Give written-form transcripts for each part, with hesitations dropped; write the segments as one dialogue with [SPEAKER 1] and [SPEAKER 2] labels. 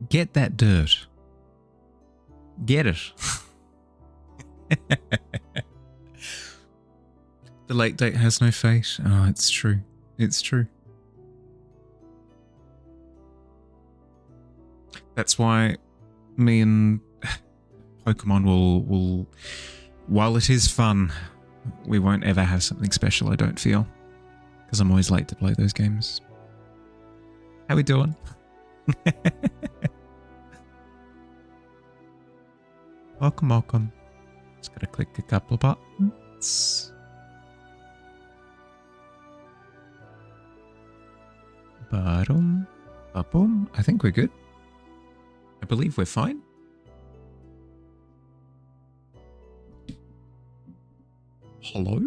[SPEAKER 1] Get that dirt. Get it. The late date has no fate. Oh, it's true. It's true. That's why me and Pokemon will while it is fun, we won't ever have something special, I don't feel. Because I'm always late to play those games. How we doing? Welcome. Just gotta click a couple of buttons. Ba-dum, ba-boom. I think we're good. I believe we're fine. Hello?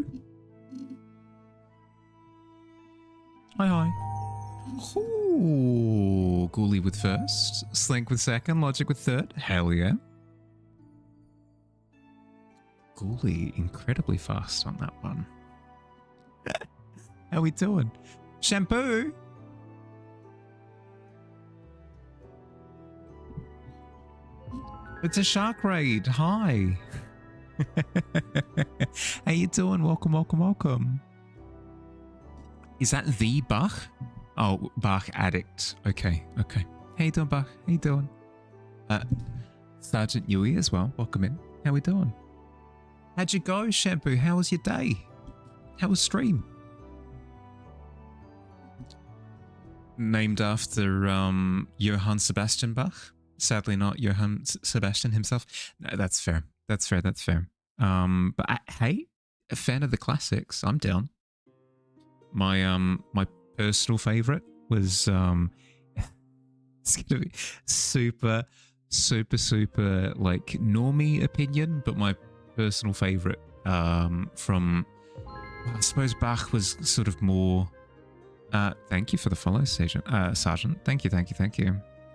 [SPEAKER 1] Hi. Ooh, Ghoulie with first, Slink with second, Logic with third. Hell yeah. Ghoulie incredibly fast on that one. How we doing? Shampoo? It's a shark raid. Hi. How you doing? Welcome. Is that the Bach? Oh, Bach addict. Okay. How you doing, Bach? How you doing? Sergeant Yui as well. Welcome in. How we doing? How'd you go, Shampoo? How was your day? How was stream? Named after Johann Sebastian Bach. Sadly not Johann Sebastian himself. No, that's fair. That's fair. But hey, a fan of the classics. I'm down. My personal favorite was it's gonna be super like normie opinion, but my personal favorite from I suppose Bach was sort of more. Thank you for the follow, Sergeant. Thank you.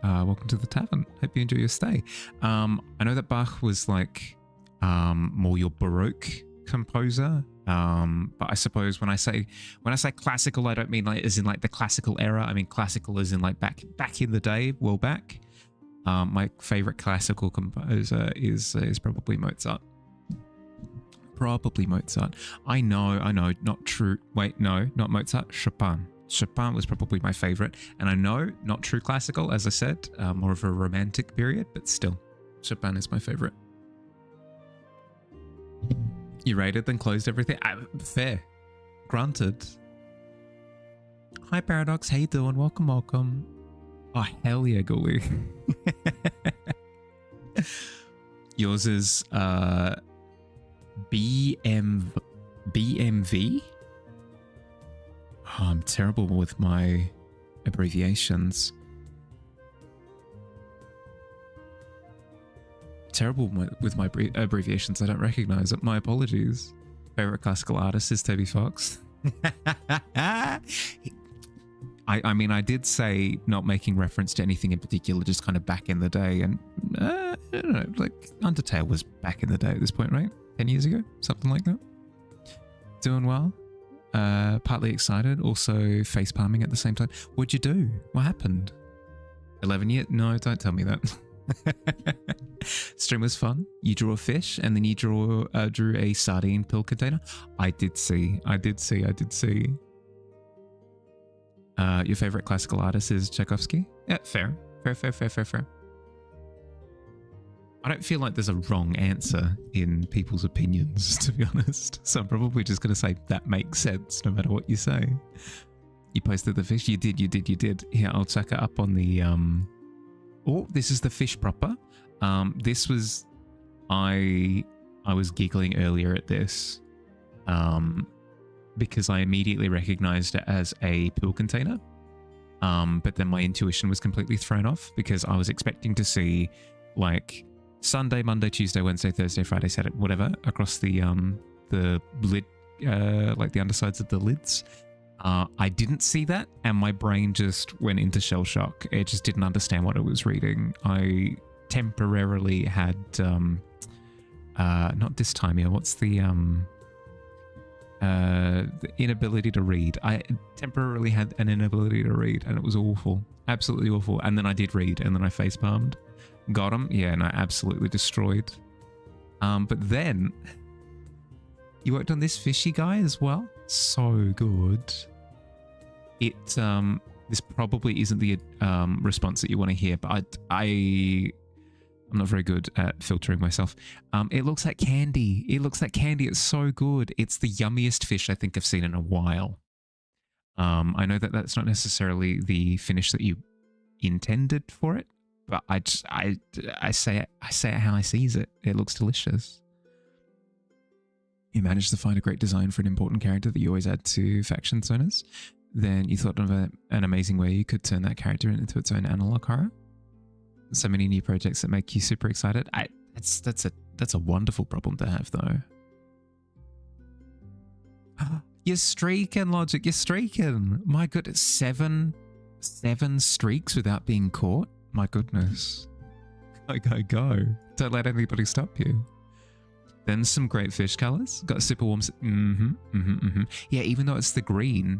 [SPEAKER 1] Welcome to the Tavern. Hope you enjoy your stay. I know that Bach was like more your Baroque composer, but I suppose when I say classical, I don't mean like as in like the classical era. I mean classical as in like back in the day, well back. My favorite classical composer is probably Mozart. I know, not true. Wait, no, not Mozart. Chopin was probably my favorite, and I know not true classical, as I said, more of a romantic period, but still, Chopin is my favorite. You raided, then closed everything. Fair, granted. Hi Paradox, how you doing? Welcome. Oh hell yeah, Ghoulie. Yours is BMV. Oh, I'm terrible with my abbreviations. With my abbreviations. I don't recognize it. My apologies. Favorite classical artist is Toby Fox. I mean, I did say not making reference to anything in particular, just kind of back in the day. And I don't know, like Undertale was back in the day at this point, right? 10 years ago? Something like that. Doing well. Partly excited, also face palming at the same time. What'd you do? What happened? 11 years? No, don't tell me that. Stream was fun. You drew a fish and then you drew a sardine pill container. I did see. Your favorite classical artist is Tchaikovsky? Yeah, fair. I don't feel like there's a wrong answer in people's opinions, to be honest. So I'm probably just going to say that makes sense no matter what you say. You posted the fish? You did. Here, I'll check it up on the... Oh, this is the fish proper. This was... I was giggling earlier at this because I immediately recognized it as a pill container. But then my intuition was completely thrown off because I was expecting to see like Sunday, Monday, Tuesday, Wednesday, Thursday, Friday, Saturday, whatever, across the lid, like the undersides of the lids. I didn't see that, and my brain just went into shell shock. It just didn't understand what it was reading. I temporarily had not dysthymia. What's the the inability to read. I temporarily had an inability to read, and it was awful, absolutely awful. And then I did read, and then I face palmed, got him, yeah, and I absolutely destroyed. But then you worked on this fishy guy as well. So good. It this probably isn't the response that you want to hear, but I'm not very good at filtering myself. It looks like candy. It looks like candy. It's so good. It's the yummiest fish I think I've seen in a while. I know that that's not necessarily the finish that you intended for it, but I say it how I sees it. It looks delicious. You managed to find a great design for an important character that you always add to faction zoners. Then you thought of an amazing way you could turn that character into its own analog horror. So many new projects that make you super excited. That's a wonderful problem to have, though. You're streaking, Logic. You're streaking. My goodness, seven streaks without being caught. My goodness. Go. Don't let anybody stop you. Then some great fish colors. Got super warm. Yeah, even though it's the green,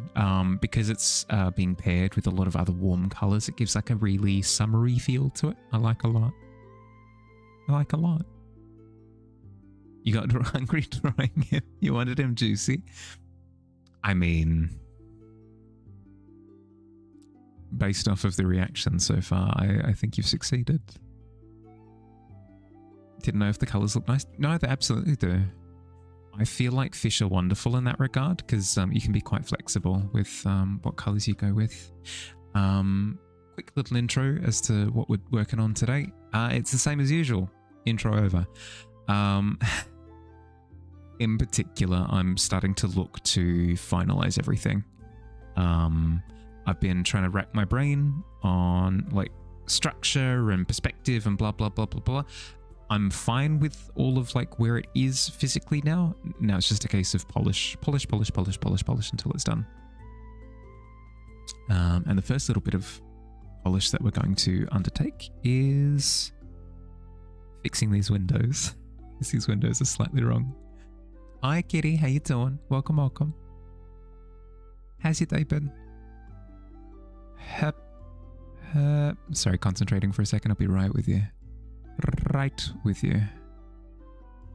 [SPEAKER 1] because it's being paired with a lot of other warm colors, it gives like a really summery feel to it. I like a lot. You got hungry drawing him. You wanted him juicy. I mean, based off of the reaction so far, I think you've succeeded. Didn't know if the colors look nice. No, they absolutely do. I feel like fish are wonderful in that regard because you can be quite flexible with what colors you go with. Quick little intro as to what we're working on today. It's the same as usual. Intro over. In particular, I'm starting to look to finalize everything. I've been trying to rack my brain on like structure and perspective and blah, blah, blah, blah, blah. I'm fine with all of like where it is physically now. Now it's just a case of polish until it's done. And the first little bit of polish that we're going to undertake is fixing these windows. These windows are slightly wrong. Hi Kitty, how you doing? Welcome. How's your day been? Sorry, concentrating for a second. I'll be right with you. Right with you.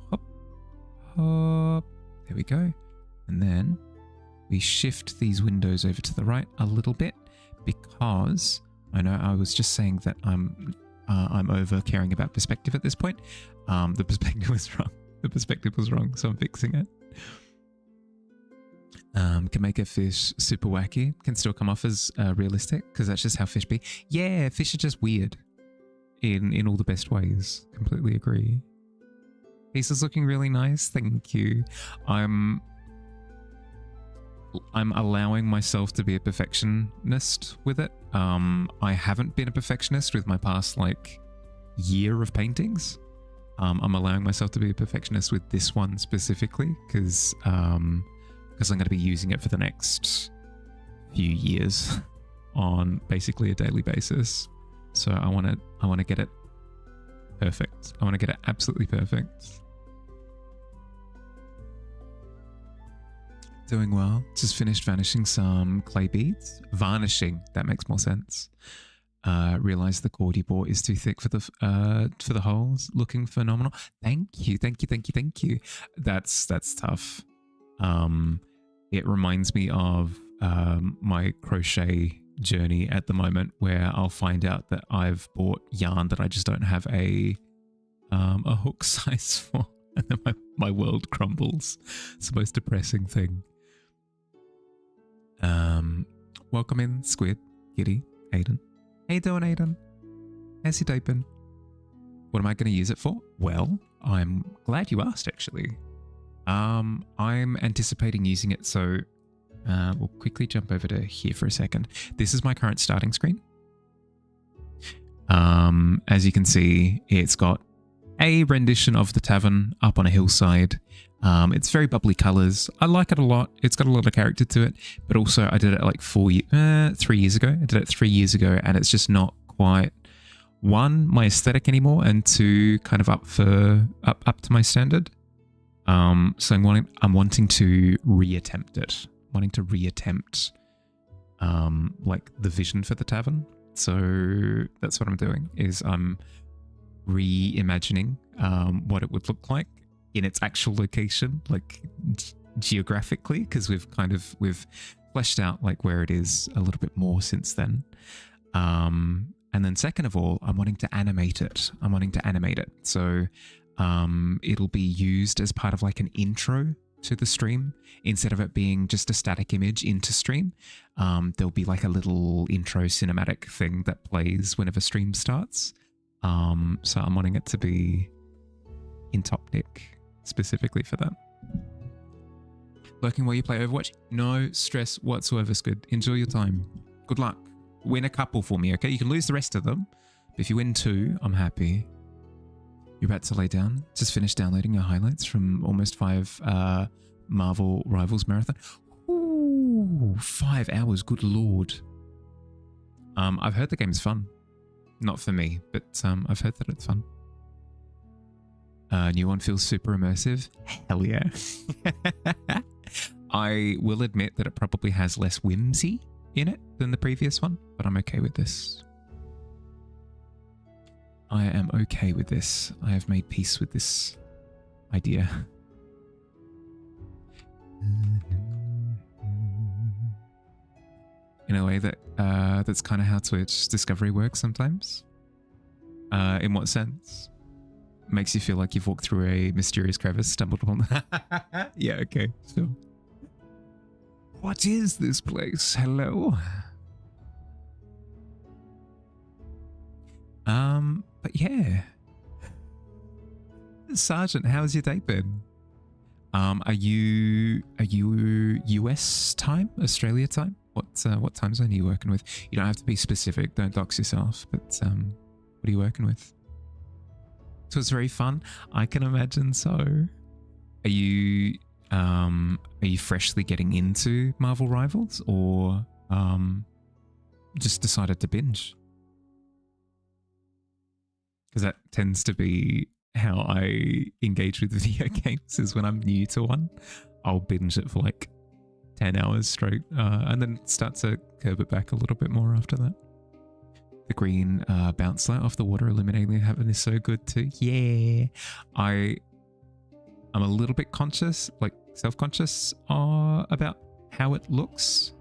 [SPEAKER 1] Hop. There we go. And then we shift these windows over to the right a little bit because I know I was just saying that I'm over caring about perspective at this point. The perspective was wrong. The perspective was wrong, so I'm fixing it. Can make a fish super wacky. Can still come off as realistic because that's just how fish be. Yeah, fish are just weird. In all the best ways. Completely agree. Piece is looking really nice. Thank you. I'm allowing myself to be a perfectionist with it. I haven't been a perfectionist with my past like year of paintings. I'm allowing myself to be a perfectionist with this one specifically because I'm going to be using it for the next few years on basically a daily basis. So I want to get it perfect. I want to get it absolutely perfect. Doing well. Just finished vanishing some clay beads. Varnishing. That makes more sense. Realized the cord you bought is too thick for the holes. Looking phenomenal. Thank you. That's tough. It reminds me of my crochet journey at the moment where I'll find out that I've bought yarn that I just don't have a hook size for, and then my world crumbles. It's the most depressing thing. Welcome in, Squid, Giddy, Aiden. How you doing, Aiden? How's your day been? What am I going to use it for? Well, I'm glad you asked, actually. I'm anticipating using it, so we'll quickly jump over to here for a second. This is my current starting screen. As you can see, it's got a rendition of the Tavern up on a hillside. It's very bubbly colors. I like it a lot. It's got a lot of character to it, but also I did it like 3 years ago. I did it 3 years ago, and it's just not quite, one, my aesthetic anymore, and two, kind of up to my standard. So I'm wanting to reattempt it. Wanting to reattempt like the vision for the tavern. So that's what I'm doing, is I'm reimagining what it would look like in its actual location, like geographically, because we've fleshed out like where it is a little bit more since then. And then second of all, I'm wanting to animate it. So it'll be used as part of like an intro to the stream. Instead of it being just a static image into stream, there'll be like a little intro cinematic thing that plays whenever stream starts. So I'm wanting it to be in top deck specifically for that. Lurking while you play Overwatch? No stress whatsoever, Squid. Enjoy your time. Good luck. Win a couple for me, okay? You can lose the rest of them, but if you win 2, I'm happy. You're about to lay down? Just finished downloading your highlights from almost 5 Marvel Rivals Marathon. Ooh, 5 hours, good lord. I've heard the game's fun. Not for me, but I've heard that it's fun. New one feels super immersive. Hell yeah. I will admit that it probably has less whimsy in it than the previous one, but I'm okay with this. I am okay with this. I have made peace with this idea. In a way that that's kind of how Twitch Discovery works sometimes. In what sense? Makes you feel like you've walked through a mysterious crevice, stumbled upon. Yeah, okay, sure. What is this place? Hello? But yeah. Sergeant, how's your day been? Are you US time? Australia time? What time zone are you working with? You don't have to be specific, don't dox yourself, but what are you working with? So it's very fun. I can imagine so. Are you freshly getting into Marvel Rivals, or just decided to binge? Because that tends to be how I engage with video games, is when I'm new to one, I'll binge it for like 10 hours straight, and then start to curb it back a little bit more after that. The green bounce light off the water illuminating heaven is so good too. Yeah. I'm a little bit conscious, like self-conscious about how it looks.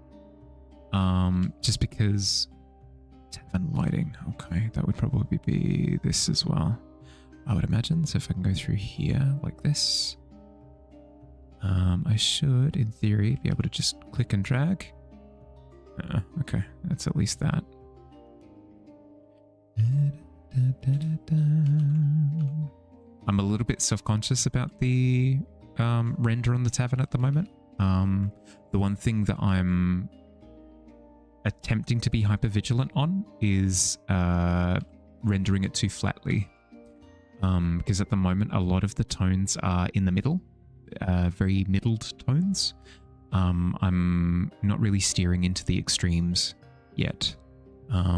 [SPEAKER 1] Just because tavern lighting. Okay, that would probably be this as well, I would imagine. So if I can go through here like this, I should, in theory, be able to just click and drag. Okay, that's at least that. I'm a little bit self-conscious about the render on the tavern at the moment. The one thing that I'm attempting to be hyper vigilant on is rendering it too flatly, because at the moment a lot of the tones are in the middle, very middled tones. I'm not really steering into the extremes yet,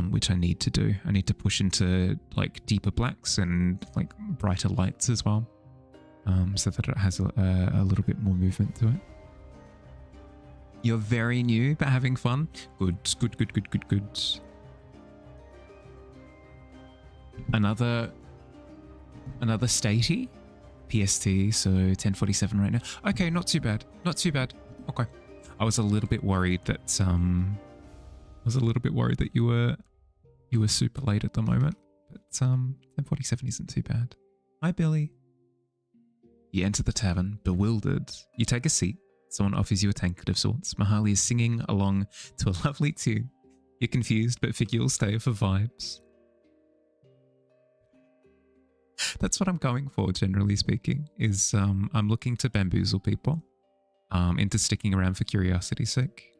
[SPEAKER 1] which I need to do. I need to push into like deeper blacks and like brighter lights as well, so that it has a little bit more movement to it. You're very new, but having fun. Good. Another statey? PST, so 10:47 right now. Okay, not too bad. Okay. I was a little bit worried that you were super late at the moment, but 10:47 isn't too bad. Hi, Billy. You enter the tavern, bewildered. You take a seat. Someone offers you a tankard of sorts. Mahali is singing along to a lovely tune. You're confused, but figure you'll stay for vibes. That's what I'm going for, generally speaking, is I'm looking to bamboozle people into sticking around for curiosity's sake.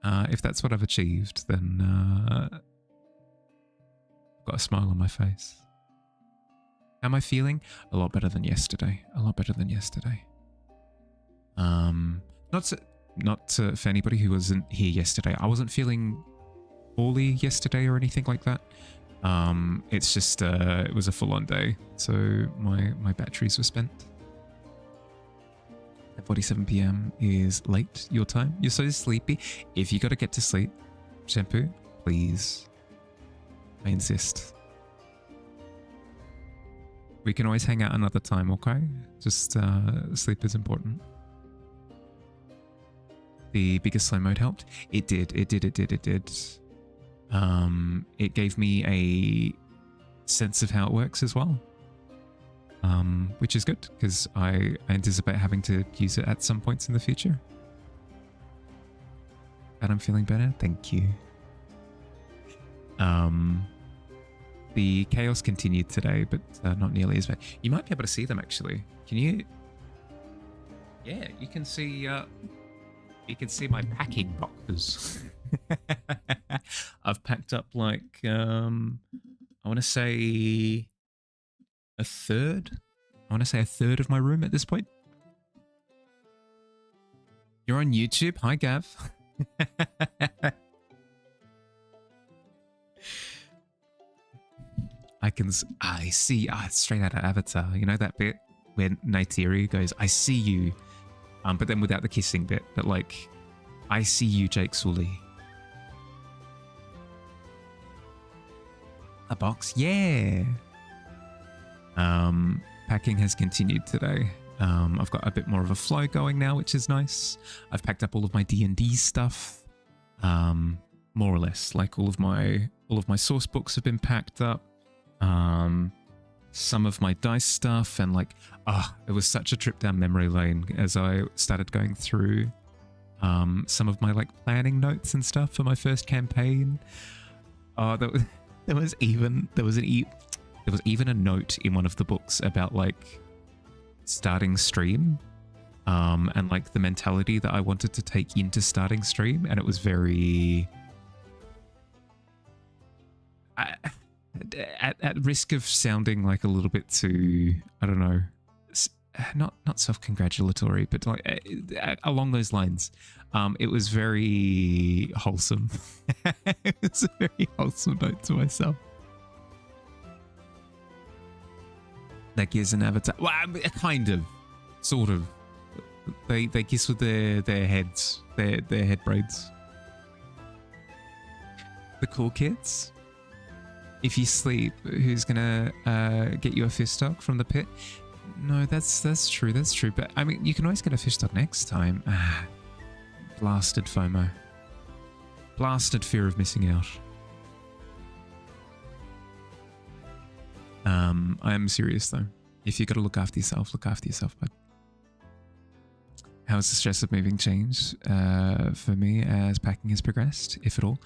[SPEAKER 1] If that's what I've achieved, then I've got a smile on my face. How am I feeling? A lot better than yesterday. Not for anybody who wasn't here yesterday. I wasn't feeling poorly yesterday or anything like that. It's just it was a full-on day, so my batteries were spent. At 47 p.m. is late your time. You're so sleepy. If you got to get to sleep, Shampoo, please. I insist. We can always hang out another time, okay? Just sleep is important. The biggest slow mode helped. It did. It gave me a sense of how it works as well, which is good because I anticipate having to use it at some points in the future. And I'm feeling better. Thank you. The chaos continued today, but not nearly as bad. You might be able to see them actually. Can you? Yeah, you can see. You can see my packing boxes. I've packed up like I want to say a third. I want to say a third of my room at this point. You're on YouTube. Hi, Gav. I see, straight out of Avatar. You know that bit where Neytiri goes, I see you, but then without the kissing bit, but like, I see you, Jake Sully. A box? Yeah. Packing has continued today. I've got a bit more of a flow going now, which is nice. I've packed up all of my D&D stuff. More or less, like all of my source books have been packed up. Some of my dice stuff, and like, it was such a trip down memory lane as I started going through some of my like planning notes and stuff for my first campaign. There was even a note in one of the books about like starting stream, and like the mentality that I wanted to take into starting stream, and it was very at risk of sounding like a little bit too, I don't know, not self-congratulatory, but like along those lines. It was very wholesome. It was a very wholesome note to myself. That gives an avatar. Well, kind of, sort of. They kiss with their heads, their head braids. The cool kids. If you sleep, who's gonna get you a fish stock from the pit? No, that's true. That's true. But I mean, you can always get a fish stock next time. Blasted FOMO. Blasted fear of missing out. I am serious though. If you got to look after yourself, bud. How has the stress of moving changed for me as packing has progressed, if at all?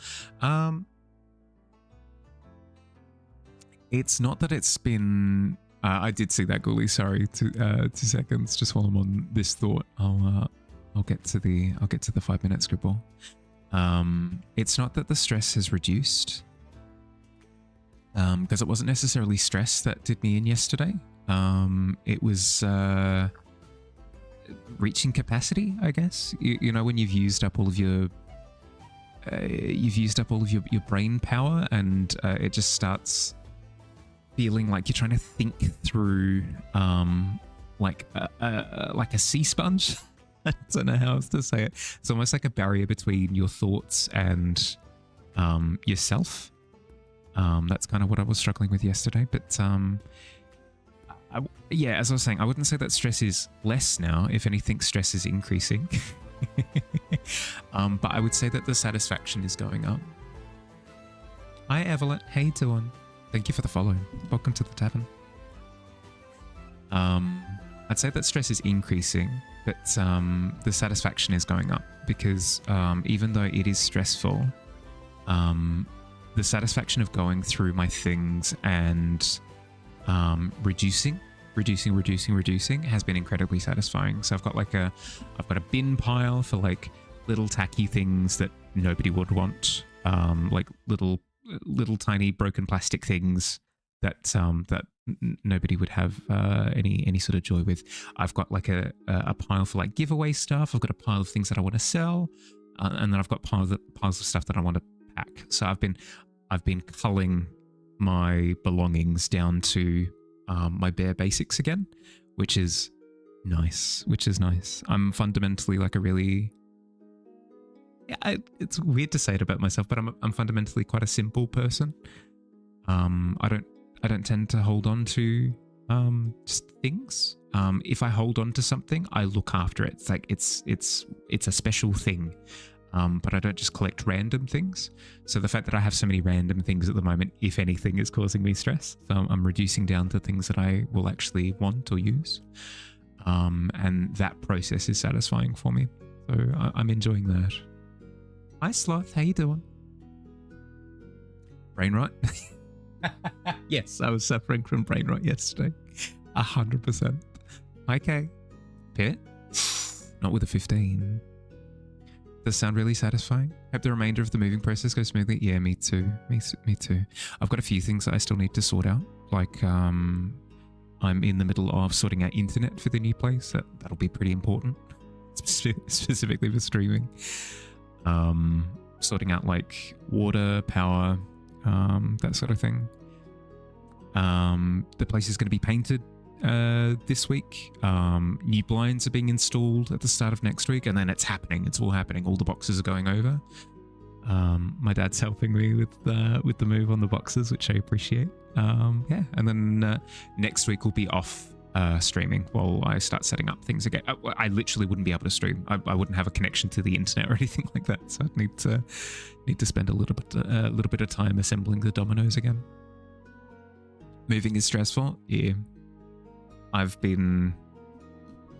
[SPEAKER 1] It's not that it's been. I did see that, Ghoulie. Sorry, 2 seconds. Just while I'm on this thought, I'll get to the 5-minute scribble. It's not that the stress has reduced, because it wasn't necessarily stress that did me in yesterday. It was reaching capacity, I guess. You know, when you've used up all of your your brain power, and it just starts feeling like you're trying to think through like a sea sponge. I don't know how else to say it. It's almost like a barrier between your thoughts and yourself. That's kind of what I was struggling with yesterday. But yeah, as I was saying, I wouldn't say that stress is less now. If anything, stress is increasing. But I would say that the satisfaction is going up. Hi, Evelyn. How you doing? Thank you for the follow. Welcome to the Tavern. I'd say that stress is increasing, but the satisfaction is going up because even though it is stressful, the satisfaction of going through my things and reducing has been incredibly satisfying. So I've got a bin pile for like little tacky things that nobody would want, like little tiny broken plastic things that nobody would have any sort of joy with. I've got like a pile for like giveaway stuff. I've got a pile of things that I want to sell, and then I've got piles of stuff that I want to pack. So I've been culling my belongings down to my bare basics again, which is nice. I'm fundamentally like a really, it's weird to say it about myself, but I'm fundamentally quite a simple person. I don't tend to hold on to just things. If I hold on to something, I look after it. It's like it's a special thing. But I don't just collect random things. So the fact that I have so many random things at the moment, if anything, is causing me stress. So I'm reducing down to things that I will actually want or use. And that process is satisfying for me. So I'm enjoying that. Hi Sloth, how you doing? Brain rot? Yes, I was suffering from brain rot yesterday. 100%. Hi Kay. Pit? Not with a 15. Does sound really satisfying. Hope the remainder of the moving process goes smoothly. Yeah, me too. Me too. I've got a few things that I still need to sort out. Like, I'm in the middle of sorting out internet for the new place. That'll be pretty important, specifically for streaming. Sorting out like water, power, that sort of thing. The place is going to be painted this week. New blinds are being installed at the start of next week, and then it's happening. It's all happening. All the boxes are going over. My dad's helping me with the move on the boxes, which I appreciate. Yeah, and then next week will be off streaming while I start setting up things again. I literally wouldn't be able to stream. I wouldn't have a connection to the internet or anything like that. So I'd need to spend a little bit of time assembling the dominoes again. Moving is stressful. Yeah. I've been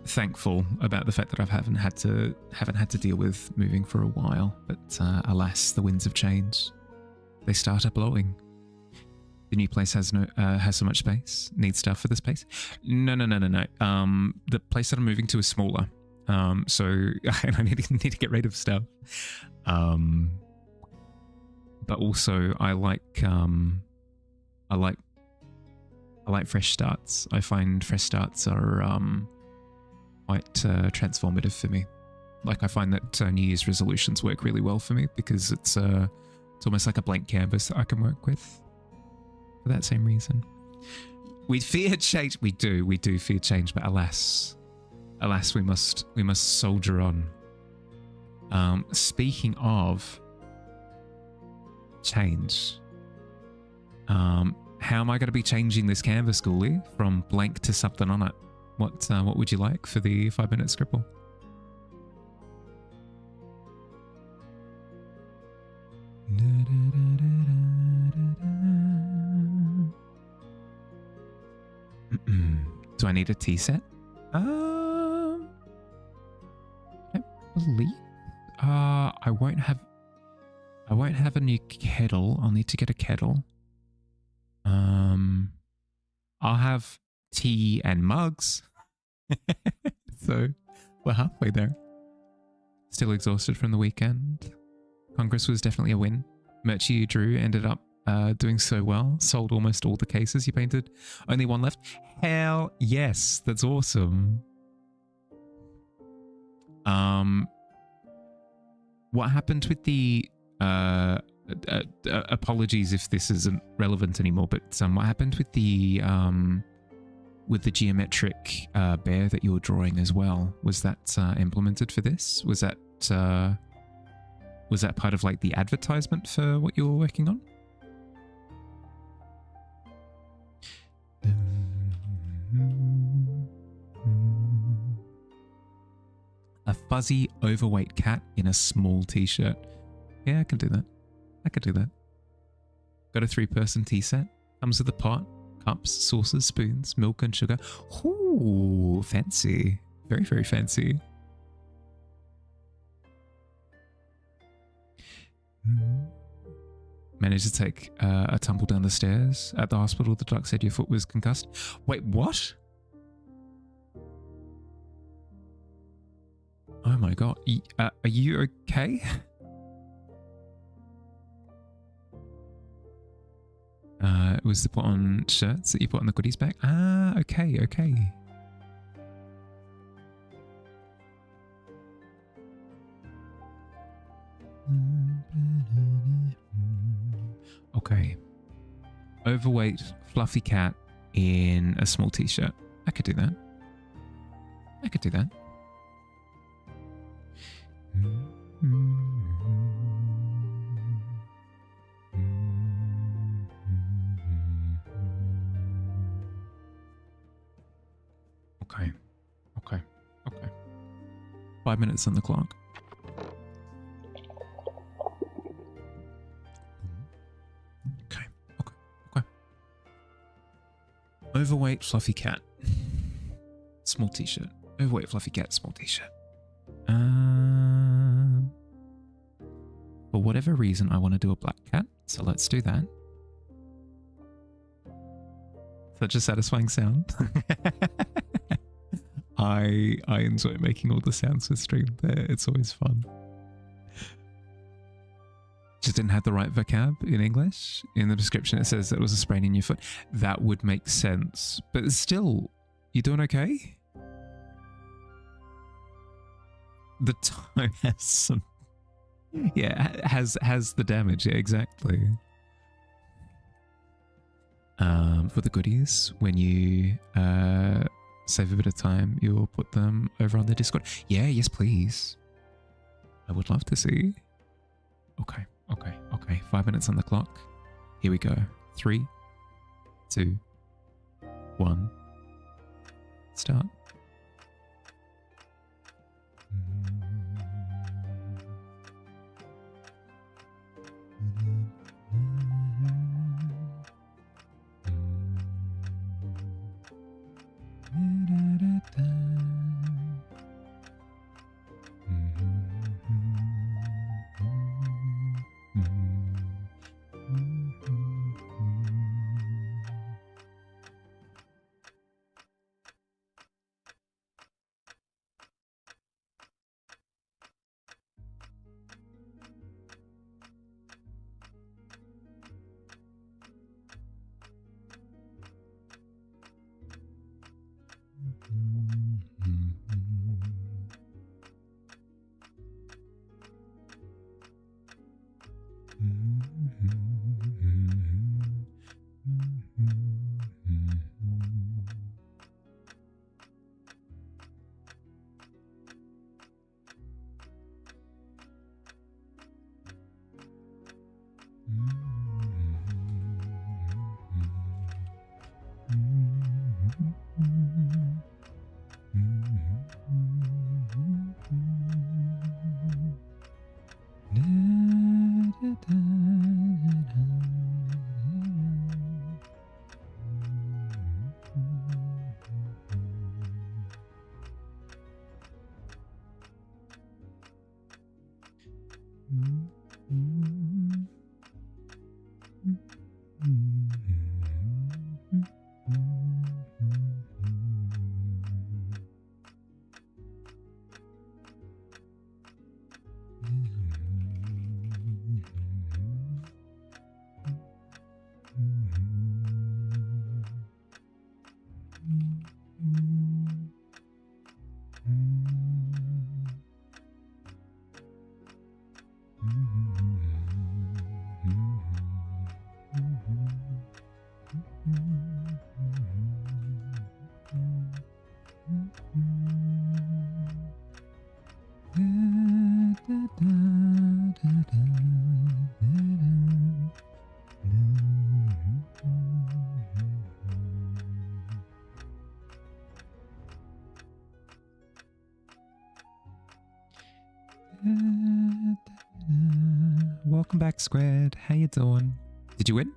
[SPEAKER 1] thankful about the fact that I haven't had to deal with moving for a while, but alas, the winds of change. They started blowing. The new place has so much space. Needs stuff for the space. No. The place that I'm moving to is smaller. So I need to get rid of stuff. But also I like fresh starts. I find fresh starts are quite transformative for me. Like I find that New Year's resolutions work really well for me because it's almost like a blank canvas that I can work with. For that same reason, we fear change. We do fear change, but alas, we must soldier on. Speaking of change, how am I going to be changing this canvas, Ghoulie, from blank to something on it? What would you like for the 5-minute scribble? Do I need a tea set? I believe I won't have a new kettle. I'll need to get a kettle. I'll have tea and mugs. So we're halfway there. Still exhausted from the weekend. Congress was definitely a win. Merch you drew ended up doing so well. Sold almost all the cases you painted. Only one left. Hell yes, that's awesome. What happened with the apologies if this isn't relevant anymore, but what happened with the geometric bear that you were drawing as well? Was that implemented for this? Was that part of like the advertisement for what you were working on? A fuzzy, overweight cat in a small t-shirt. Yeah, I can do that. Got a 3-person tea set. Comes with a pot, cups, saucers, spoons, milk and sugar. Ooh, fancy. Very, very fancy. Managed to take a tumble down the stairs. At the hospital, the doc said your foot was concussed. Wait, what? Oh my god. Are you okay? It was the put on shirts that you put on the goodies bag. Ah, okay. overweight, fluffy cat in a small t-shirt. I could do that. I could do that. Okay. Okay. Okay. 5 minutes on the clock. Okay. Okay. Okay. Overweight, fluffy cat. Small t-shirt. Overweight, fluffy cat, small t-shirt. For whatever reason, I want to do a black cat, so let's do that. Such a satisfying sound. I enjoy making all the sounds for stream there. It's always fun. Just didn't have the right vocab in English. In the description, it says it was a sprain in your foot. That would make sense, but still, you doing okay? The time has some, yeah, has the damage. Yeah, exactly. For the goodies, when you save a bit of time, you'll put them over on the Discord. Yeah, yes, please. I would love to see. Okay, okay, okay. 5 minutes on the clock. Here we go. 3, 2, 1. Start. Welcome back, Squared. How you doing? Did you win?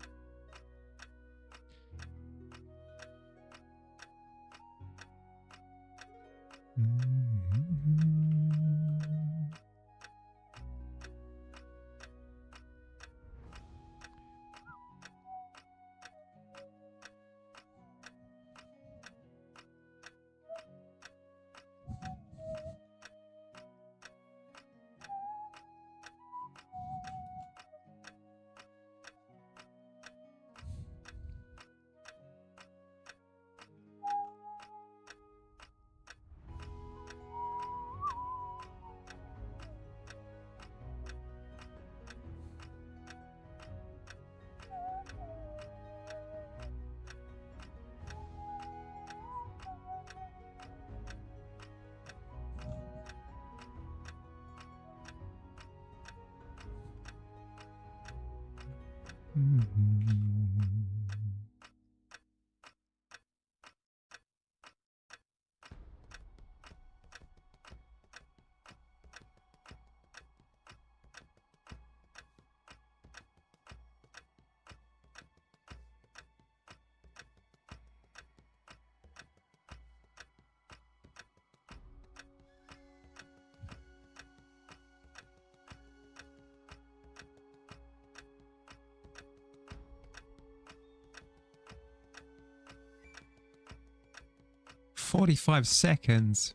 [SPEAKER 1] 45 seconds.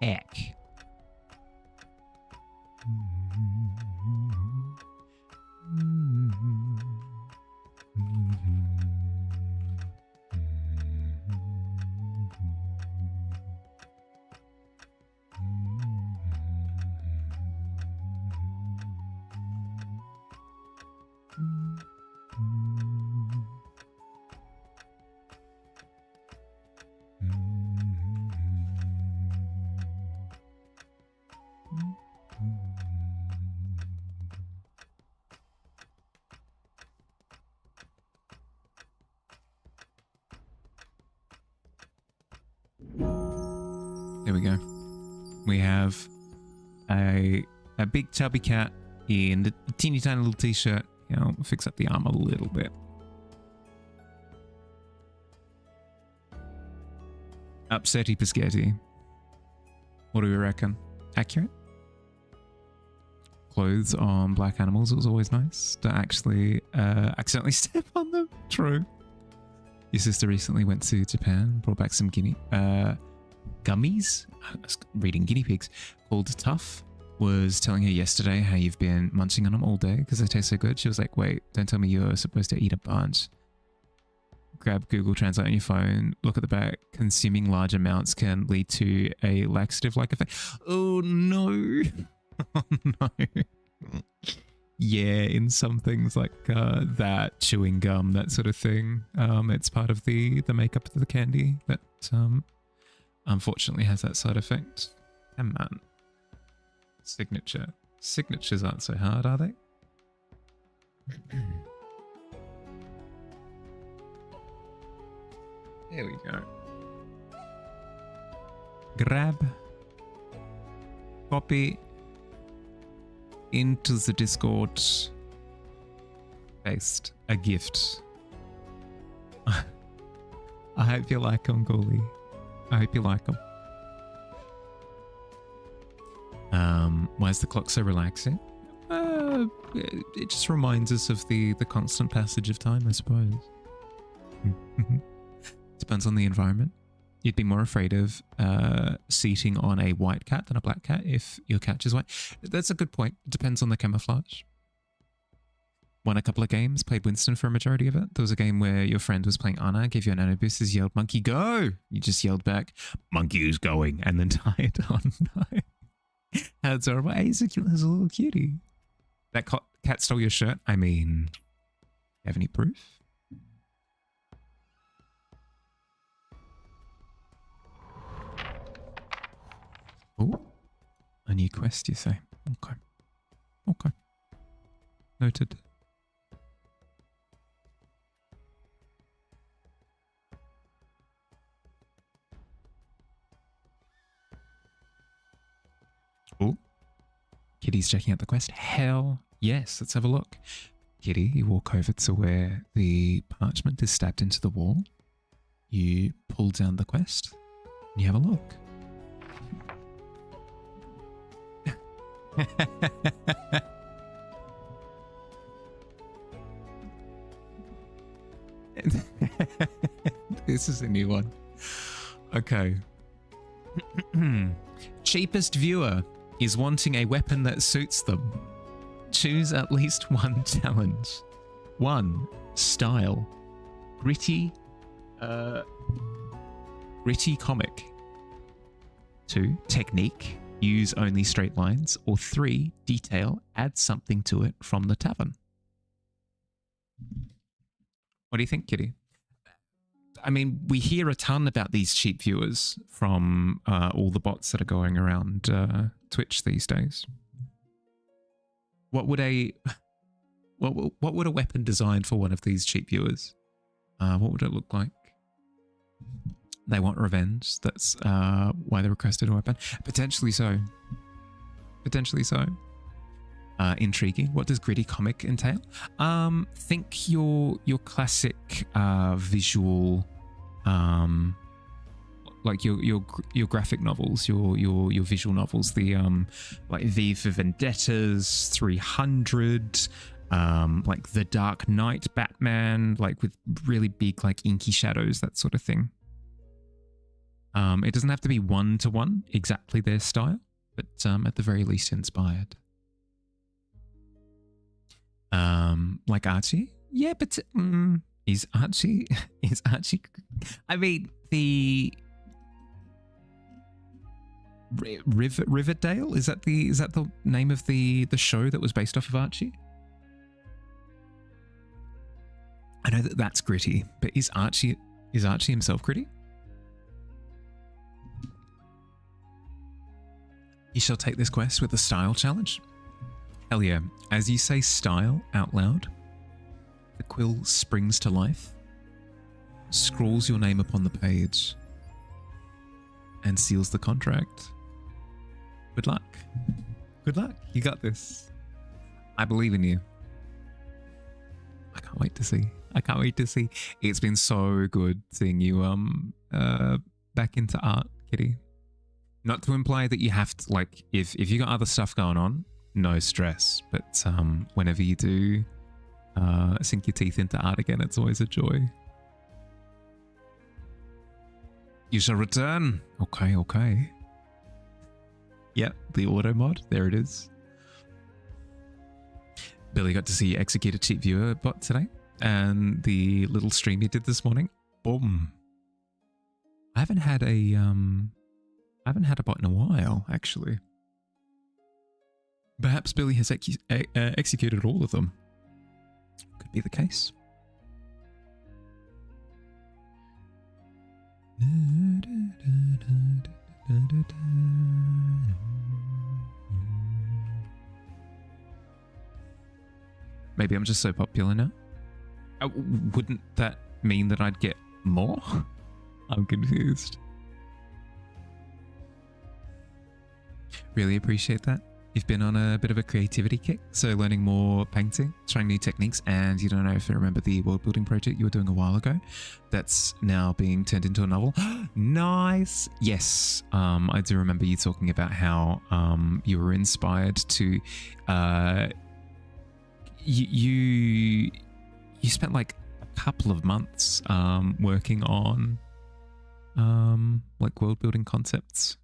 [SPEAKER 1] Heck. There we go. We have a big chubby cat in a teeny tiny little t-shirt. I'll fix up the arm a little bit. Upsetty Piscetti. What do we reckon? Accurate? Clothes on black animals. It was always nice to actually accidentally step on them. True. Your sister recently went to Japan, brought back some gummies. I was reading guinea pigs called Tough. Was telling her yesterday how you've been munching on them all day because they taste so good. She was like, wait, don't tell me you're supposed to eat a bunch. Grab Google Translate on your phone, look at the back. Consuming large amounts can lead to a laxative-like effect. Oh no. Oh no. Yeah, in some things like that, chewing gum, that sort of thing. It's part of the makeup of the candy that unfortunately has that side effect. And man. Signature. Signatures aren't so hard, are they? There we go. Grab. Copy. Into the Discord. Paste a gift. I hope you like them, Ghoulie. I hope you like them. Why is the clock so relaxing? It just reminds us of the constant passage of time, I suppose. Depends on the environment. You'd be more afraid of seating on a white cat than a black cat if your cat is white. That's a good point. It depends on the camouflage. Won a couple of games, played Winston for a majority of it. There was a game where your friend was playing Anna, gave you an Anubis, yelled, "Monkey, go!" You just yelled back, "Monkey is going," and then died. Oh no. That's horrible. Hey, he's a little cutie. That cat stole your shirt? I mean, you have any proof? Oh, a new quest, you say? Okay. Okay. Noted. Oh, Kitty's checking out the quest. Hell yes, let's have a look. Kitty, you walk over to where the parchment is stabbed into the wall. You pull down the quest and you have a look. This is a new one. Okay. Cheapest viewer is wanting a weapon that suits them. Choose at least one challenge. 1. Style. Gritty comic. 2. Technique. Use only straight lines. Or 3. Detail. Add something to it from the tavern. What do you think, Kitty? I mean, we hear a ton about these cheap viewers from all the bots that are going around Twitch these days. What would what would a weapon designed for one of these cheap viewers? What would it look like? They want revenge. That's why they requested a weapon. Potentially so. Potentially so. Intriguing. What does gritty comic entail? Think your classic visual, like your graphic novels, your visual novels. The like V for Vendettas, 300. Like The Dark Knight Batman, like with really big like inky shadows, that sort of thing. It doesn't have to be one-to-one exactly their style, but at the very least inspired. Like Archie? Yeah, but is Archie I mean, the Riverdale, is that the name of the show that was based off of Archie? I know that that's gritty, but is Archie himself gritty? You shall take this quest with a style challenge. Hell yeah. As you say style out loud, the quill springs to life, scrawls your name upon the page, and seals the contract. Good luck. Good luck. You got this. I believe in you. I can't wait to see. I can't wait to see. It's been so good seeing you back into art, Kitty. Not to imply that you have to, like, if you got other stuff going on, no stress. But whenever you do sink your teeth into art again, it's always a joy. You shall return. Okay, okay. Yep, the auto mod. There it is. Billy got to see you execute a cheap viewer bot today, and the little stream you did this morning. Boom. I haven't had a bot in a while, actually. Perhaps Billy has executed all of them. Could be the case. Maybe I'm just so popular now. Wouldn't that mean that I'd get more? I'm confused. Really appreciate that. You've been on a bit of a creativity kick, so learning more painting, trying new techniques, and you don't know if you remember the world building project you were doing a while ago that's now being turned into a novel. Nice. Yes, I do remember you talking about how you were inspired to you spent like a couple of months working on like world building concepts.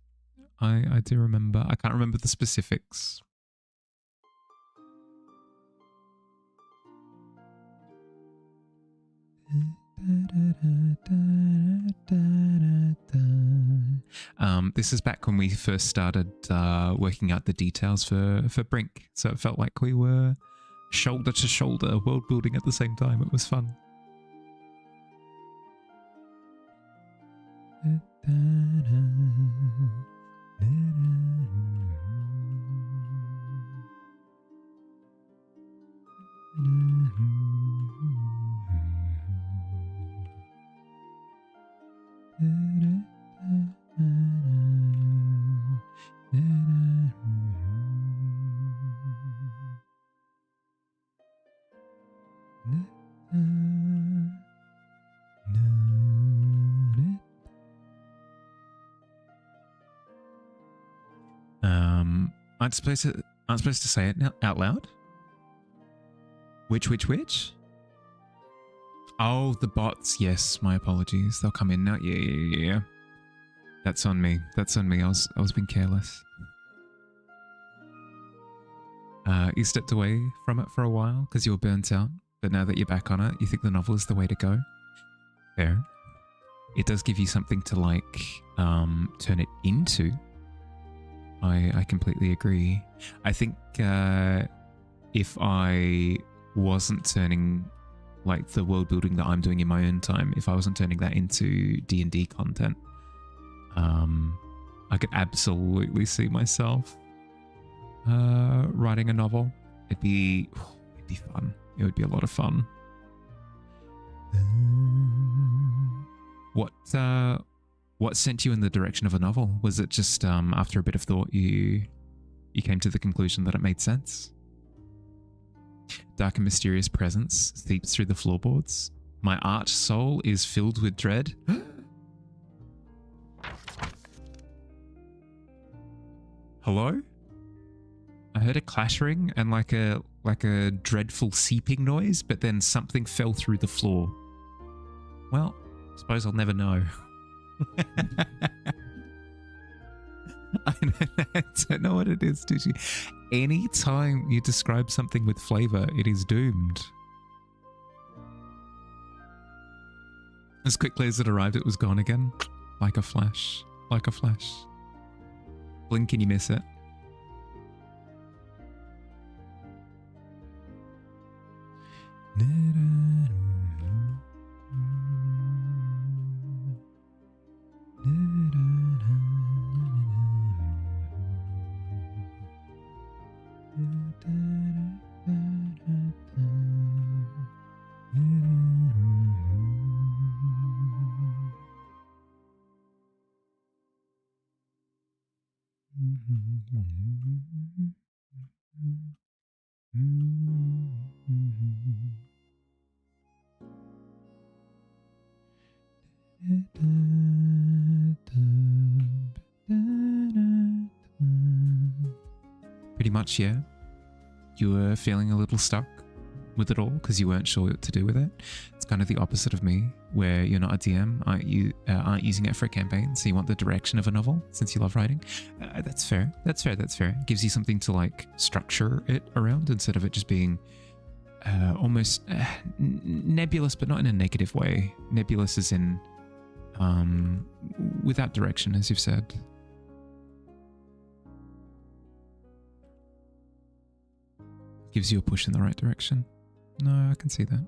[SPEAKER 1] I do remember. I can't remember the specifics. This is back when we first started working out the details for Brink, so it felt like we were shoulder to shoulder world building at the same time. It was fun. Aren't supposed to say it now out loud? Which? Oh, the bots. Yes, my apologies. They'll come in now. Yeah. That's on me. That's on me. I was being careless. You stepped away from it for a while because you were burnt out, but now that you're back on it, you think the novel is the way to go. Fair. It does give you something to like turn it into. I completely agree. I think if I wasn't turning like the world building that I'm doing in my own time, if I wasn't turning that into D&D content, I could absolutely see myself writing a novel. It'd be fun. It would be a lot of fun. What sent you in the direction of a novel? Was it just after a bit of thought you came to the conclusion that it made sense? Dark and mysterious presence seeps through the floorboards. My arch soul is filled with dread. Hello? I heard a clattering and like a dreadful seeping noise, but then something fell through the floor. Well, I suppose I'll never know. I don't know what it is, did you? Anytime you describe something with flavor, it is doomed. As quickly as it arrived, it was gone again. Like a flash. Like a flash. Blink and you miss it. Pretty much, yeah. You were feeling a little stuck with it all because you weren't sure what to do with it. It's kind of the opposite of me, where you're not a DM, aren't using it for a campaign, so you want the direction of a novel since you love writing. That's fair. That's fair. That's fair. It gives you something to like structure it around instead of it just being almost nebulous, but not in a negative way. Nebulous as in without direction, as you've said. Gives you a push in the right direction. No, I can see that.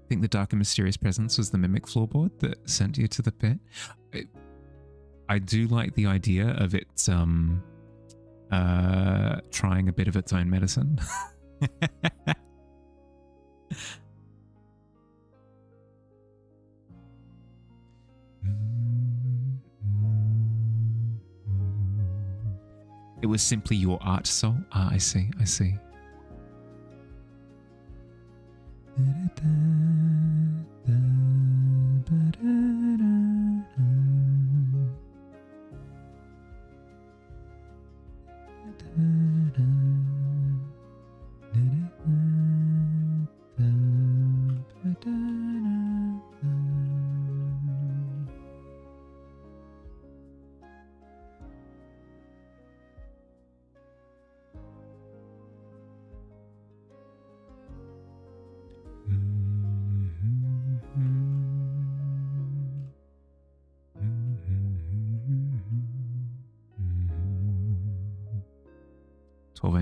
[SPEAKER 1] I think the dark and mysterious presence was the mimic floorboard that sent you to the pit. I do like the idea of it trying a bit of its own medicine. It was simply your art soul. Ah, I see, I see.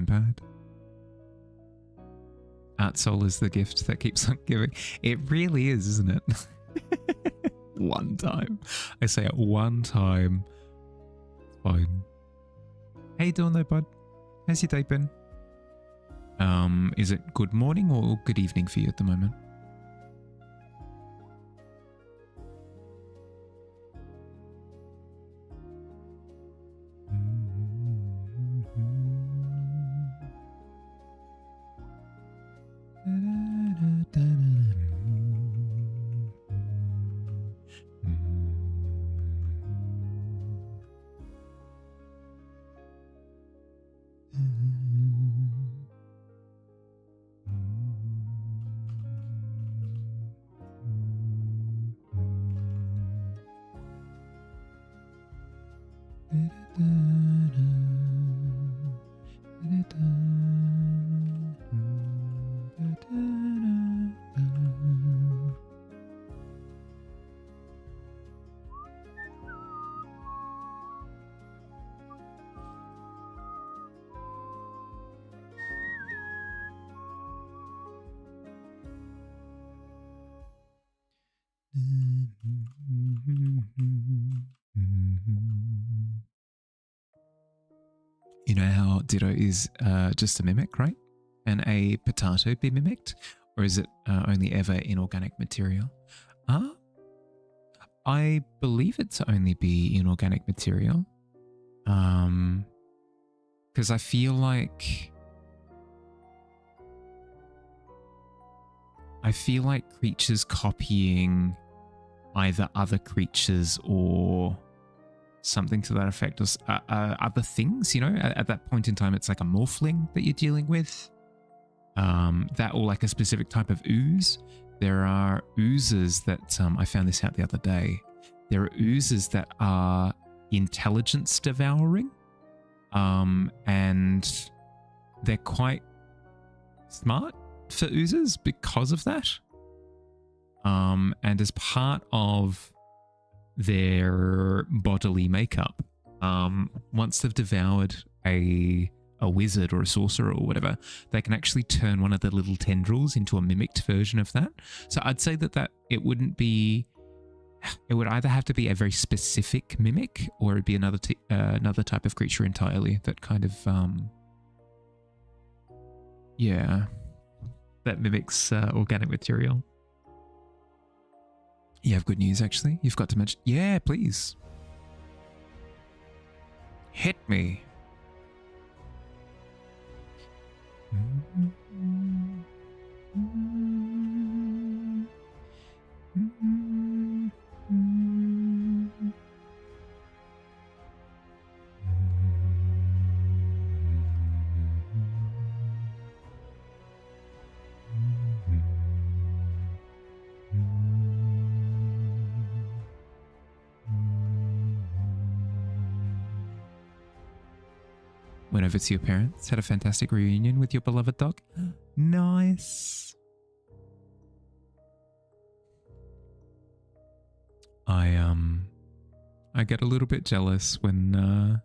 [SPEAKER 1] Pad. Art soul is the gift that keeps on giving. It really is, isn't it? One time. I say it one time. It's fine. How you doing though, bud? How's your day been? Is it good morning or good evening for you at the moment? Ditto is just a mimic, right? Can a potato be mimicked? Or is it only ever inorganic material? I believe it's only be inorganic material. Because I feel like creatures copying either other creatures or something to that effect, or other things, you know, at that point in time, it's like a morphling that you're dealing with. That or like a specific type of ooze. There are oozes that, I found this out the other day. There are oozes that are intelligence devouring. And they're quite smart for oozes because of that. And as part of their bodily makeup, once they've devoured a wizard or a sorcerer or whatever, they can actually turn one of the little tendrils into a mimicked version of that. So I'd say that it wouldn't be, it would either have to be a very specific mimic, or it'd be another type of creature entirely that kind of, yeah, that mimics organic material. You have good news, actually. You've got to mention, yeah, please. Hit me. Went over to your parents, had a fantastic reunion with your beloved dog. Nice. I get a little bit jealous when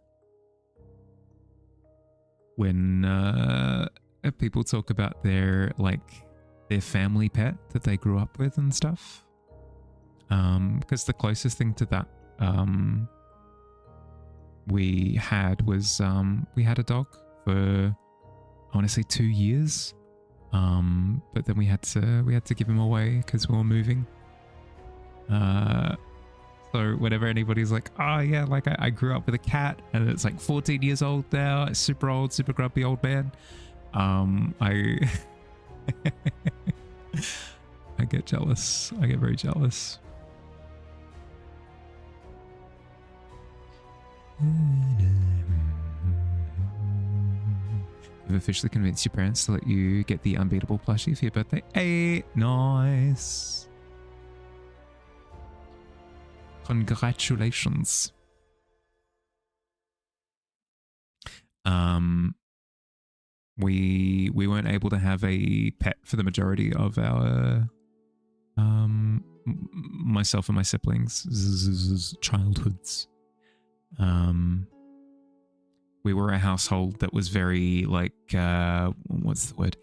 [SPEAKER 1] people talk about their family pet that they grew up with and stuff. Because the closest thing to that we had was we had a dog for, I want to say 2 years, but then we had to give him away because we were moving. So whenever anybody's like, oh yeah, like I grew up with a cat and it's like 14 years old now, it's super old, super grumpy old man, I I get jealous. I get very jealous. You've officially convinced your parents to let you get the unbeatable plushie for your birthday. Hey, nice. Congratulations. We weren't able to have a pet for the majority of our myself and my siblings' childhoods. We were a household that was very what's the word?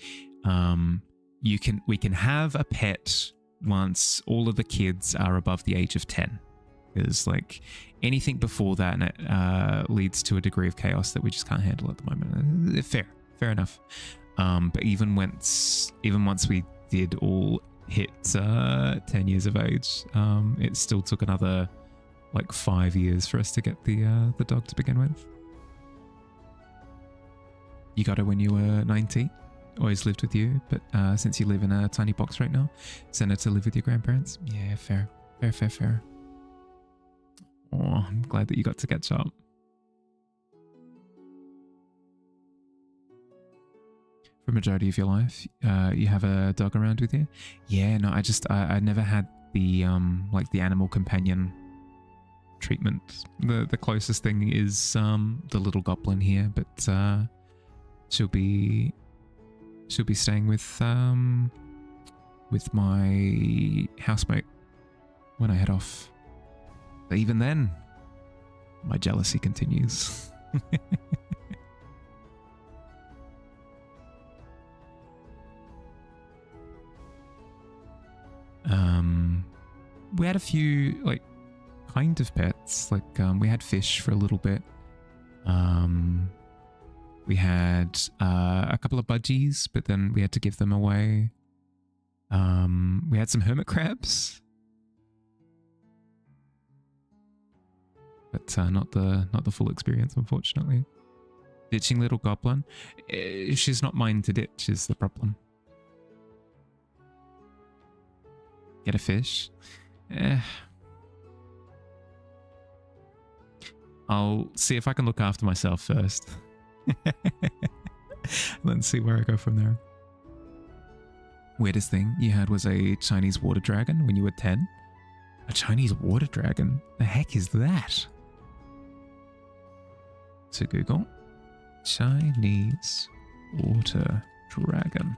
[SPEAKER 1] We can have a pet once all of the kids are above the age of 10. Because anything before that, and it leads to a degree of chaos that we just can't handle at the moment. Fair enough. But even once we did all hit 10 years of age, it still took another 5 years for us to get the dog to begin with. You got her when you were 19. Always lived with you, but since you live in a tiny box right now, send her to live with your grandparents. Yeah, fair. Oh, I'm glad that you got to catch up. For the majority of your life, you have a dog around with you? Yeah, no, I never had the the animal companion treatment. The closest thing is the little goblin here, but she'll be staying with my housemate when I head off. But even then, my jealousy continues. We had a few kind of pets. We had fish for a little bit. We had a couple of budgies, but then we had to give them away. We had some hermit crabs, but not the full experience, unfortunately. Ditching little goblin. She's not mine to ditch is the problem. Get a fish. I'll see if I can look after myself first. Then see where I go from there. Weirdest thing you had was a Chinese water dragon when you were 10? A Chinese water dragon? The heck is that? To Google. Chinese water dragon.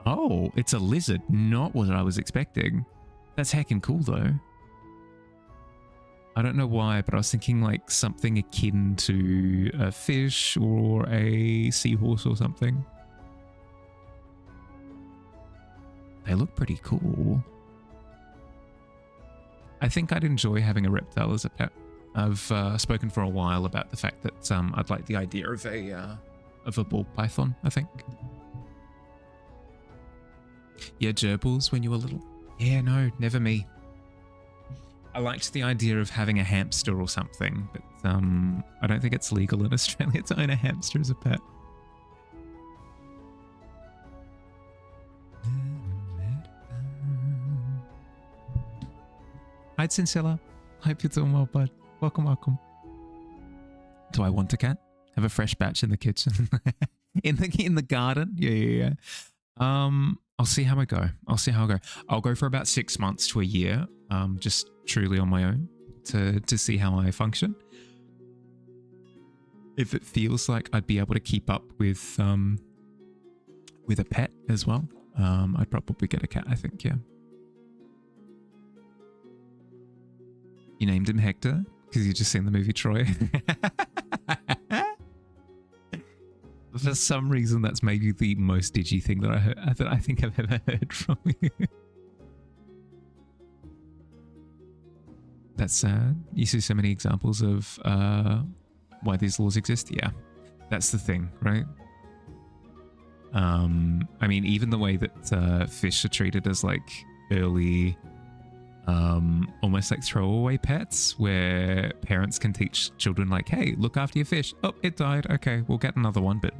[SPEAKER 1] Oh, it's a lizard. Not what I was expecting. That's heckin' cool though. I don't know why, but I was thinking like something akin to a fish or a seahorse or something. They look pretty cool. I think I'd enjoy having a reptile as a pet. I've spoken for a while about the fact that I'd like the idea of a ball python, I think. Yeah, gerbils when you were little. Yeah, no, never me. I liked the idea of having a hamster or something, but I don't think it's legal in Australia to own a hamster as a pet. Hi, Cincilla. Hope you're doing well, bud. Welcome, welcome. Do I want a cat? Have a fresh batch in the kitchen. in the garden? Yeah. I'll see how I go. I'll go for about 6 months to a year, just truly on my own to see how I function. If it feels like I'd be able to keep up with a pet as well, I'd probably get a cat, I think, yeah. You named him Hector because you've just seen the movie Troy. For some reason, that's maybe the most digi thing that I think I've ever heard from you. That's sad. You see so many examples of why these laws exist. Yeah, that's the thing, right? I mean, even the way that fish are treated as like early, almost like throwaway pets, where parents can teach children like, hey, look after your fish. Oh, it died. Okay, we'll get another one, but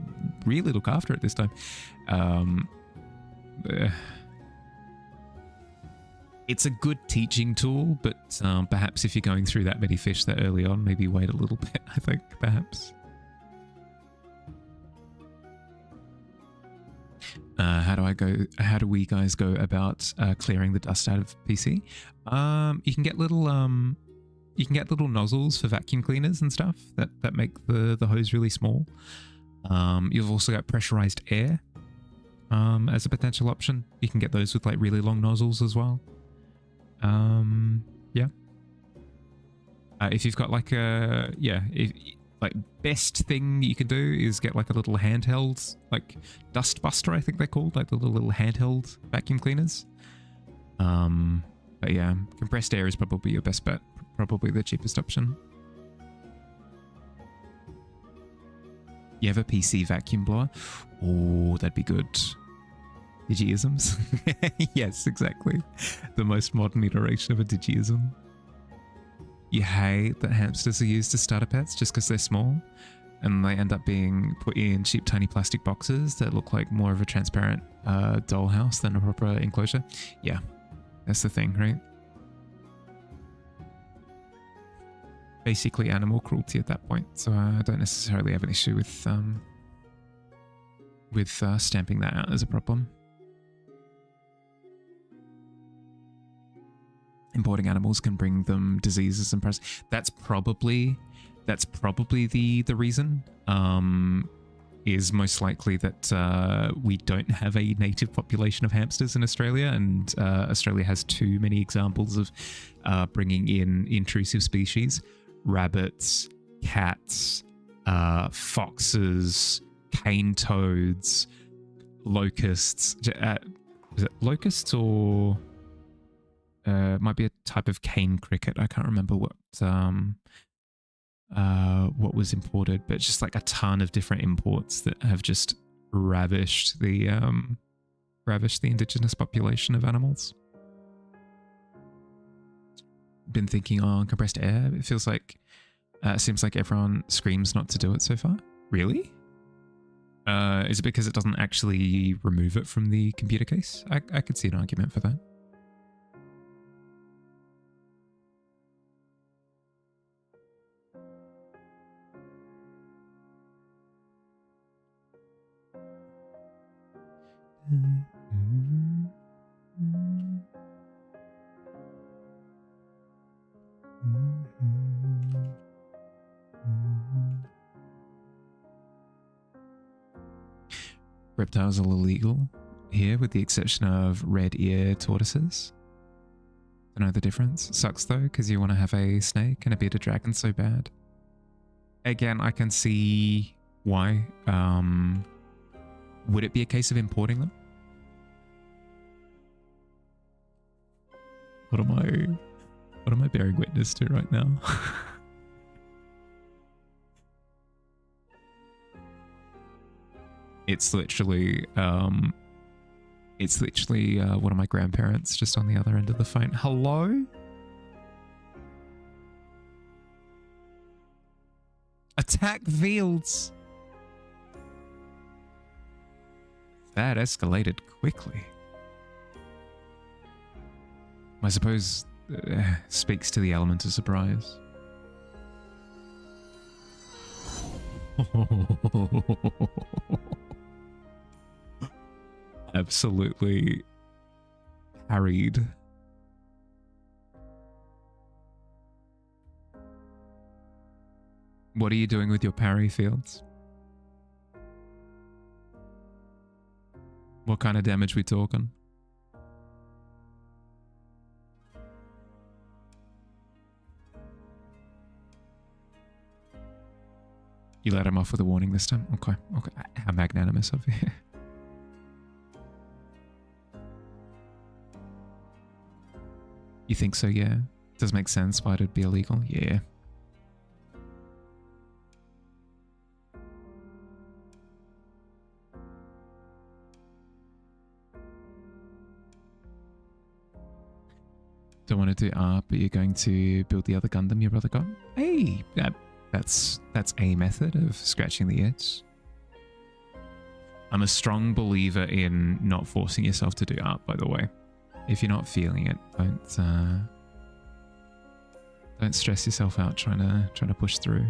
[SPEAKER 1] really look after it this time. It's a good teaching tool, but perhaps if you're going through that many fish that early on, maybe wait a little bit, I think, perhaps. How do we guys go about clearing the dust out of PC? You can get little nozzles for vacuum cleaners and stuff that make the hose really small. You've also got pressurized air as a potential option. You can get those with like really long nozzles as well. Yeah. If you've got like best thing you can do is get like a little handheld, like dust buster, I think they're called, like the little handheld vacuum cleaners. But yeah, compressed air is probably your best bet, probably the cheapest option. You have a PC vacuum blower? Oh, that'd be good. Digiisms? Yes, exactly. The most modern iteration of a digiism. You hate that hamsters are used as starter pets just because they're small and they end up being put in cheap tiny plastic boxes that look like more of a transparent dollhouse than a proper enclosure. Yeah, that's the thing, right? Basically animal cruelty at that point, so I don't necessarily have an issue with stamping that out as a problem. Importing animals can bring them diseases and that's probably the reason. Is most likely that we don't have a native population of hamsters in Australia, and Australia has too many examples of bringing in intrusive species: rabbits, cats, foxes, cane toads, locusts. Is it locusts or? Might be a type of cane cricket. I can't remember what what was imported, but just like a ton of different imports that have just ravished the indigenous population of animals. Been thinking on compressed air. It feels like seems like everyone screams not to do it so far. Really? Is it because it doesn't actually remove it from the computer case? I could see an argument for that. Reptiles are illegal here with the exception of red ear tortoises. Don't know the difference. Sucks though, because you want to have a snake and a bearded dragon so bad. Again, I can see why. Would it be a case of importing them? What am I bearing witness to right now? It's literally one of my grandparents just on the other end of the phone. Hello? Attack fields. That escalated quickly. I suppose speaks to the element of surprise. Absolutely harried. What are you doing with your parry fields? What kind of damage we talking? You let him off with a warning this time? Okay. Okay. How magnanimous of you. You think so, yeah? Does make sense why it'd be illegal? Yeah. Don't want to do art, but you're going to build the other Gundam your brother got? Hey, that's a method of scratching the itch. I'm a strong believer in not forcing yourself to do art, by the way. If you're not feeling it, don't stress yourself out trying to push through.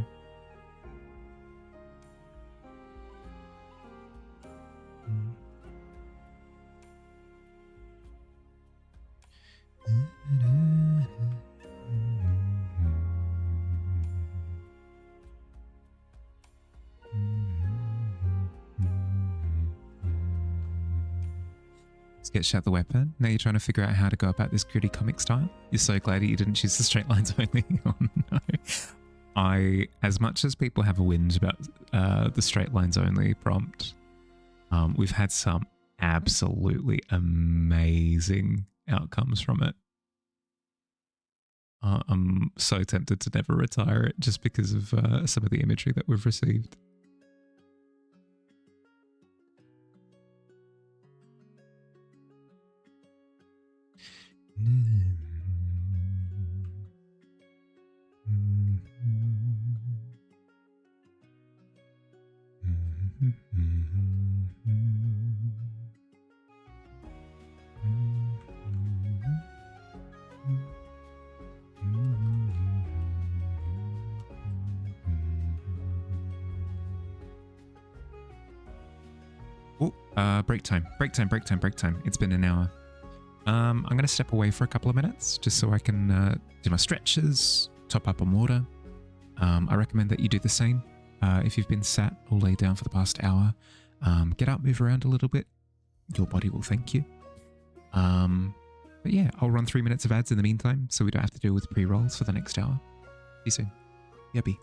[SPEAKER 1] Sketched out the weapon. Now you're trying to figure out how to go about this gritty comic style. You're so glad you didn't choose the straight lines only. Oh no. As much as people have a whinge about the straight lines only prompt, we've had some absolutely amazing outcomes from it. I'm so tempted to never retire it just because of some of the imagery that we've received. Break time. It's been an hour. I'm going to step away for a couple of minutes just so I can do my stretches, top up on water. I recommend that you do the same. If you've been sat or laid down for the past hour, get up, move around a little bit. Your body will thank you. But yeah, I'll run 3 minutes of ads in the meantime so we don't have to deal with pre-rolls for the next hour. See you soon. Yabby.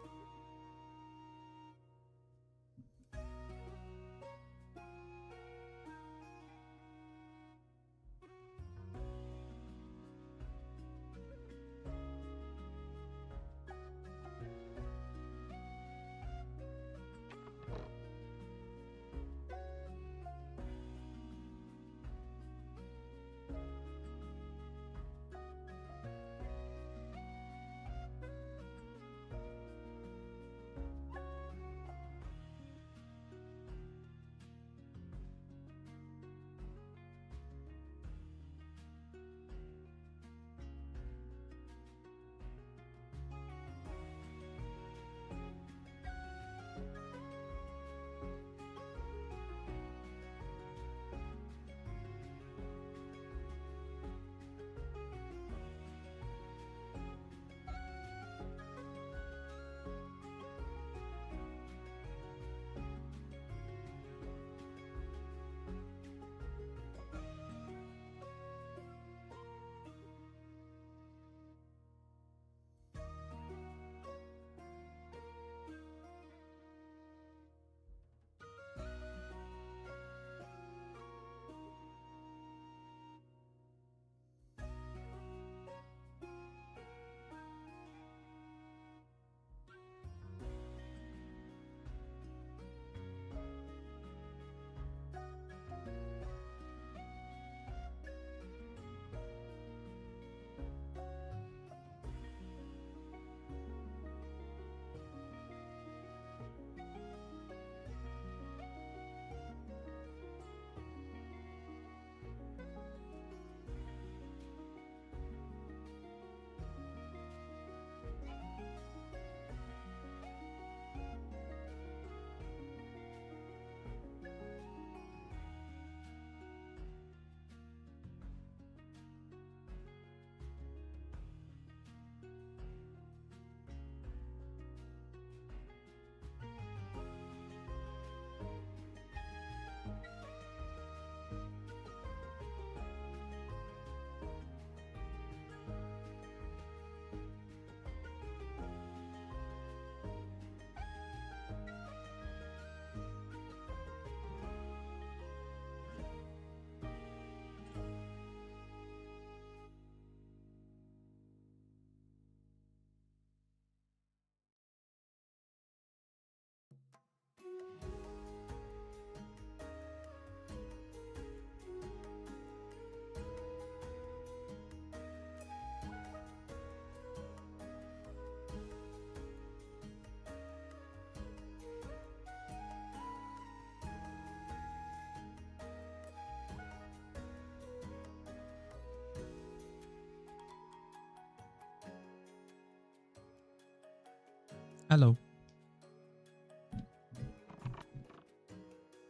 [SPEAKER 1] Hello.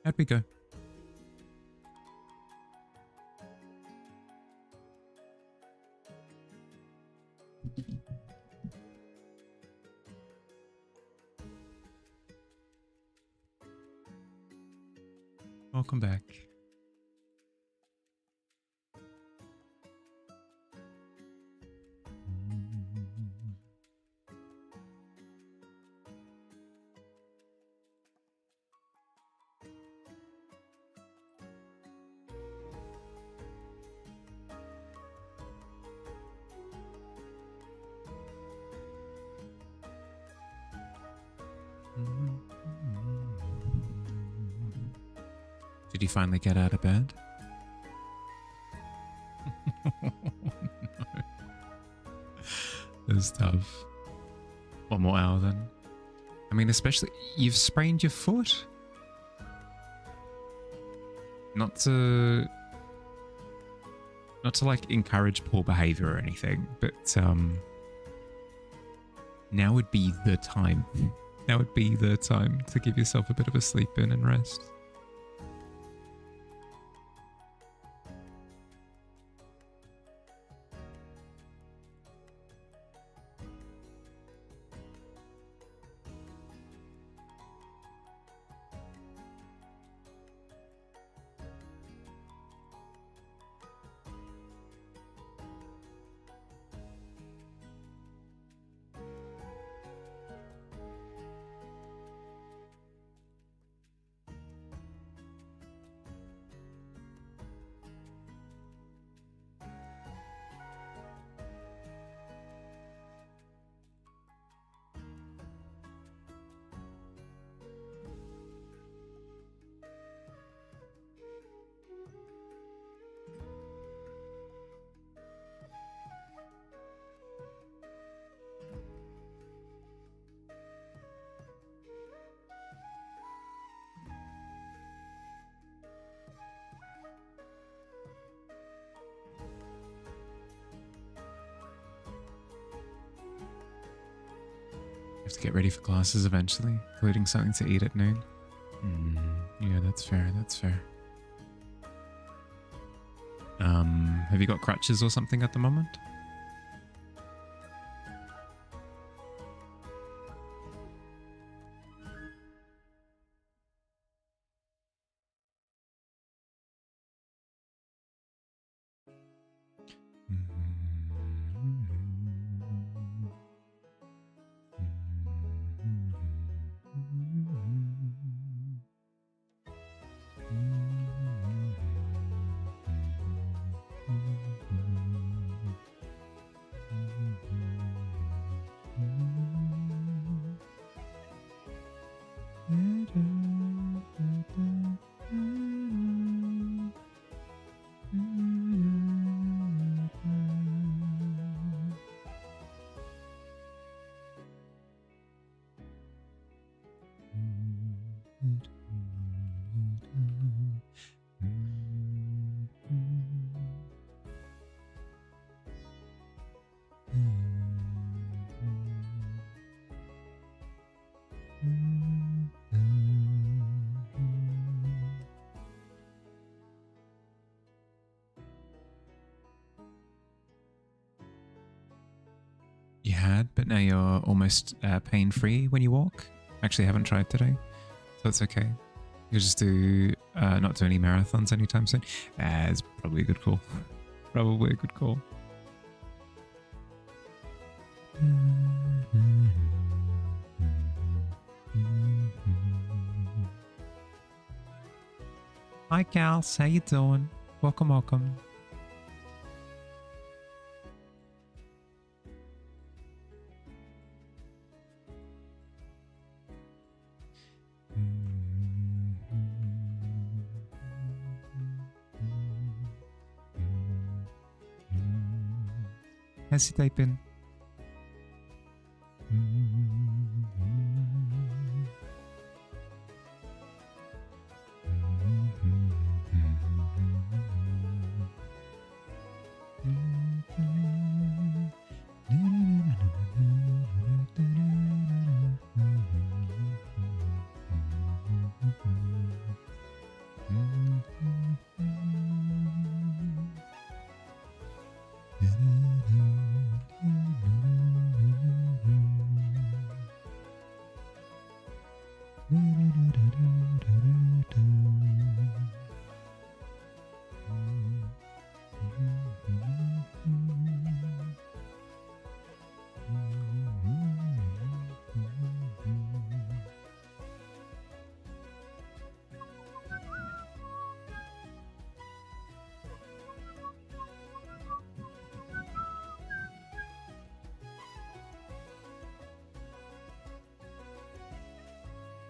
[SPEAKER 1] How'd we go? Welcome back. Did you finally get out of bed? No. That's tough. One more hour then. I mean, especially, you've sprained your foot? Not to like encourage poor behavior or anything, but now would be the time. Now would be the time to give yourself a bit of a sleep in and rest. You have to get ready for classes eventually, including something to eat at noon. Yeah, that's fair, that's fair. Have you got crutches or something at the moment? You had, but now you're almost pain-free when you walk. Actually, I haven't tried today, so it's okay. You'll just do not do any marathons anytime soon. It's probably a good call. Probably a good call. Hi, Gals. How you doing? Welcome, welcome. How's your day been?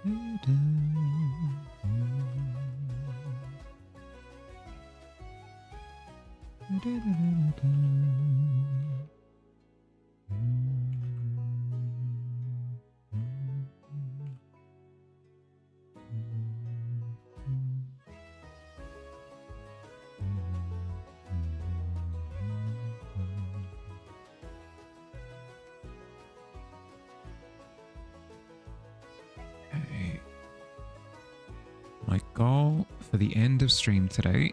[SPEAKER 1] Okay. My goal for the end of stream today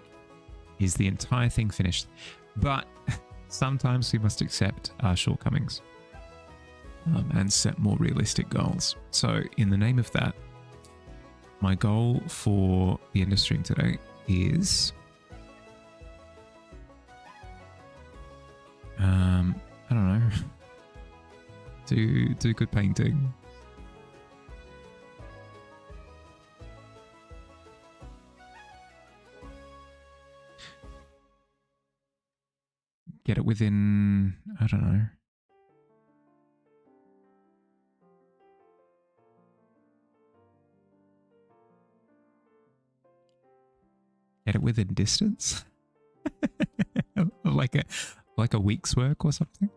[SPEAKER 1] is the entire thing finished, but sometimes we must accept our shortcomings and set more realistic goals. So in the name of that, my goal for the end of stream today is I don't know, do good painting. Get it within, I don't know. Get it within distance? like a week's work or something?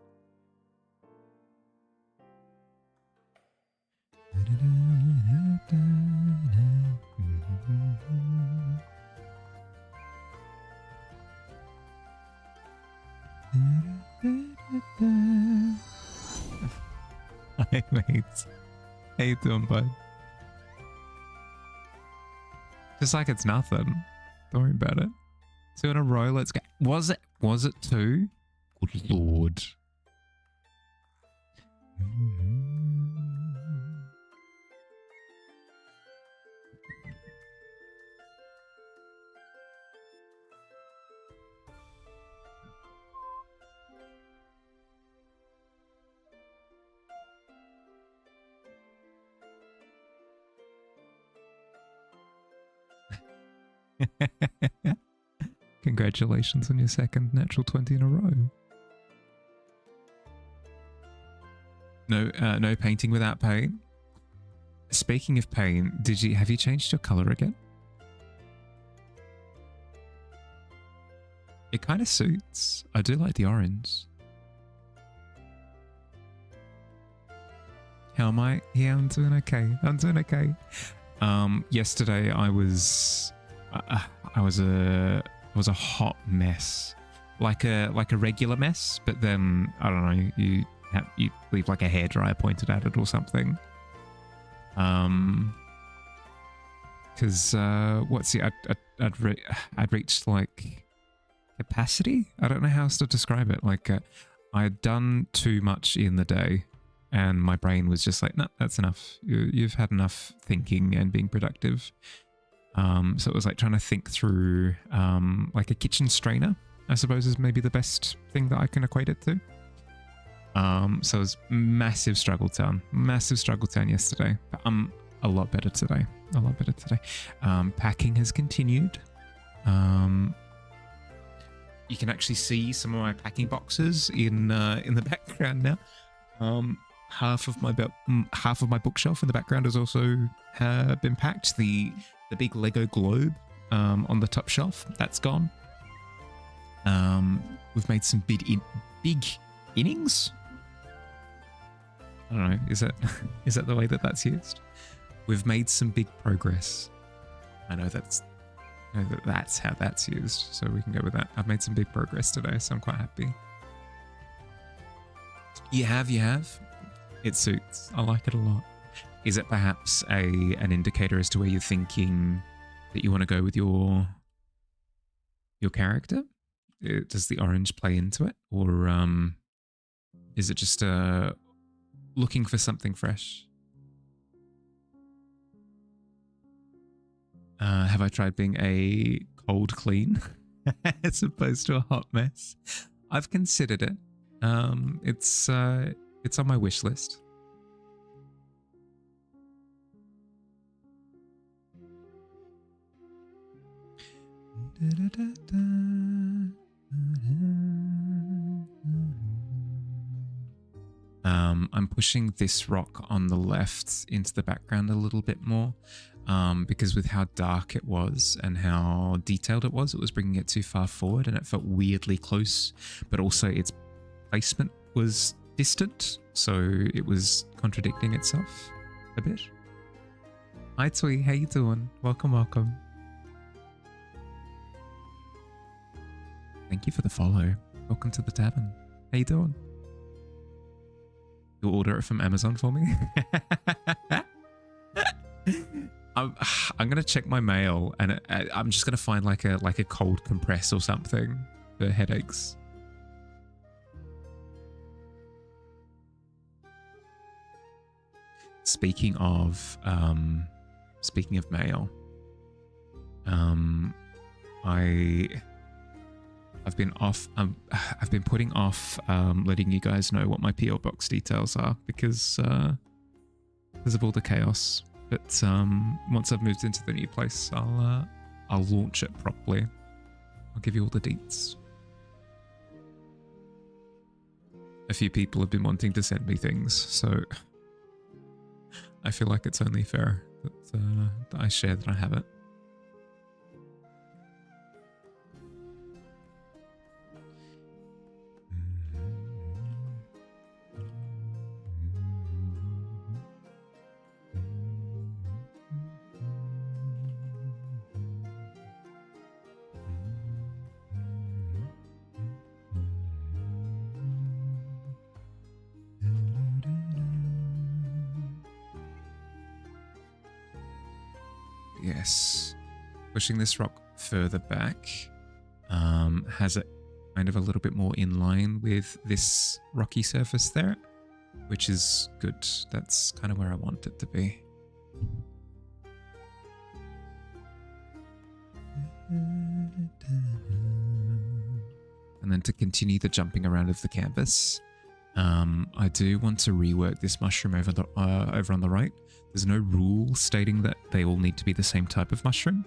[SPEAKER 1] Hi mates. How you doing, bud? Just like it's nothing. Don't worry about it. 2 in a row, let's go. Was it 2? Good lord. Congratulations on your second natural 20 in a row. No painting without pain. Speaking of pain, have you changed your color again? It kind of suits. I do like the orange. How am I? Yeah, I'm doing okay. I'm doing okay. Yesterday I was a hot mess, like a regular mess, but then I don't know, you leave like a hairdryer pointed at it or something. Because I'd reached like capacity. I don't know how else to describe it. Like I had done too much in the day, and my brain was just like, no, that's enough. You've had enough thinking and being productive. So it was like trying to think through like a kitchen strainer, I suppose is maybe the best thing that I can equate it to. So it was massive struggle town yesterday, but I'm a lot better today. Packing has continued. You can actually see some of my packing boxes in the background now. Half of my bookshelf in the background has also been packed. The big Lego globe on the top shelf, that's gone. We've made some big innings. I don't know. Is that the way that's used? We've made some big progress. I know that's how that's used, so we can go with that. I've made some big progress today, so I'm quite happy. You have. It suits. I like it a lot. Is it perhaps an indicator as to where you're thinking that you want to go with your character? Does the orange play into it, or is it just looking for something fresh? Have I tried being a cold clean as opposed to a hot mess? I've considered it. It's on my wish list. I'm pushing this rock on the left into the background a little bit more because with how dark it was and how detailed it was bringing it too far forward and it felt weirdly close, but also its placement was distant, so it was contradicting itself a bit. Hi Twee, how you doing? Welcome, welcome. Thank you for the follow. Welcome to the tavern. How you doing? You'll order it from Amazon for me? I'm gonna check my mail and I'm just gonna find like a cold compress or something for headaches. Speaking of mail, I've been putting off letting you guys know what my PO box details are because of all the chaos. But once I've moved into the new place, I'll launch it properly. I'll give you all the deets. A few people have been wanting to send me things, so I feel like it's only fair that I share that I have it. Yes, pushing this rock further back has it kind of a little bit more in line with this rocky surface there, which is good. That's kind of where I want it to be. And then to continue the jumping around of the canvas, I do want to rework this mushroom over on the right. There's no rule stating that they all need to be the same type of mushroom.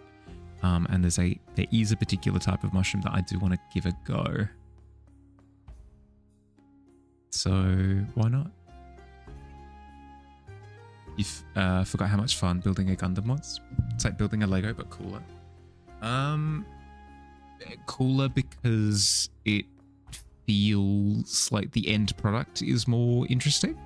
[SPEAKER 1] And there is a particular type of mushroom that I do want to give a go. So why not? You've forgot how much fun building a Gundam was? It's like building a Lego, but cooler. Cooler because it feels like the end product is more interesting.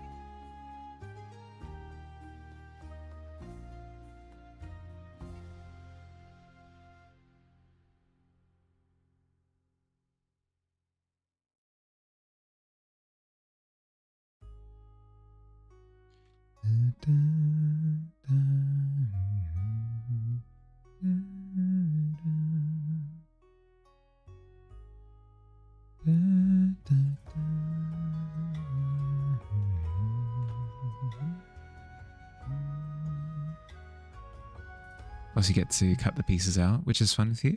[SPEAKER 1] Plus you get to cut the pieces out, which is fun with you.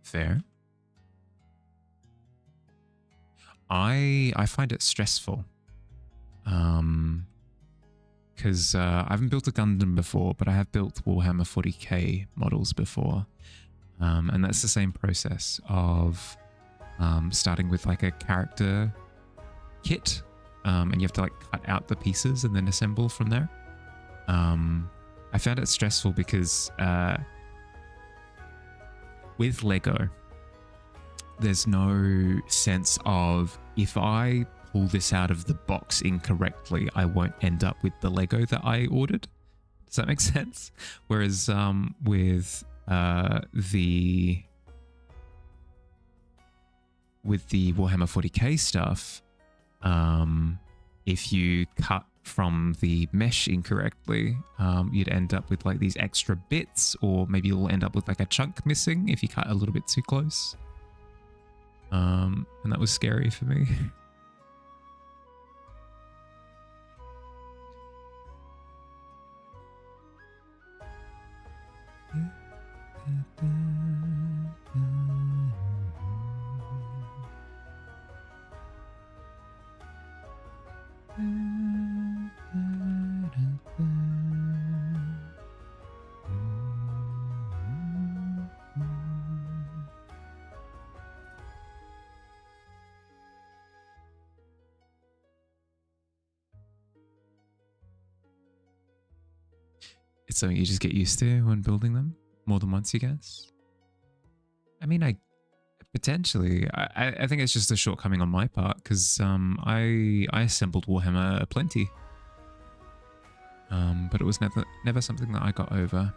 [SPEAKER 1] Fair. I find it stressful. Because I haven't built a Gundam before, but I have built Warhammer 40k models before. And that's the same process of starting with like a character kit, and you have to like cut out the pieces and then assemble from there. I found it stressful because with Lego, there's no sense of if I pull this out of the box incorrectly, I won't end up with the Lego that I ordered. Does that make sense? Whereas with the Warhammer 40k stuff, if you cut from the mesh incorrectly, you'd end up with like these extra bits, or maybe you'll end up with like a chunk missing if you cut a little bit too close. And that was scary for me. It's something you just get used to when building them more than once, you guess. I mean, I potentially. I think it's just a shortcoming on my part because I assembled Warhammer aplenty, but it was never something that I got over.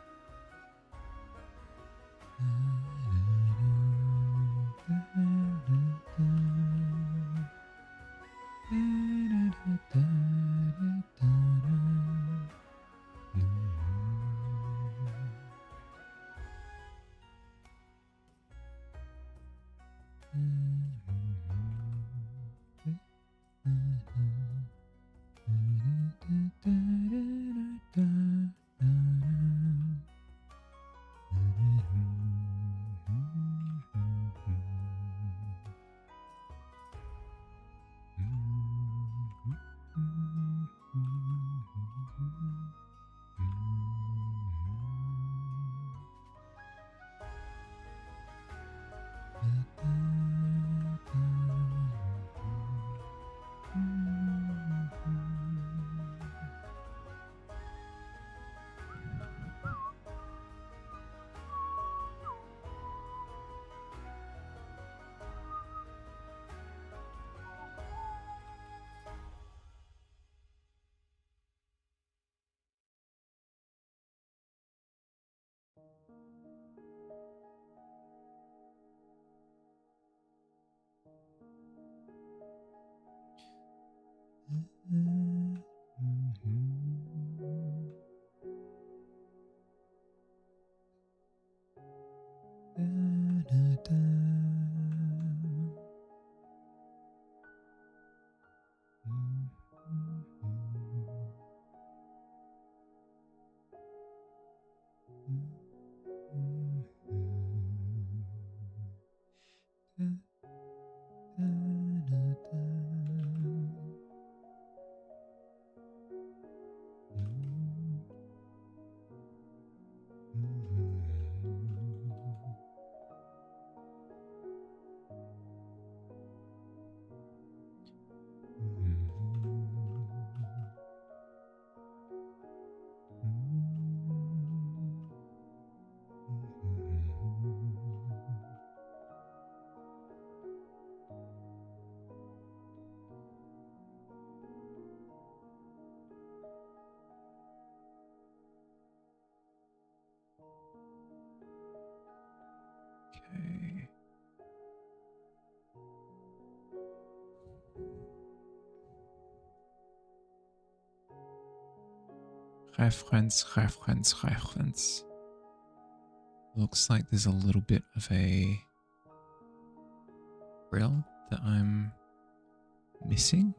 [SPEAKER 1] Okay. Reference. Looks like there's a little bit of a grill that I'm missing.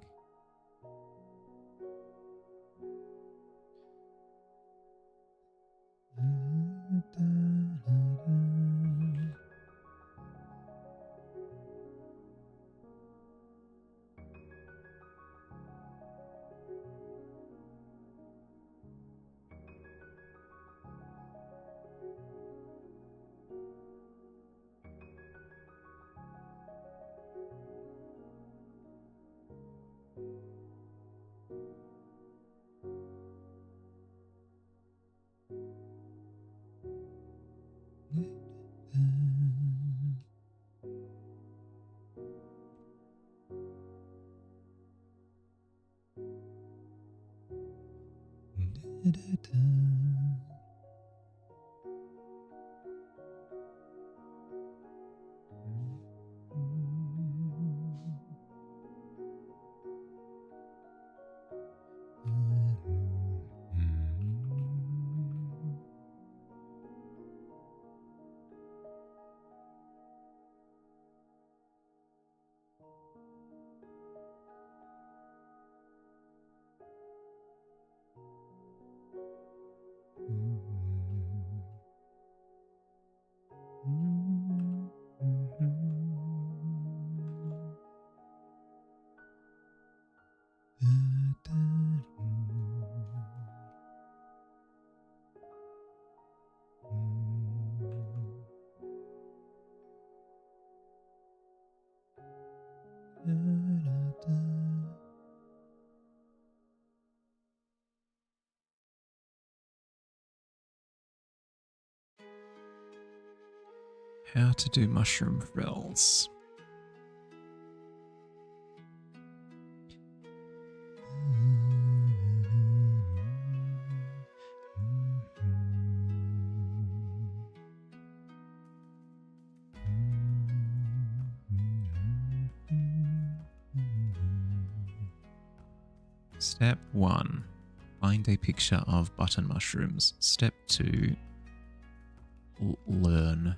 [SPEAKER 1] How to do mushroom frills. Step 1. Find a picture of button mushrooms. Step 2. Learn.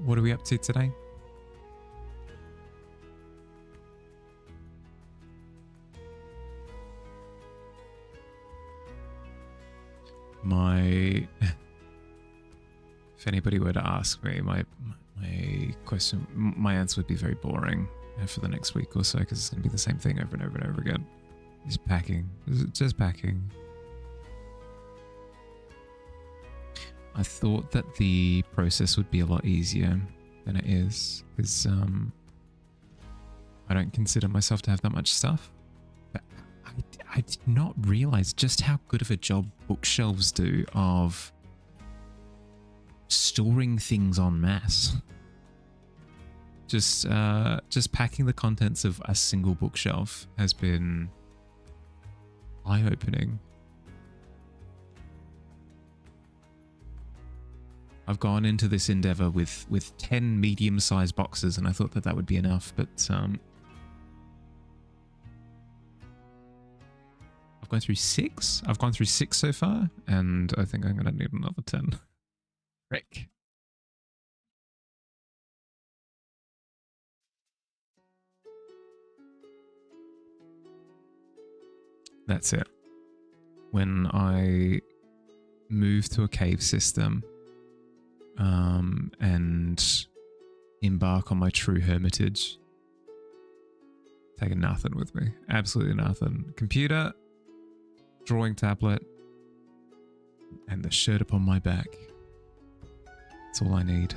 [SPEAKER 1] What are we up to today? If anybody were to ask me, my answer would be very boring for the next week or so, because it's going to be the same thing over and over and over again. Just packing. Just packing. I thought that the process would be a lot easier than it is, because I don't consider myself to have that much stuff. But I did not realize just how good of a job bookshelves do of storing things en masse. Just packing the contents of a single bookshelf has been eye-opening. I've gone into this endeavor with 10 medium-sized boxes, and I thought that would be enough, but I've gone through 6. I've gone through 6 so far, and I think I'm going to need another 10. Frick. That's it. When I move to a cave system, and embark on my true hermitage, taking nothing with me. Absolutely nothing. Computer, drawing tablet, and the shirt upon my back. That's all I need.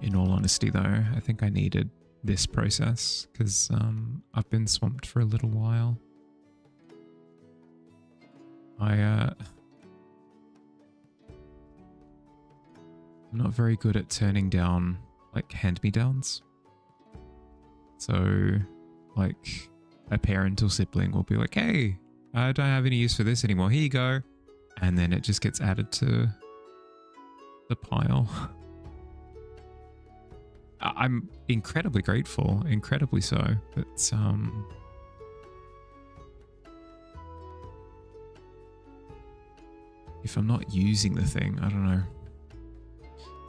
[SPEAKER 1] In all honesty, though, I think I needed this process because I've been swamped for a little while. I'm not very good at turning down like hand-me-downs. So like a parent or sibling will be like, hey, I don't have any use for this anymore. Here you go. And then it just gets added to the pile. I'm incredibly grateful, incredibly so, but if I'm not using the thing, I don't know.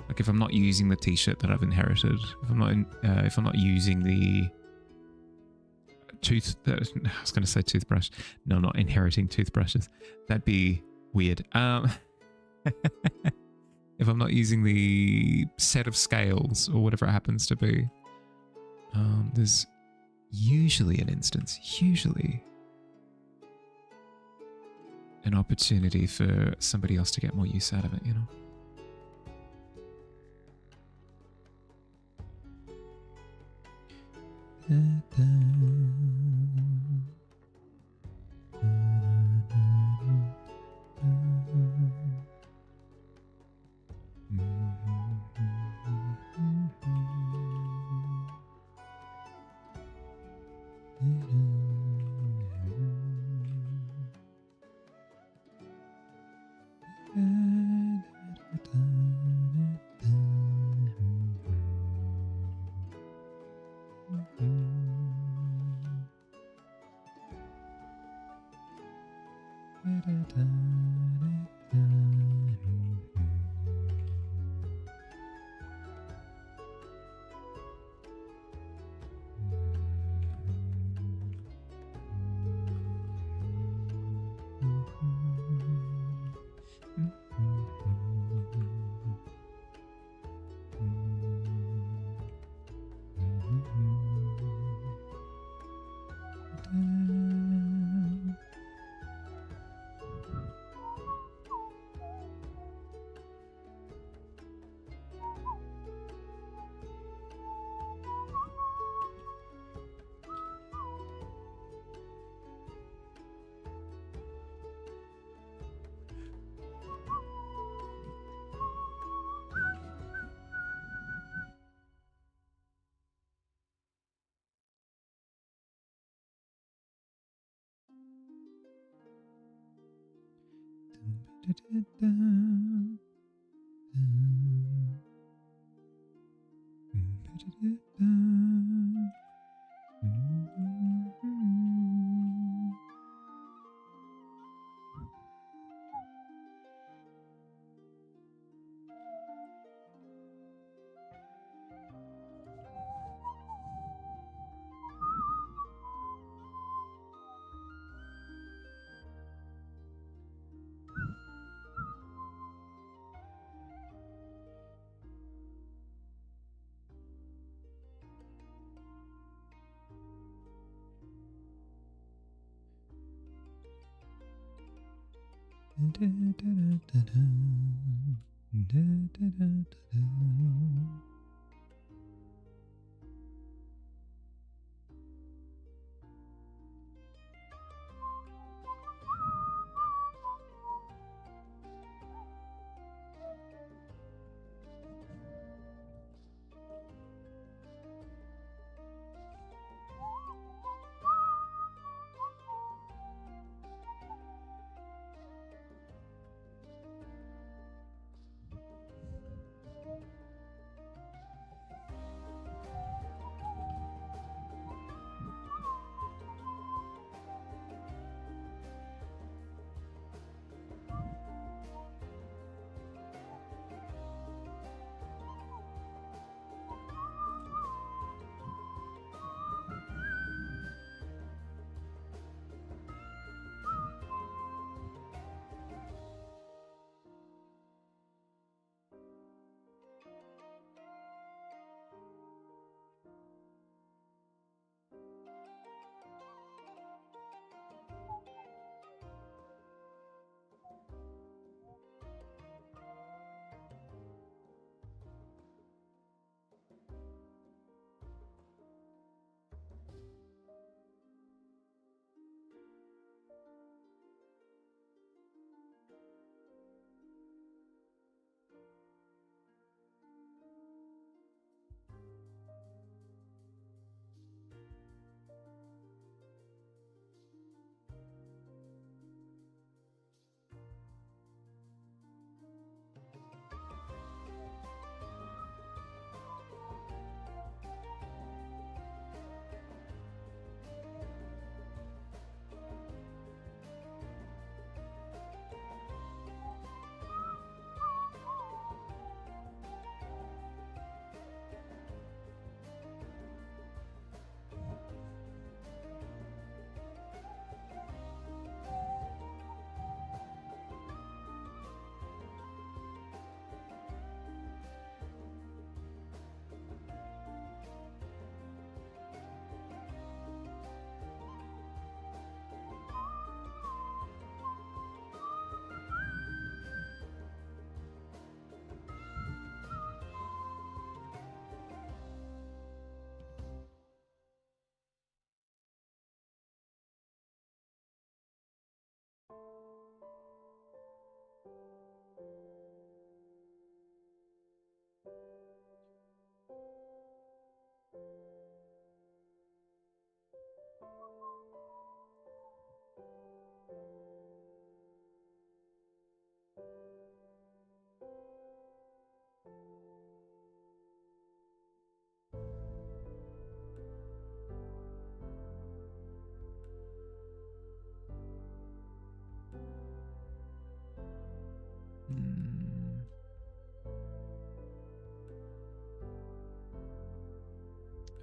[SPEAKER 1] Like if I'm not using the t-shirt that I've inherited, if I'm not using the I was going to say toothbrush. No, not inheriting toothbrushes. That'd be weird. If I'm not using the set of scales or whatever it happens to be, there's usually an opportunity for somebody else to get more use out of it, you know?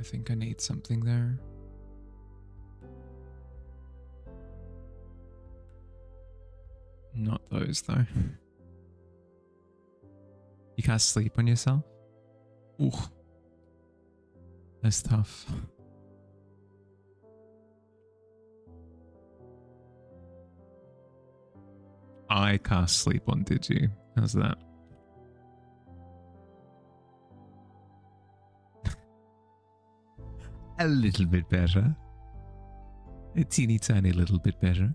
[SPEAKER 1] I think I need something there. Not those though. You can't sleep on yourself? Ooh. That's tough. I cast sleep on, did you? How's that? A little bit better. A teeny tiny little bit better.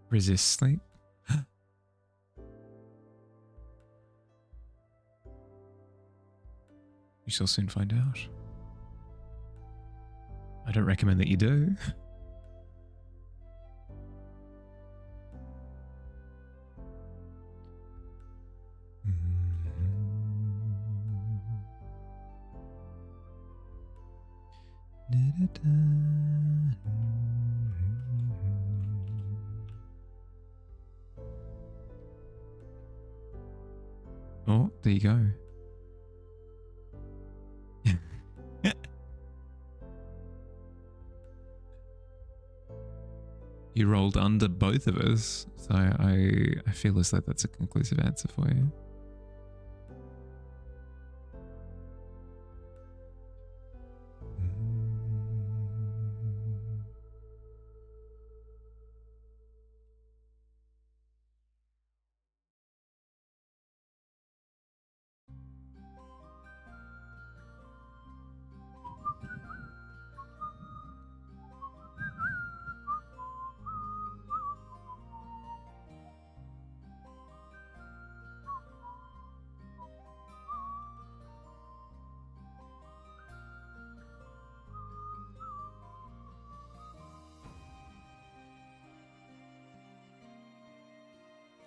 [SPEAKER 1] Resist sleep? You shall soon find out. I don't recommend that you do. Oh, there you go. You rolled under both of us, so I feel as though that's a conclusive answer for you.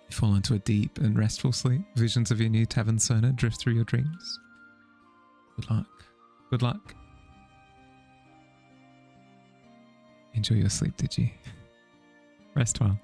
[SPEAKER 1] You fall into a deep and restful sleep. Visions of your new tavern persona drift through your dreams. Good luck. Good luck. Enjoy your sleep, did you? Rest well.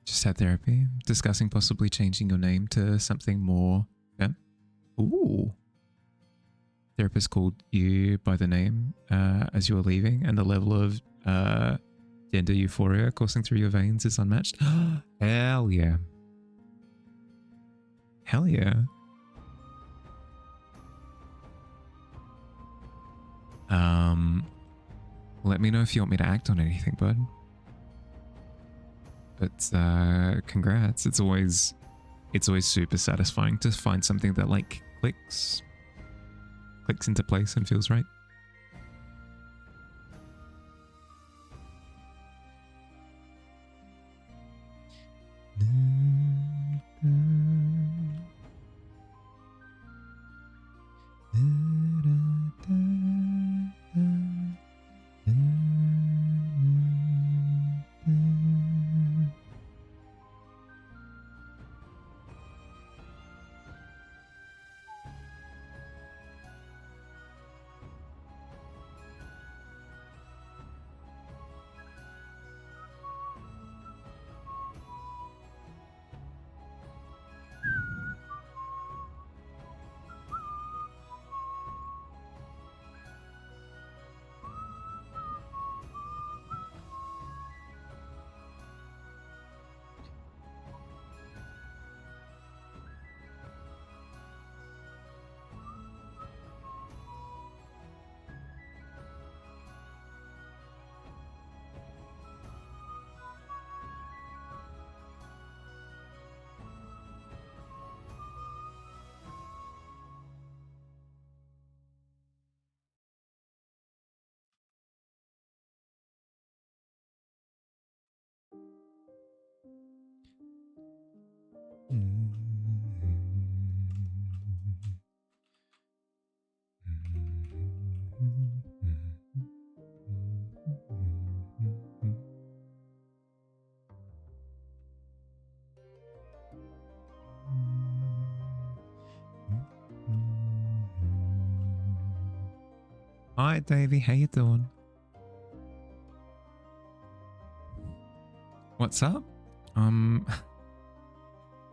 [SPEAKER 1] Just had therapy, discussing possibly changing your name to something more. Yeah. Ooh. Therapist called you by the name as you were leaving, and the level of gender euphoria coursing through your veins is unmatched. Hell yeah. Hell yeah. Let me know if you want me to act on anything, bud. But congrats. It's always super satisfying to find something that like clicks into place and feels right. Hi, Davey. How you doing? What's up? I'm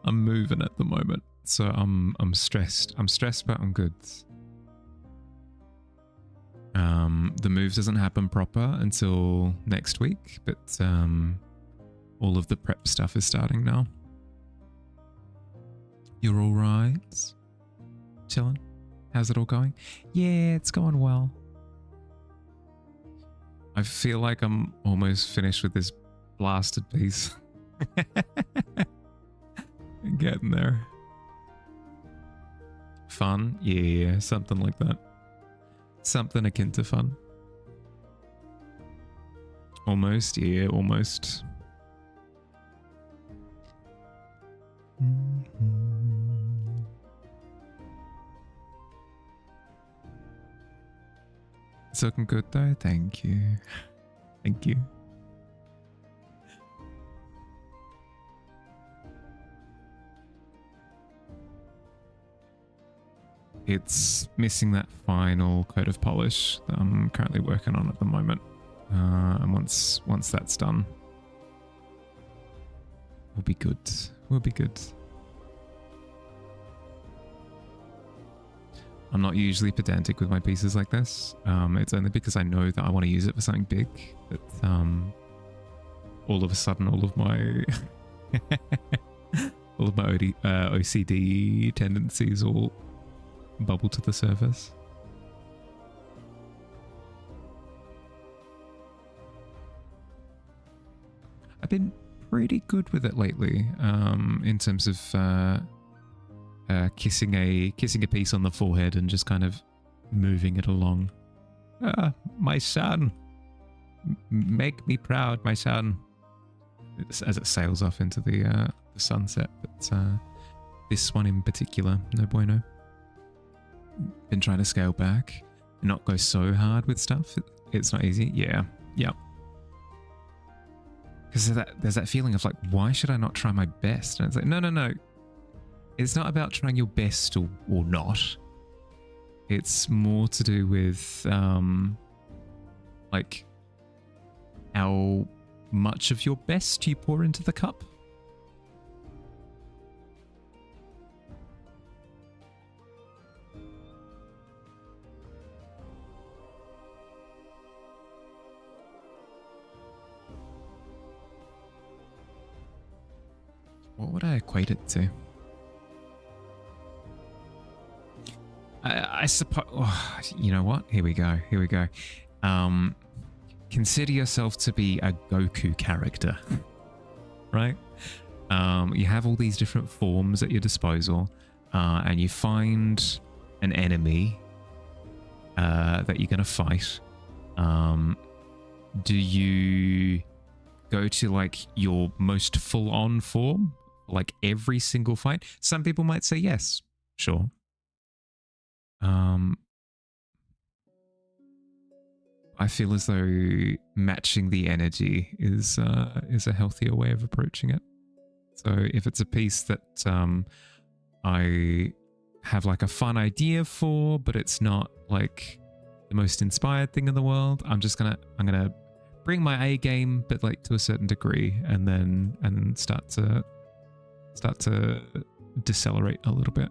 [SPEAKER 1] moving at the moment, so I'm stressed. I'm stressed, but I'm good. The move doesn't happen proper until next week, but all of the prep stuff is starting now. You're all right? Chilling? How's it all going? Yeah, it's going well. I feel like I'm almost finished with this blasted piece. Getting there. Fun? Yeah, something like that. Something akin to fun. Almost, yeah, almost. It's looking good though, thank you. Thank you. It's missing that final coat of polish that I'm currently working on at the moment. And once that's done, we'll be good. We'll be good. I'm not usually pedantic with my pieces like this. It's only because I know that I want to use it for something big that all of a sudden all of my OCD tendencies all bubble to the surface. I've been pretty good with it lately, in terms of kissing a piece on the forehead and just kind of moving it along. My son, make me proud, my son. As it sails off into the sunset, but this one in particular, no bueno. Been trying to scale back and not go so hard with stuff. It's not easy. Yeah. Because there's that feeling of like, why should I not try my best? And it's like, no. It's not about trying your best or not. It's more to do with like how much of your best you pour into the cup. What would I equate it to? I suppose... Oh, you know what? Here we go. Consider yourself to be a Goku character, right? You have all these different forms at your disposal, and you find an enemy that you're going to fight. Do you go to like your most full-on form, like every single fight? Some people might say yes, sure. I feel as though matching the energy is a healthier way of approaching it. So if it's a piece that I have like a fun idea for, but it's not like the most inspired thing in the world, I'm gonna bring my A game, but like to a certain degree, and then start to decelerate a little bit.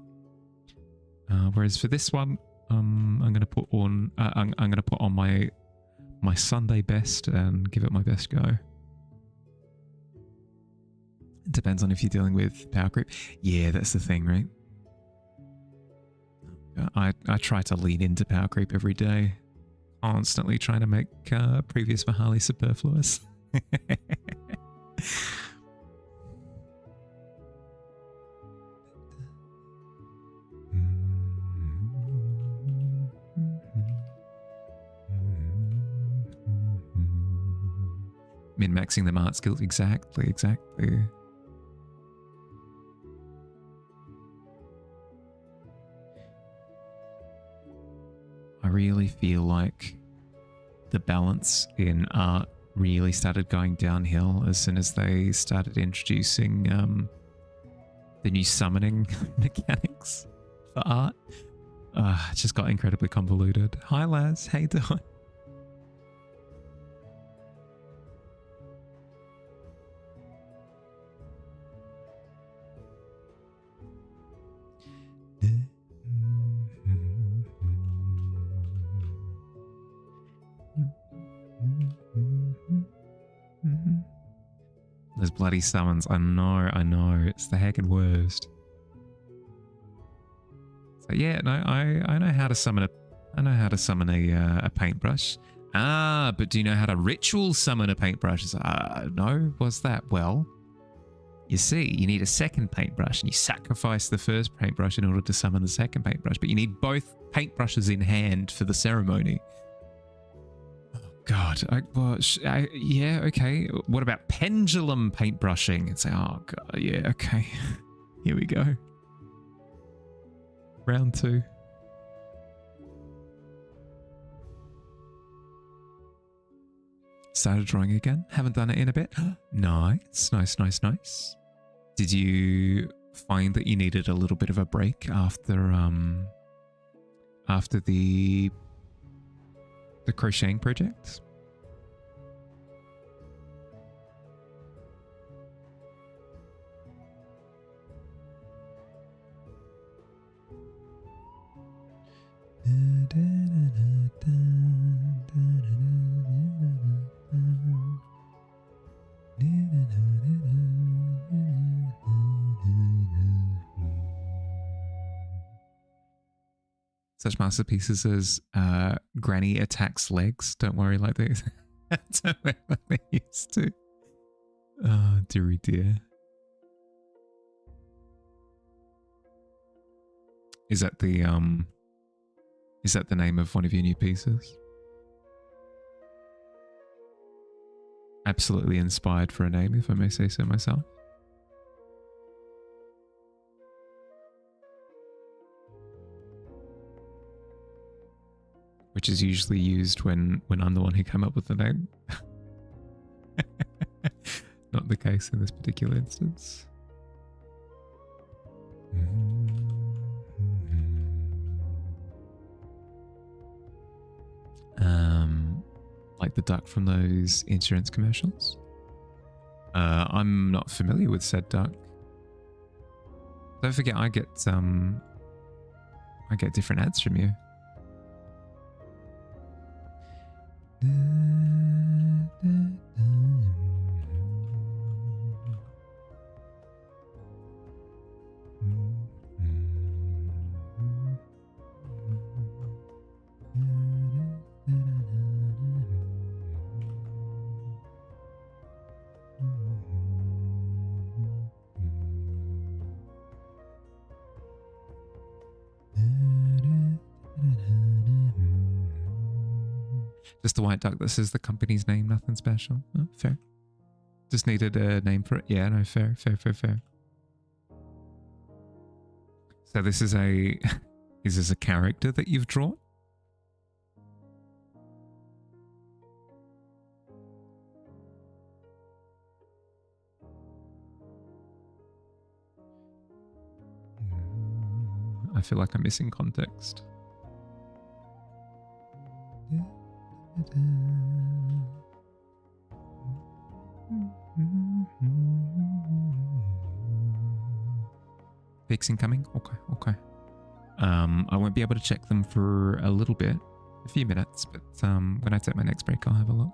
[SPEAKER 1] Whereas for this one, I'm gonna put on my Sunday best and give it my best go. It depends on if you're dealing with power creep. Yeah, that's the thing, right? I try to lean into power creep every day, constantly trying to make previous Mahali superfluous. Min-maxing the art skills. Exactly. I really feel like the balance in art really started going downhill as soon as they started introducing the new summoning mechanics for art. It just got incredibly convoluted. Hi, Laz. How you doing? Those bloody summons. I know. It's the heckin' worst. So yeah, no, I know how to summon a paintbrush. Ah, but do you know how to ritual summon a paintbrush? No, what's that? Well, you see, you need a second paintbrush and you sacrifice the first paintbrush in order to summon the second paintbrush, but you need both paintbrushes in hand for the ceremony. God, yeah, okay. What about pendulum paintbrushing? It's like, oh God, yeah, okay. Here we go. Round 2. Started drawing again. Haven't done it in a bit. Nice. Did you find that you needed a little bit of a break after the crocheting project? Such masterpieces as Granny Attacks Legs. Don't worry like they don't worry like they used to. Oh, dearie dear. Is that the name of one of your new pieces? Absolutely inspired for a name, if I may say so myself. Which is usually used when I'm the one who came up with the name. Not the case in this particular instance. Like the duck from those insurance commercials. I'm not familiar with said duck. Don't forget, I get different ads from you. Just the white duck that says the company's name, nothing special. Oh, fair. Just needed a name for it. Yeah, no, fair. So this is is this a character that you've drawn? I feel like I'm missing context. Pics incoming? Okay. I won't be able to check them for a little bit, a few minutes, but when I take my next break, I'll have a look.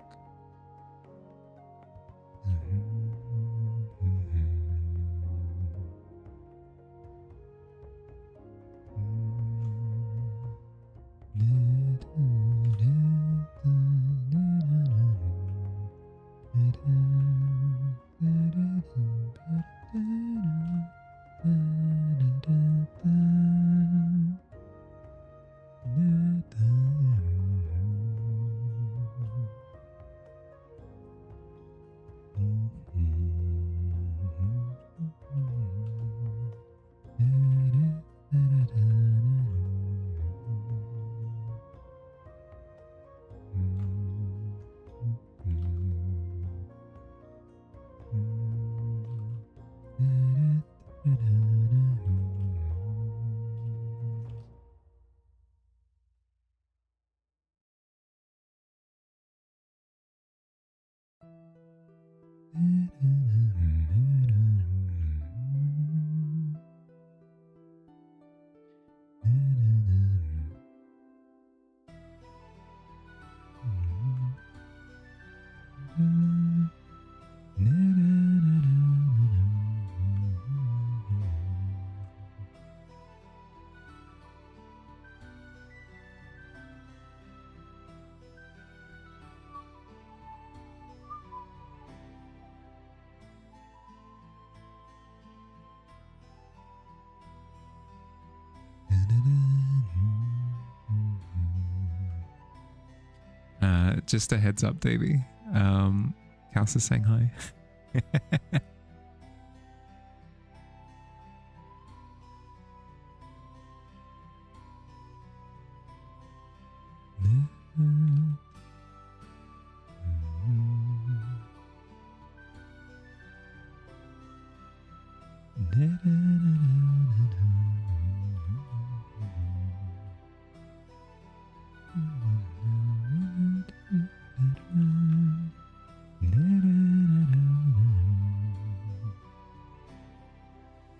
[SPEAKER 1] Just a heads up, Davey. Kaus is saying hi.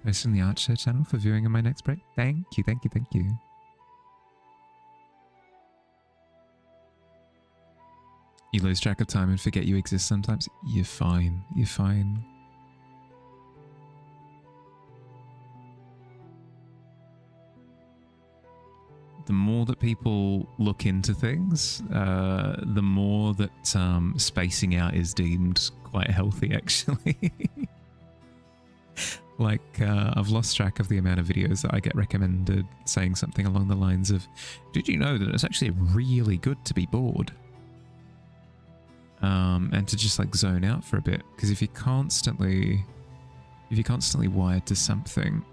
[SPEAKER 1] Posting the Art Show channel for viewing on my next break. Thank you, thank you, thank you. You lose track of time and forget you exist sometimes. You're fine. You're fine. The more that people look into things, the more that spacing out is deemed quite healthy, actually. Like, I've lost track of the amount of videos that I get recommended saying something along the lines of, did you know that it's actually really good to be bored? And to just like zone out for a bit. Because if you're constantly wired to something,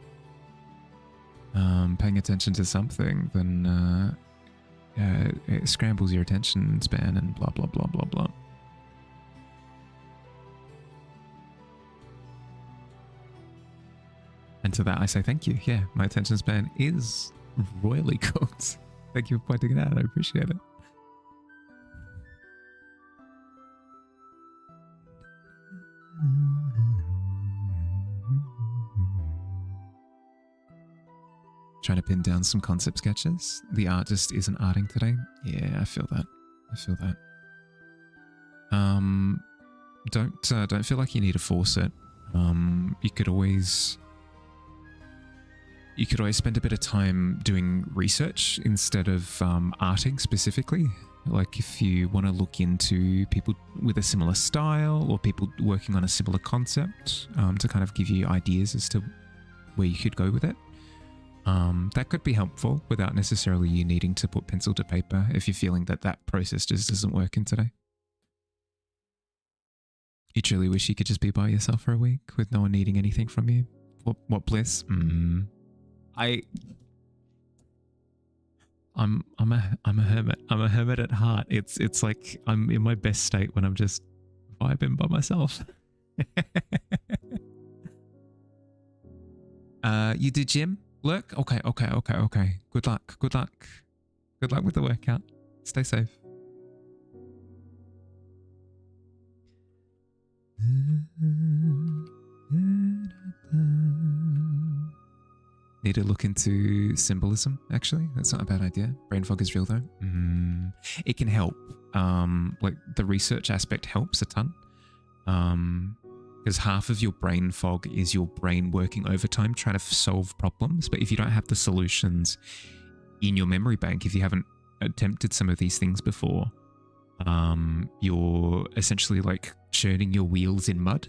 [SPEAKER 1] paying attention to something, then it scrambles your attention span and blah, blah, blah, blah, blah. And to that I say thank you. Yeah, my attention span is royally cooked. Thank you for pointing it out. I appreciate it. Trying to pin down some concept sketches. The art just isn't arting today. Yeah, I feel that. I feel that. Don't feel like you need to force it. You could always spend a bit of time doing research instead of arting specifically. Like if you want to look into people with a similar style or people working on a similar concept to kind of give you ideas as to where you could go with it. That could be helpful without necessarily you needing to put pencil to paper if you're feeling that that process just doesn't work in today. You truly wish you could just be by yourself for a week with no one needing anything from you. What bliss? I'm a hermit. I'm a hermit at heart. It's like I'm in my best state when I'm just vibing by myself. You do gym? Look? Okay. Good luck. Good luck with the workout. Stay safe. Need to look into symbolism, actually. That's not a bad idea. Brain fog is real, though. It can help. Like, the research aspect helps a ton. Because half of your brain fog is your brain working overtime trying to solve problems. But if you don't have the solutions in your memory bank, if you haven't attempted some of these things before, you're essentially like churning your wheels in mud.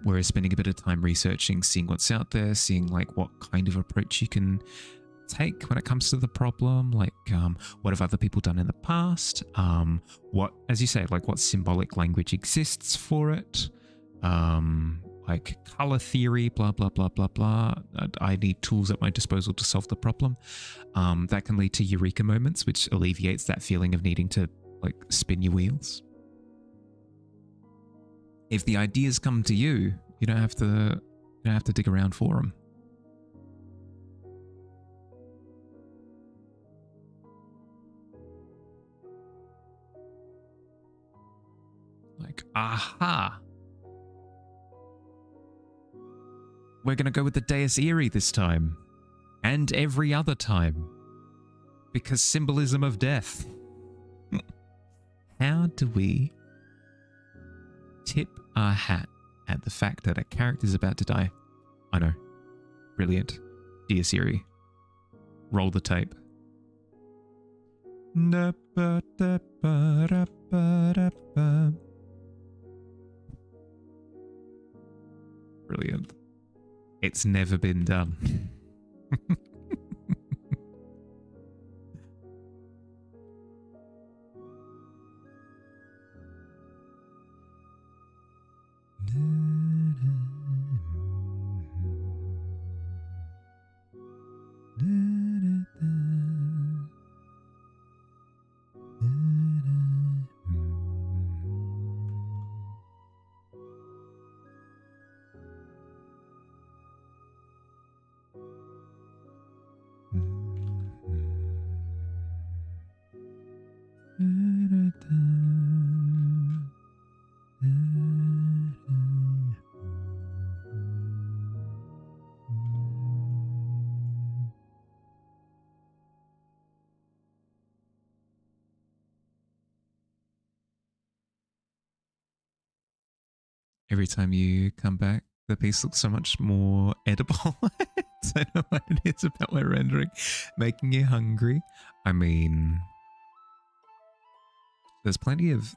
[SPEAKER 1] Whereas spending a bit of time researching, seeing what's out there, seeing like what kind of approach you can take when it comes to the problem, like what have other people done in the past, what, as you say, like what symbolic language exists for it, like color theory, blah, blah, blah, blah, blah. I need tools at my disposal to solve the problem. That can lead to eureka moments, which alleviates that feeling of needing to like spin your wheels. If the ideas come to you, you don't have to dig around for them. Like, aha! We're gonna go with the Deus Irae this time. And every other time. Because symbolism of death. How do we tip our hat at the fact that a character is about to die? I know. Brilliant. Deus Irae. Roll the tape. Brilliant. It's never been done. Every time you come back, the piece looks so much more edible. I don't know what it is about my rendering, making you hungry. I mean, there's plenty of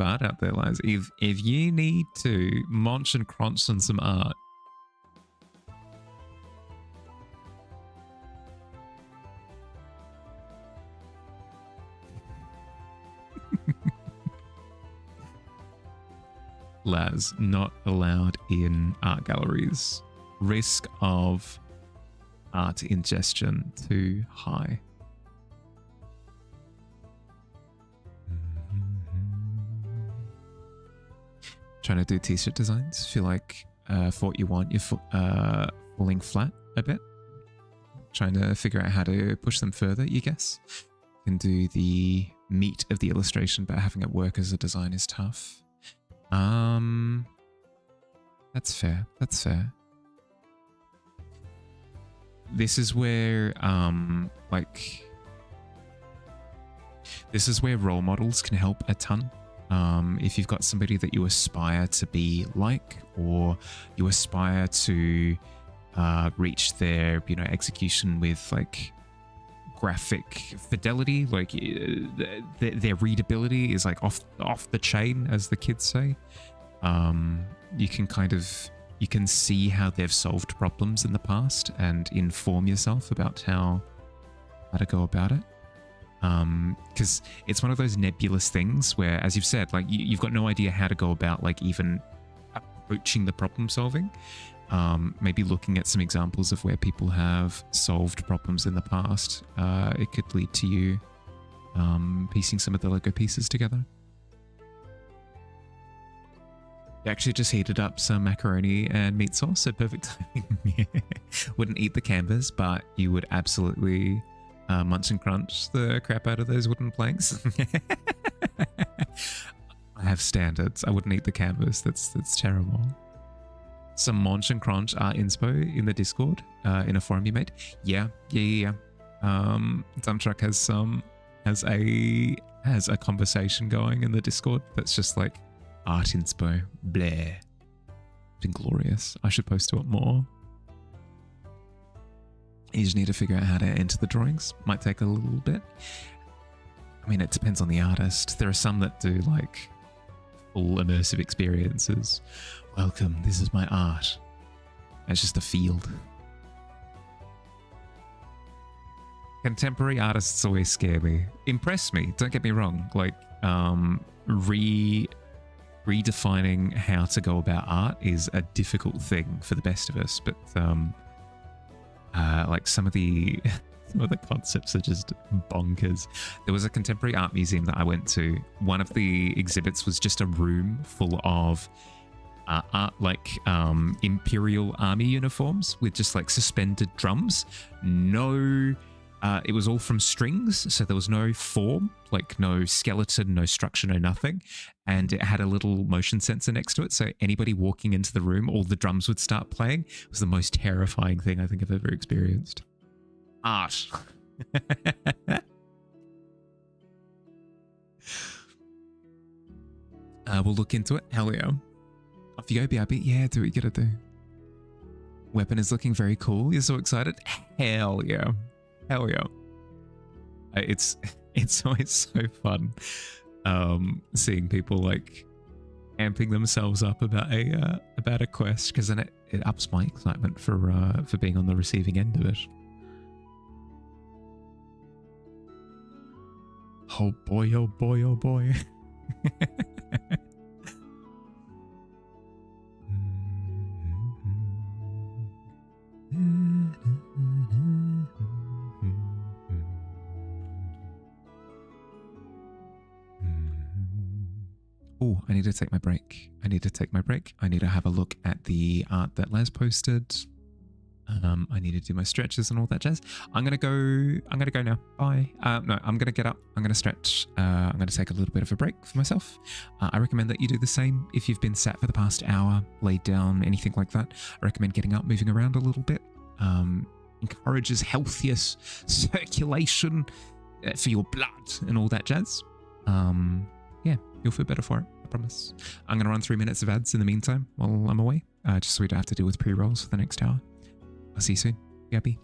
[SPEAKER 1] art out there, Liza. If you need to munch and crunch on some art, Laz, not allowed in art galleries. Risk of art ingestion too high. Trying to do t-shirt designs. Feel like for what you want, you're falling flat a bit. Trying to figure out how to push them further, you guess. You can do the meat of the illustration, but having it work as a design is tough. That's fair. That's fair. This is where, this is where role models can help a ton. If you've got somebody that you aspire to be like, or you aspire to reach their, execution with like graphic fidelity, like their readability is like off the chain, as the kids say. You can see how they've solved problems in the past and inform yourself about how to go about it. Because it's one of those nebulous things where, as you've said, like you've got no idea how to go about like even approaching the problem solving. Maybe looking at some examples of where people have solved problems in the past, it could lead to you piecing some of the Lego pieces together. You actually just heated up some macaroni and meat sauce at perfect timing. Wouldn't eat the canvas, but you would absolutely munch and crunch the crap out of those wooden planks. I have standards. I wouldn't eat the canvas. That's terrible. Some munch and crunch art inspo in the Discord, in a forum you made. Yeah. Dumptruck has a conversation going in the Discord that's just like art inspo, bleh. Been glorious. I should post to it more. You just need to figure out how to enter the drawings. Might take a little bit. I mean, it depends on the artist. There are some that do like full immersive experiences. Welcome, this is my art. It's just a field. Contemporary artists always scare me. Impress me, don't get me wrong. Like, redefining how to go about art is a difficult thing for the best of us, but like some of the concepts are just bonkers. There was a contemporary art museum that I went to. One of the exhibits was just a room full of art, like Imperial Army uniforms with just like suspended drums. No, it was all from strings, so there was no form, like no skeleton, no structure, no nothing. And it had a little motion sensor next to it, so anybody walking into the room, all the drums would start playing. It was the most terrifying thing I think I've ever experienced. Art. We'll look into it. Hell yeah. Off you go, BRB. Yeah, do what you gotta do. Weapon is looking very cool. You're so excited. Hell yeah. Hell yeah. It's always so fun seeing people like amping themselves up about a quest, because then it ups my excitement for being on the receiving end of it. Oh boy, oh boy, oh boy. Oh, I need to take my break. I need to have a look at the art that Les posted. I need to do my stretches and all that jazz. I'm gonna go now. Bye. No, I'm gonna get up. I'm gonna stretch. I'm gonna take a little bit of a break for myself. I recommend that you do the same if you've been sat for the past hour, laid down, anything like that. I recommend getting up, moving around a little bit. Encourages healthier circulation for your blood and all that jazz. Yeah, you'll feel better for it. promise. I'm going to run 3 minutes of ads in the meantime while I'm away, just so we don't have to deal with pre-rolls for the next hour. I'll see you soon. Happy.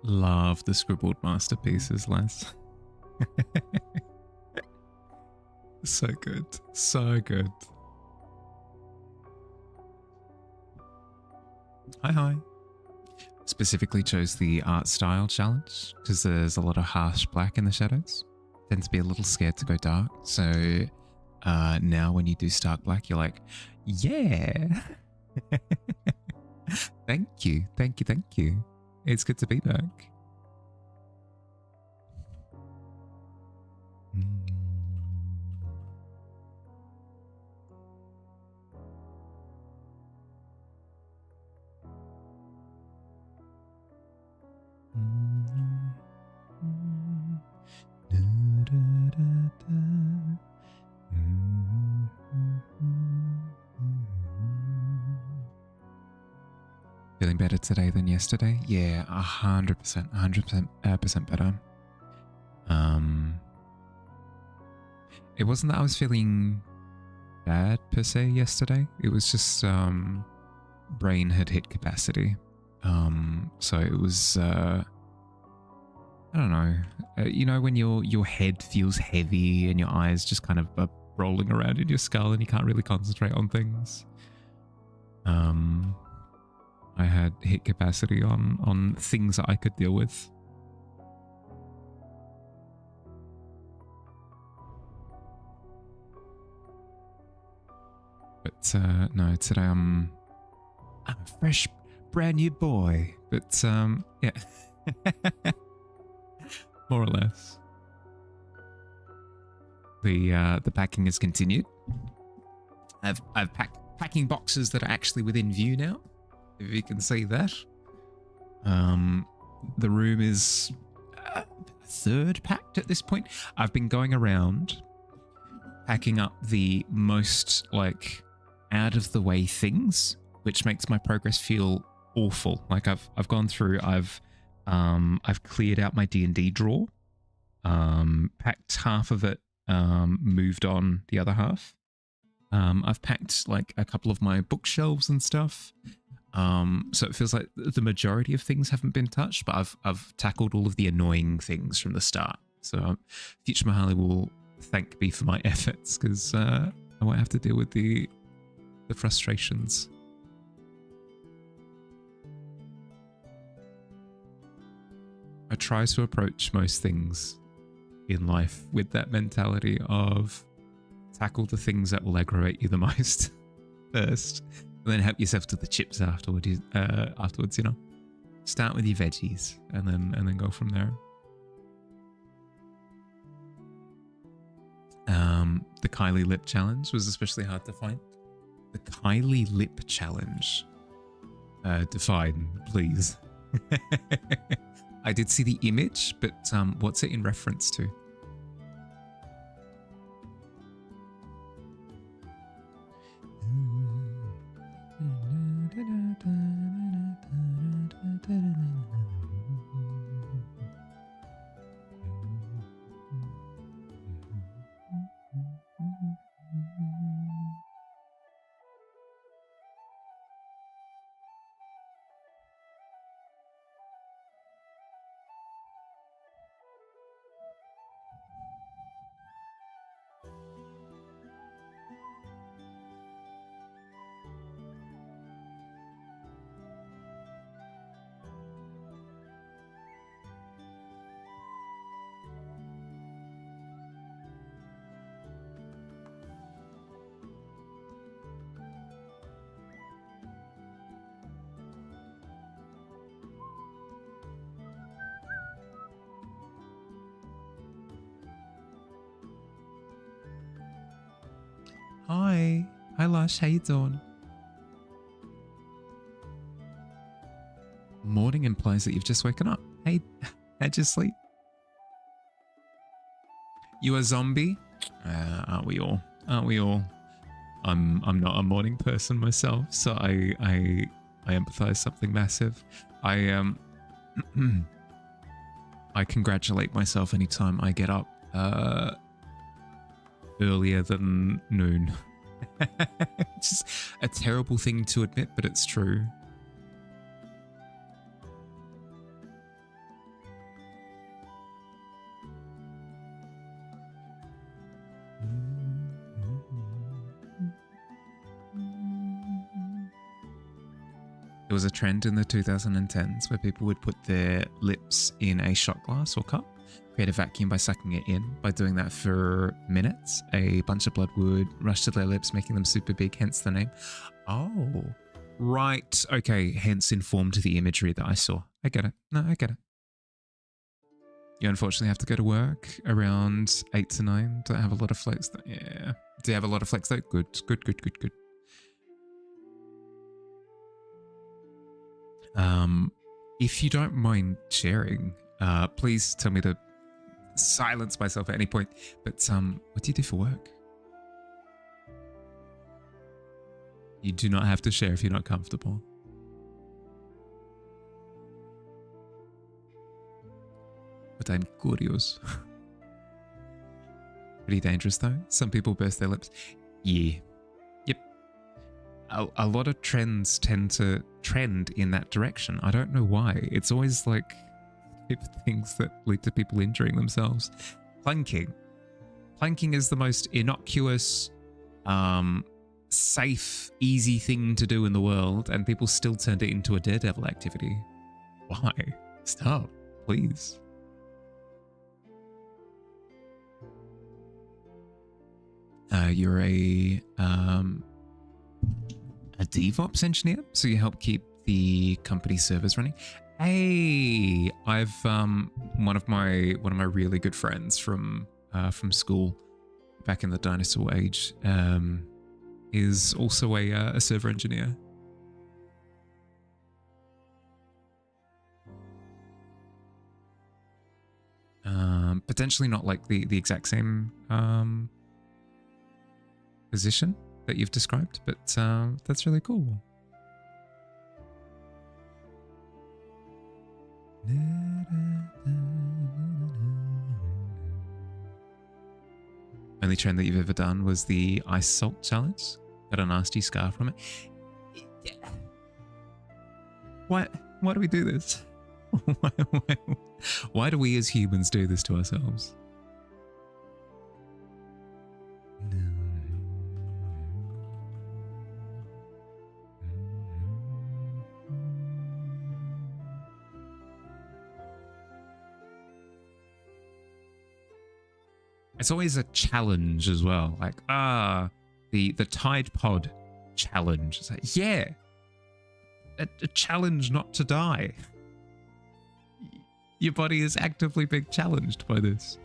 [SPEAKER 1] Love the scribbled masterpieces, Les. So good. So good. Hi. Specifically chose the art style challenge because there's a lot of harsh black in the shadows. Tend to be a little scared to go dark. So now when you do stark black, you're like, yeah. Thank you. It's good to be back. Feeling better today than yesterday? Yeah, 100% better. It wasn't that I was feeling bad per se yesterday. It was just brain had hit capacity. So it was I don't know. You know when your head feels heavy and your eyes just kind of are rolling around in your skull and you can't really concentrate on things. I had hit capacity on things that I could deal with. But no, today I'm a fresh, brand new boy. But yeah, more or less. The packing has continued. I've packing boxes that are actually within view now, if you can see that. The room is a third packed at this point. I've been going around packing up the most like out of the way things, which makes my progress feel awful. Like I've gone through, I've cleared out my D&D drawer, packed half of it, moved on the other half. I've packed like a couple of my bookshelves and stuff. So it feels like the majority of things haven't been touched, but I've tackled all of the annoying things from the start. So future Mahali will thank me for my efforts, because I won't have to deal with the frustrations. I try to approach most things in life with that mentality of tackle the things that will aggravate you the most first, and then help yourself to the chips afterwards. You know, start with your veggies and then go from there. The Kylie lip challenge was especially hard to find. The Kylie lip challenge. Define, please. I did see the image, but what's it in reference to? Hi Lush, how you doing? Morning implies that you've just woken up. Hey, how'd you sleep? You a zombie? Aren't we all? Aren't we all? I'm not a morning person myself, so I empathize something massive. I I congratulate myself anytime I get up earlier than noon. It's just a terrible thing to admit, but it's true. There was a trend in the 2010s where people would put their lips in a shot glass or cup, create a vacuum by sucking it in. By doing that for minutes, a bunch of blood would rush to their lips, making them super big, hence the name. Oh, right. Okay, hence informed the imagery that I saw. I get it. No, I get it. You unfortunately have to go to work around 8 to 9. Don't have a lot of flex. Yeah. Do you have a lot of flex though? Good, good, good, good, good. If you don't mind sharing, please tell me to silence myself at any point. But what do you do for work? You do not have to share if you're not comfortable. But I'm curious. Pretty dangerous though. Some people burst their lips. Yeah. Yep. A lot of trends tend to trend in that direction. I don't know why. It's always like things that lead to people injuring themselves. Planking planking is the most innocuous, safe, easy thing to do in the world, and people still turned it into a daredevil activity. Why? Stop, please. You're a DevOps engineer, so you help keep the company servers running. Hey, I've one of my really good friends from school back in the dinosaur age is also a server engineer. Potentially not like the exact same position that you've described, but that's really cool. Only trend that you've ever done was the ice salt challenge. Got a nasty scar from it. Yeah. Why do we do this? Why do we as humans do this to ourselves? It's always a challenge as well. Like, the Tide Pod challenge. It's like, yeah, a challenge not to die. Your body is actively being challenged by this.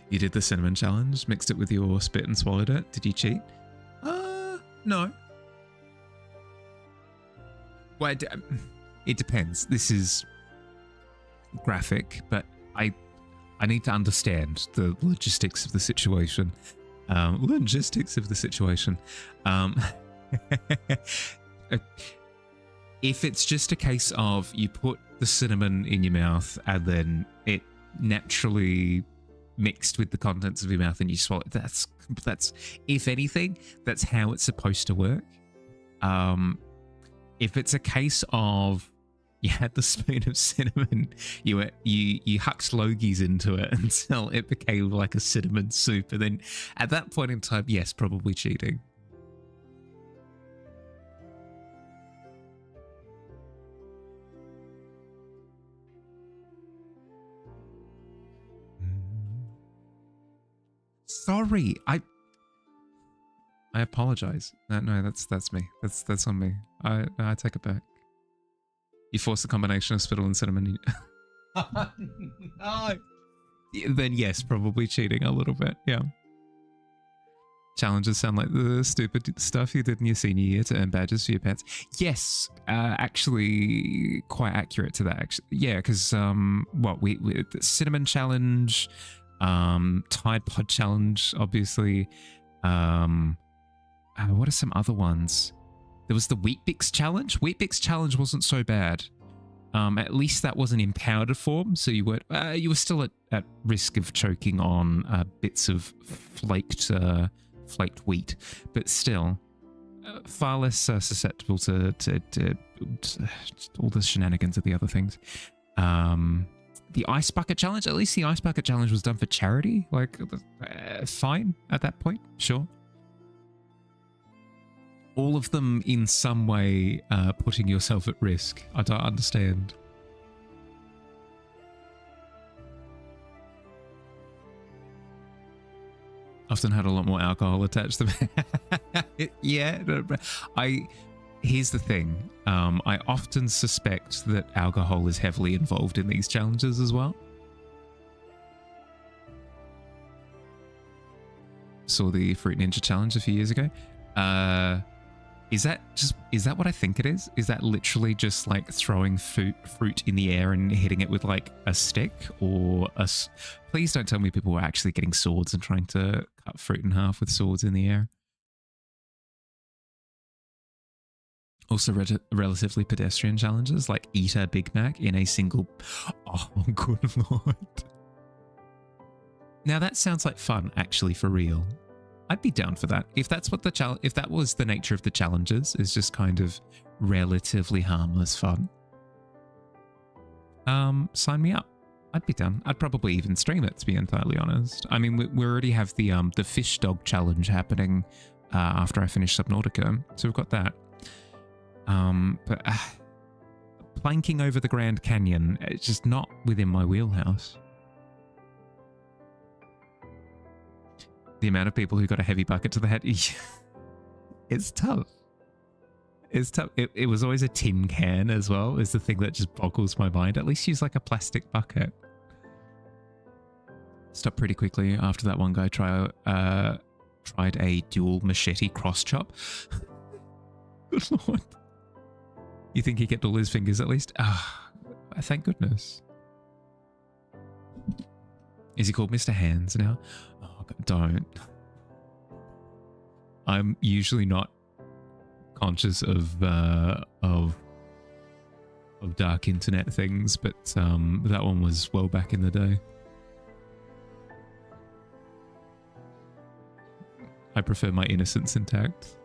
[SPEAKER 1] You did the cinnamon challenge, mixed it with your spit and swallowed it. Did you cheat? No. Well, it depends. This is graphic, but I need to understand the logistics of the situation. If it's just a case of you put the cinnamon in your mouth and then it naturally mixed with the contents of your mouth and you swallow it, that's if anything, that's how it's supposed to work. If it's a case of you had the spoon of cinnamon, you hucked logies into it until it became like a cinnamon soup, and then at that point in time, yes, probably cheating. Sorry, I apologize. No, that's me. That's on me. I take it back. You force a combination of spittle and cinnamon. No. Then yes, probably cheating a little bit. Yeah. Challenges sound like the stupid stuff you did in your senior year to earn badges for your pets. Yes, actually, quite accurate to that. Actually, yeah, because we the cinnamon challenge, Tide Pod challenge, obviously. What are some other ones? There was the Wheat Bix challenge. Wheat Bix challenge wasn't so bad. At least that wasn't in powder form, so you weren't. You were still at risk of choking on bits of flaked wheat, but still far less susceptible to all the shenanigans of the other things. The Ice Bucket challenge. At least the Ice Bucket challenge was done for charity. Like, fine at that point, sure. All of them in some way putting yourself at risk. I don't understand. Often had a lot more alcohol attached to me. Yeah. Here's the thing. I often suspect that alcohol is heavily involved in these challenges as well. Saw the Fruit Ninja challenge a few years ago. Is that what I think it is? Is that literally just like throwing fruit in the air and hitting it with like a stick or please don't tell me people were actually getting swords and trying to cut fruit in half with swords in the air. Also relatively pedestrian challenges like eat a Big Mac in a single... Oh, good lord. Now that sounds like fun, actually, for real. I'd be down for that. If that's what if that was the nature of the challenges, is just kind of relatively harmless fun. Sign me up. I'd be down. I'd probably even stream it, to be entirely honest. I mean, we already have the fish dog challenge happening after I finish Subnautica, so we've got that. But planking over the Grand Canyon, it's just not within my wheelhouse. The amount of people who got a heavy bucket to the head, it's tough. It's tough. It was always a tin can as well, is the thing that just boggles my mind. At least use like a plastic bucket. Stopped pretty quickly after that one guy tried a dual machete cross chop. Good lord. You think he kept all his fingers at least? Ah, thank goodness. Is he called Mr. Hands now? Oh, God, don't. I'm usually not conscious of dark internet things, but that one was well back in the day. I prefer my innocence intact.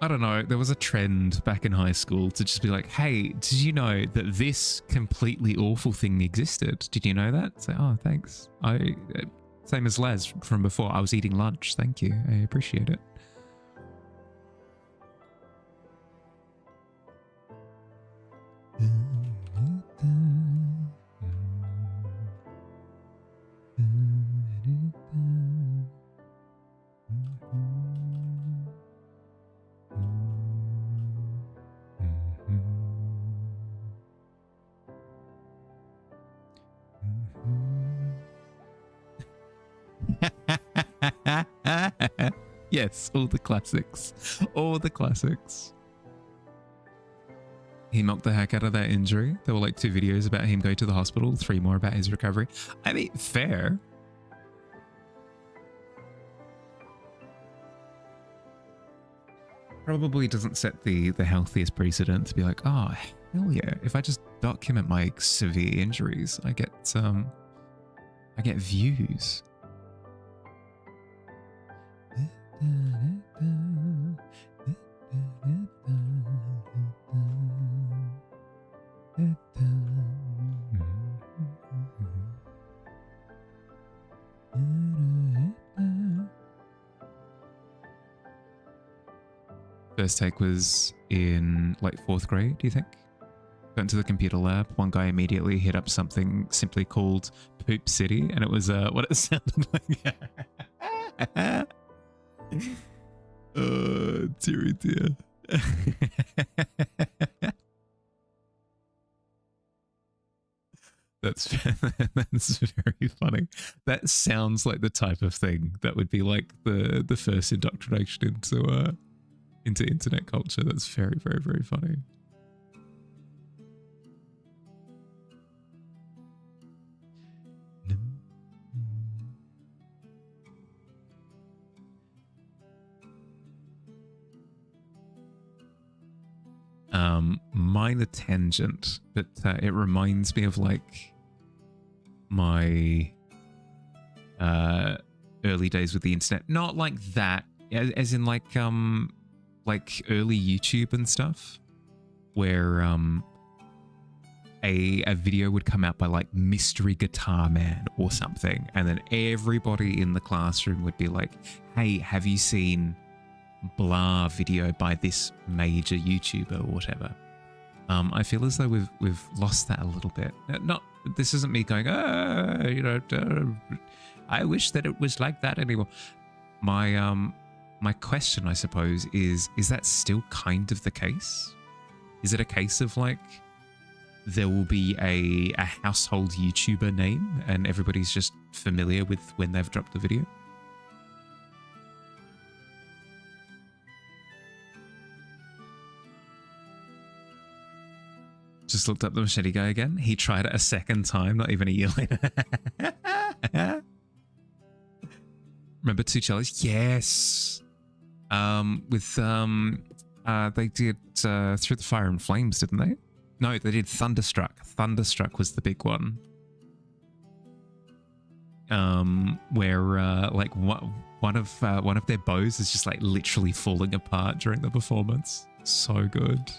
[SPEAKER 1] I don't know, there was a trend back in high school to just be like, hey, did you know that this completely awful thing existed? Did you know that? So, oh, thanks. Same as Laz from before. I was eating lunch. Thank you. I appreciate it. Yes, all the classics. All the classics. He mocked the heck out of that injury. There were like 2 videos about him going to the hospital, 3 more about his recovery. I mean, fair. Probably doesn't set the healthiest precedent to be like, oh, hell yeah. If I just document my severe injuries, I get views. First take was in like 4th grade, do you think? Went to the computer lab. One guy immediately hit up something simply called Poop City, and it was what it sounded like. Oh, dearie dear. That's very funny. That sounds like the type of thing that would be like the first indoctrination into internet culture. That's very, very, very funny. Minor tangent, but it reminds me of like my early days with the internet. Not like that, as in like early YouTube and stuff, where a video would come out by like Mystery Guitar Man or something, and then everybody in the classroom would be like, hey, have you seen blah video by this major YouTuber or whatever. I feel as though we've lost that a little bit. Not, this isn't me going, I wish that it was like that anymore. My question, I suppose, is that still kind of the case? Is it a case of like there will be a household YouTuber name and everybody's just familiar with when they've dropped the video? Just looked up the machete guy again. He tried it a second time, not even a year later. Remember Two Cellos? Yes. They did Through the Fire and Flames, didn't they? No, they did Thunderstruck. Thunderstruck was the big one. where like one of their bows is just like literally falling apart during the performance. So good.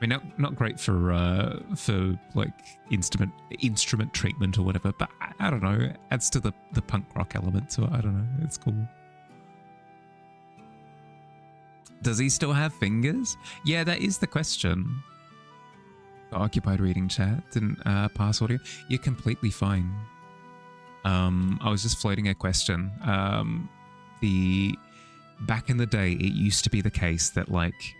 [SPEAKER 1] I mean, not great for like instrument treatment or whatever, but I don't know, adds to the punk rock element to it. I don't know, it's cool. Does he still have fingers? Yeah, that is the question. Got occupied reading chat, didn't pass audio. You're completely fine. I was just floating a question. Back in the day, it used to be the case that like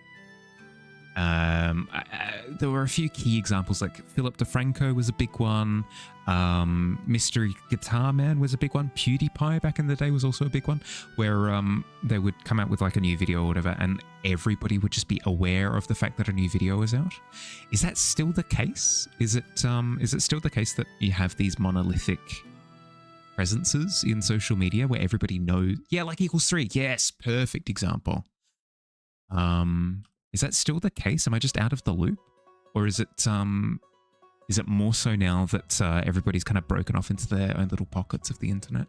[SPEAKER 1] there were a few key examples, like Philip DeFranco was a big one. Mystery Guitar Man was a big one. PewDiePie back in the day was also a big one, where they would come out with like a new video or whatever, and everybody would just be aware of the fact that a new video is out. Is that still the case? Is it still the case that you have these monolithic presences in social media where everybody knows? Yeah, like Equals 3. Yes, perfect example. Is that still the case? Am I just out of the loop? Or is it more so now that everybody's kind of broken off into their own little pockets of the internet?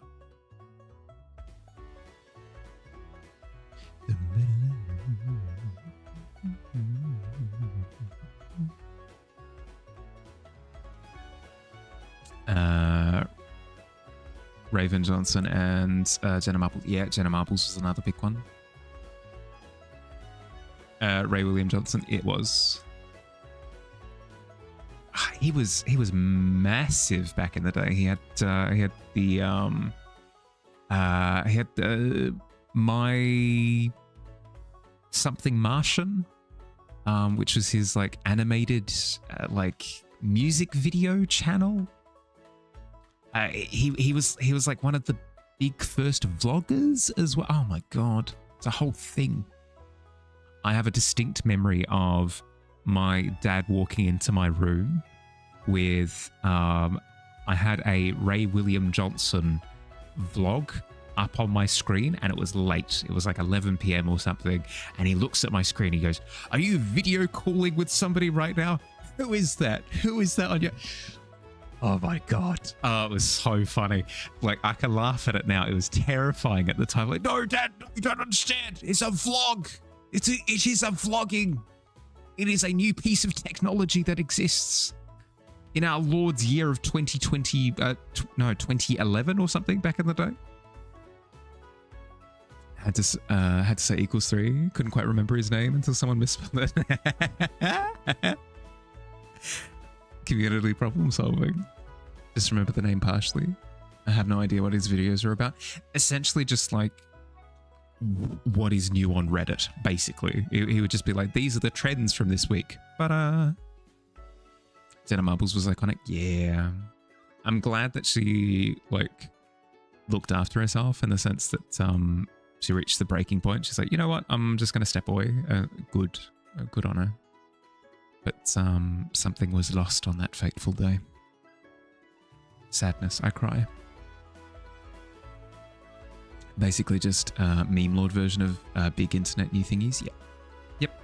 [SPEAKER 1] Raven Johnson and Jenna Marbles. Yeah, Jenna Marbles was another big one. Ray William Johnson, it was. He was massive back in the day. He had the My Something Martian, which was his like animated like music video channel. He was like one of the big first vloggers as well. Oh my god, it's a whole thing. I have a distinct memory of my dad walking into my room with I had a Ray William Johnson vlog up on my screen, and it was late. It was like 11 p.m. or something, and he looks at my screen, he goes, "Are you video calling with somebody right now? Who is that? Who is that on your..." Oh my god. Oh, it was so funny. Like, I can laugh at it now. It was terrifying at the time. Like, no, Dad, you don't understand. It's a vlog. It is a vlogging. It is a new piece of technology that exists in our Lord's year of 2011 or something back in the day. Had to say Equals 3. Couldn't quite remember his name until someone misspelled it. Community problem solving. Just remember the name partially. I have no idea what his videos are about. Essentially just like what is new on Reddit, basically. He would just be like, these are the trends from this week. But Jenna Marbles was iconic. Yeah. I'm glad that she like looked after herself in the sense that she reached the breaking point. She's like, you know what? I'm just going to step away. Good on her. But something was lost on that fateful day. Sadness, I cry. Basically just meme lord version of big internet new thingies. Yeah. Yep.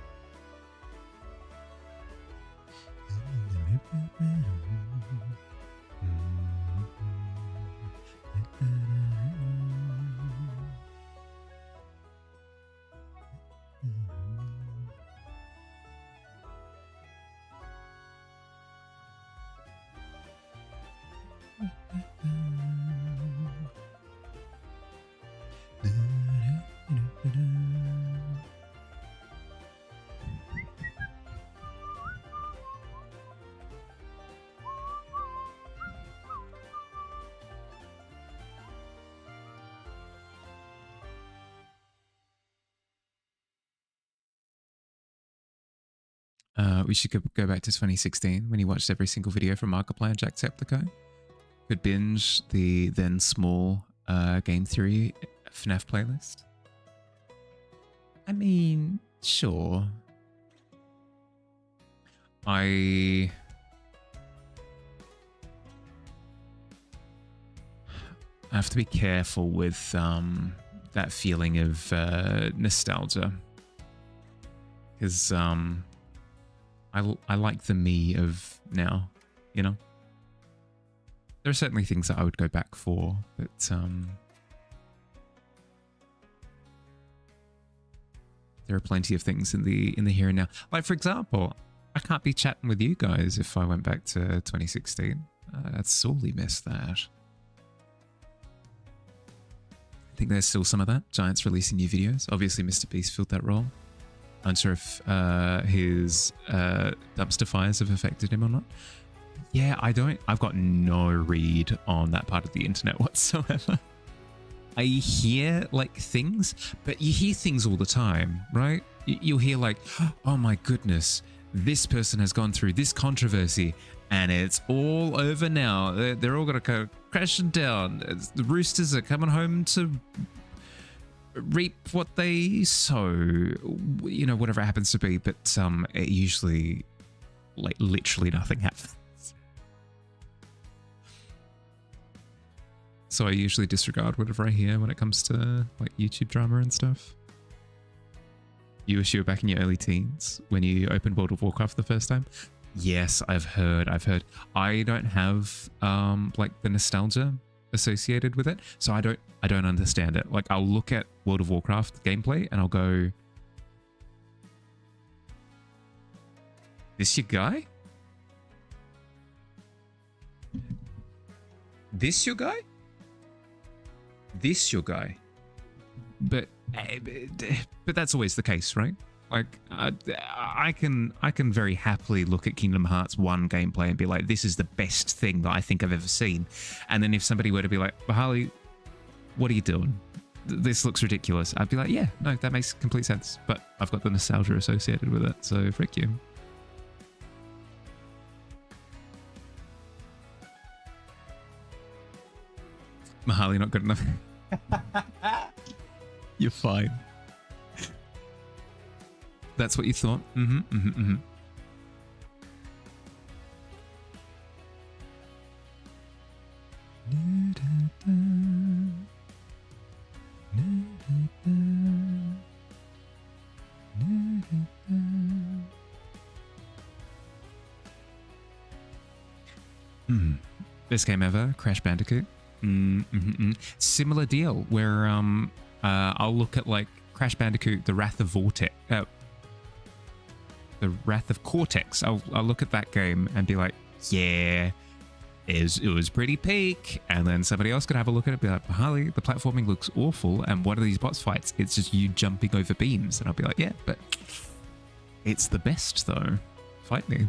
[SPEAKER 1] We should go back to 2016 when he watched every single video from Markiplier and Jacksepticeye. Could binge the then small Game Theory FNAF playlist. I mean, sure. I have to be careful with that feeling of nostalgia. Because I like the me of now, you know? There are certainly things that I would go back for, but there are plenty of things in the here and now. Like, for example, I can't be chatting with you guys if I went back to 2016. I'd sorely miss that. I think there's still some of that. Giants releasing new videos. Obviously, Mr. Beast filled that role. I'm sure if his dumpster fires have affected him or not. Yeah, I've got no read on that part of the internet whatsoever. I hear like things, but you hear things all the time, right? You'll hear like, oh my goodness, this person has gone through this controversy and it's all over now. They're all going to go crashing down. The Roosters are coming home to reap what they sow, you know, whatever it happens to be. But it usually, like, literally nothing happens. So I usually disregard whatever I hear when it comes to like YouTube drama and stuff. You wish you were back in your early teens when you opened World of Warcraft the first time? Yes, I've heard. I don't have like the nostalgia associated with it, so I don't understand it. Like, I'll look at World of Warcraft gameplay and I'll go, this your guy? This your guy? This your guy? But that's always the case, right? Like, I can very happily look at Kingdom Hearts 1 gameplay and be like, this is the best thing that I think I've ever seen. And then if somebody were to be like, Bahali, what are you doing? This looks ridiculous. I'd be like, yeah, no, that makes complete sense. But I've got the nostalgia associated with it, so frick you. Mahali, not good enough. You're fine. That's what you thought? Best game ever, Crash Bandicoot. Similar deal where I'll look at like Crash Bandicoot, The Wrath of Vortex, The Wrath of Cortex. I'll look at that game and be like, yeah, it was pretty peak. And then somebody else could have a look at it and be like, Harley, the platforming looks awful. And one of these boss fights, it's just you jumping over beams. And I'll be like, yeah, but it's the best though. Fight me.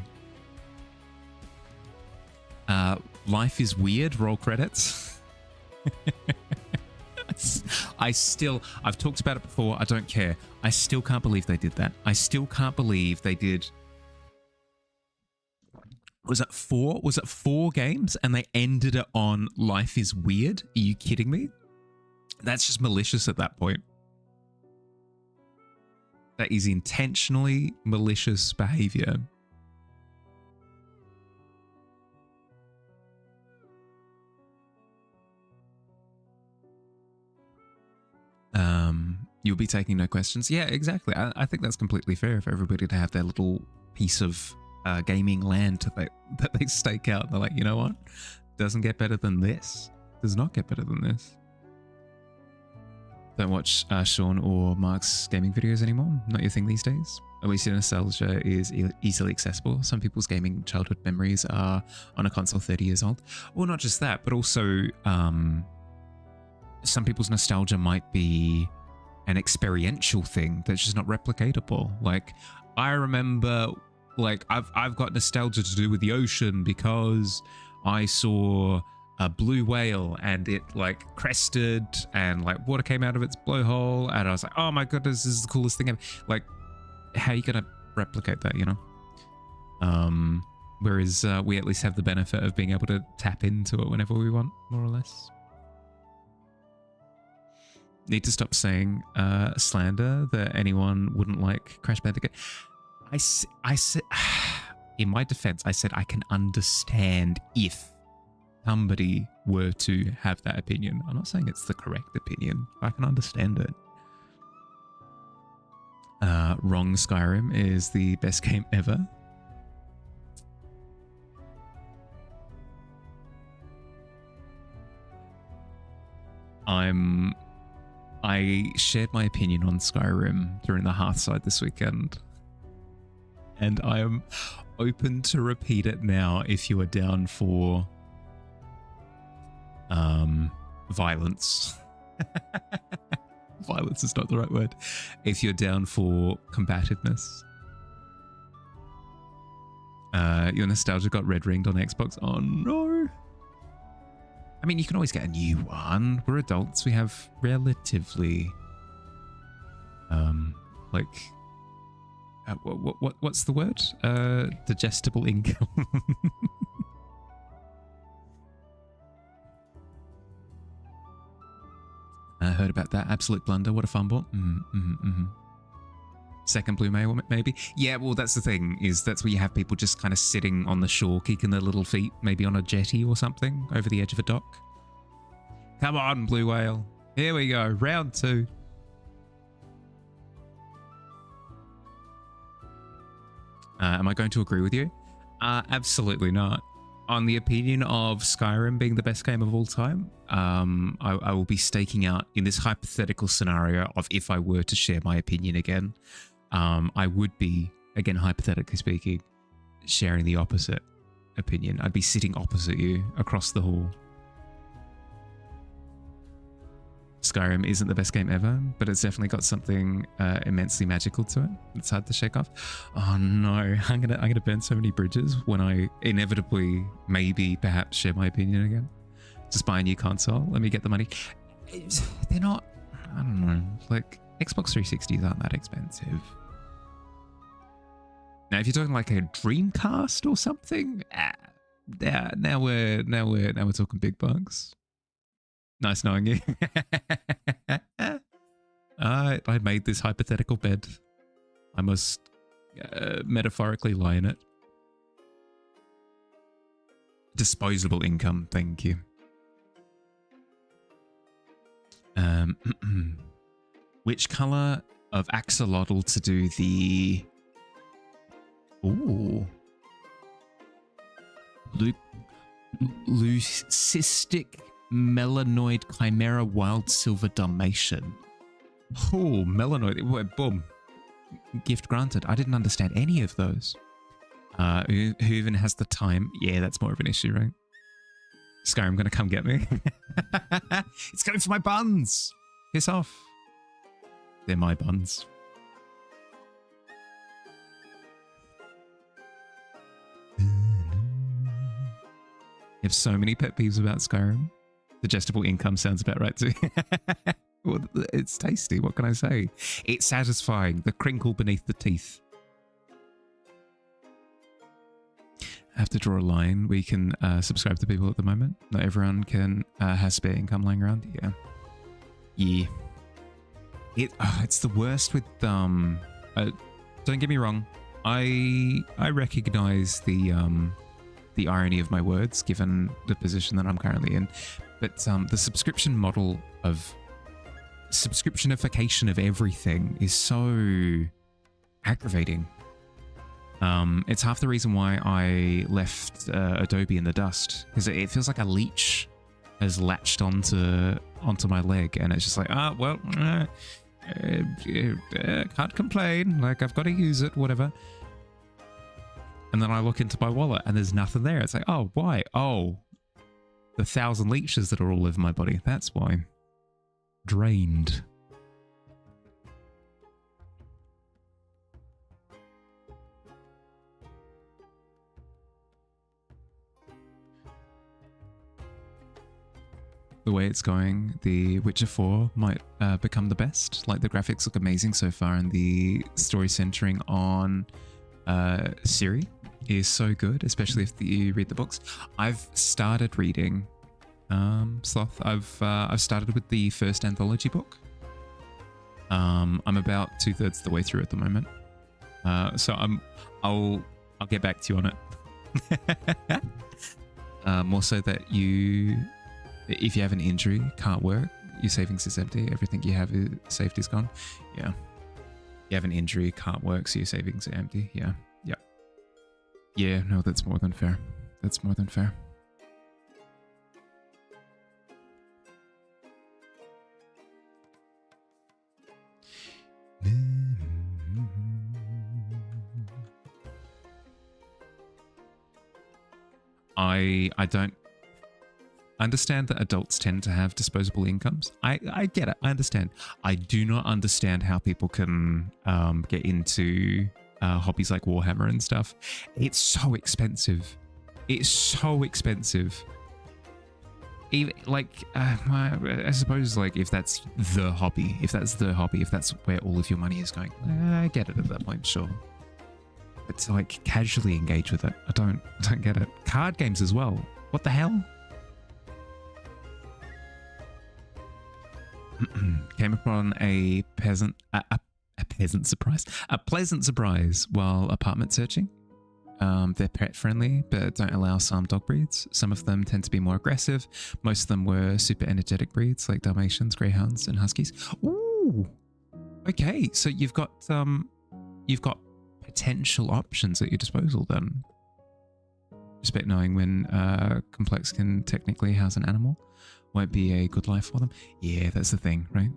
[SPEAKER 1] Life is Weird, roll credits. I've talked about it before. I don't care. I still can't believe they did that. I still can't believe they did. Was it four games and they ended it on Life is Weird? Are you kidding me? That's just malicious at that point. That is intentionally malicious behavior. You'll be taking no questions. Yeah, exactly. I think that's completely fair for everybody to have their little piece of gaming land that they stake out. They're like, you know what? Doesn't get better than this. Does not get better than this. Don't watch Sean or Mark's gaming videos anymore. Not your thing these days. At least your nostalgia is easily accessible. Some people's gaming childhood memories are on a console 30 years old. Well, not just that, but also some people's nostalgia might be an experiential thing that's just not replicatable. Like, I remember, like, I've got nostalgia to do with the ocean because I saw a blue whale and it like crested and like water came out of its blowhole and I was like, oh my goodness, this is the coolest thing ever. Like, how are you gonna replicate that, you know? Whereas we at least have the benefit of being able to tap into it whenever we want, more or less. Need to stop saying slander that anyone wouldn't like Crash Bandicoot. I said, in my defense, I said I can understand if somebody were to have that opinion. I'm not saying it's the correct opinion, but I can understand it. Wrong, Skyrim is the best game ever. I shared my opinion on Skyrim during the Hearthside this weekend, and I am open to repeat it now if you are down for violence. Violence is not the right word. If you're down for combativeness. Your nostalgia got red ringed on Xbox. Oh no. I mean, you can always get a new one. We're adults. We have relatively, what's the word? Digestible income. I heard about that. Absolute blunder. What a fumble. Second blue mail, maybe? Yeah, well, that's the thing, is that's where you have people just kind of sitting on the shore, kicking their little feet, maybe on a jetty or something, over the edge of a dock. Come on, blue whale. Here we go. Round 2. Am I going to agree with you? Absolutely not. On the opinion of Skyrim being the best game of all time, I will be staking out in this hypothetical scenario of if I were to share my opinion again, I would be, again, hypothetically speaking, sharing the opposite opinion. I'd be sitting opposite you across the hall. Skyrim isn't the best game ever, but it's definitely got something immensely magical to it. It's hard to shake off. Oh no, I'm gonna burn so many bridges when I inevitably, maybe, perhaps share my opinion again. Just buy a new console. Let me get the money. They're not. I don't know. Like Xbox 360s aren't that expensive. Now, if you're talking like a Dreamcast or something, now we're talking big bucks. Nice knowing you. I made this hypothetical bed. I must metaphorically lie in it. Disposable income, thank you. Which color of axolotl to do the... Ooh. Leucistic melanoid chimera wild silver Dalmatian. Oh, melanoid. Boom. Gift granted. I didn't understand any of those. Who even has the time? Yeah, that's more of an issue, right? Skyrim gonna come get me. It's going for my buns. Piss off. They're my buns. You have so many pet peeves about Skyrim. Digestible income sounds about right too. Well, it's tasty. What can I say? It's satisfying. The crinkle beneath the teeth. I have to draw a line. We can subscribe to people at the moment. Not everyone can has spare income lying around. Yeah. Yeah. It's the worst with don't get me wrong. I recognize the irony of my words given the position that I'm currently in, but the subscription model of subscriptionification of everything is so aggravating. It's half the reason why I left Adobe in the dust, because it feels like a leech has latched onto my leg, and it's just like, can't complain, like I've got to use it, whatever. And then I look into my wallet and there's nothing there. It's like, oh, why? Oh, the 1,000 leeches that are all over my body. That's why. Drained. The way it's going, The Witcher 4 might become the best. Like, the graphics look amazing so far, and the story centering on Ciri is so good, especially if you read the books. I've started reading Sloth. I've started with the first anthology book. I'm about 2/3 of the way through at the moment. So I'll get back to you on it. More so that if you have an injury, can't work, your savings is empty, everything you have saved is gone. Yeah. You have an injury, can't work, so your savings are empty. Yeah. Yeah. Yeah, no, that's more than fair. That's more than fair. I don't understand that adults tend to have disposable incomes. I get it. I understand. I do not understand how people can get into hobbies like Warhammer and stuff. It's so expensive. It's so expensive. Even like I suppose like if that's the hobby, if that's where all of your money is going, I get it at that point, sure. But to like casually engage with it, I don't get it. Card games as well. What the hell? Came upon a pleasant surprise while apartment searching. They're pet friendly, but don't allow some dog breeds. Some of them tend to be more aggressive. Most of them were super energetic breeds like Dalmatians, Greyhounds, and Huskies. Ooh, okay. So you've got potential options at your disposal then. Respect knowing when complex can technically house an animal won't be a good life for them. Yeah, that's the thing, right?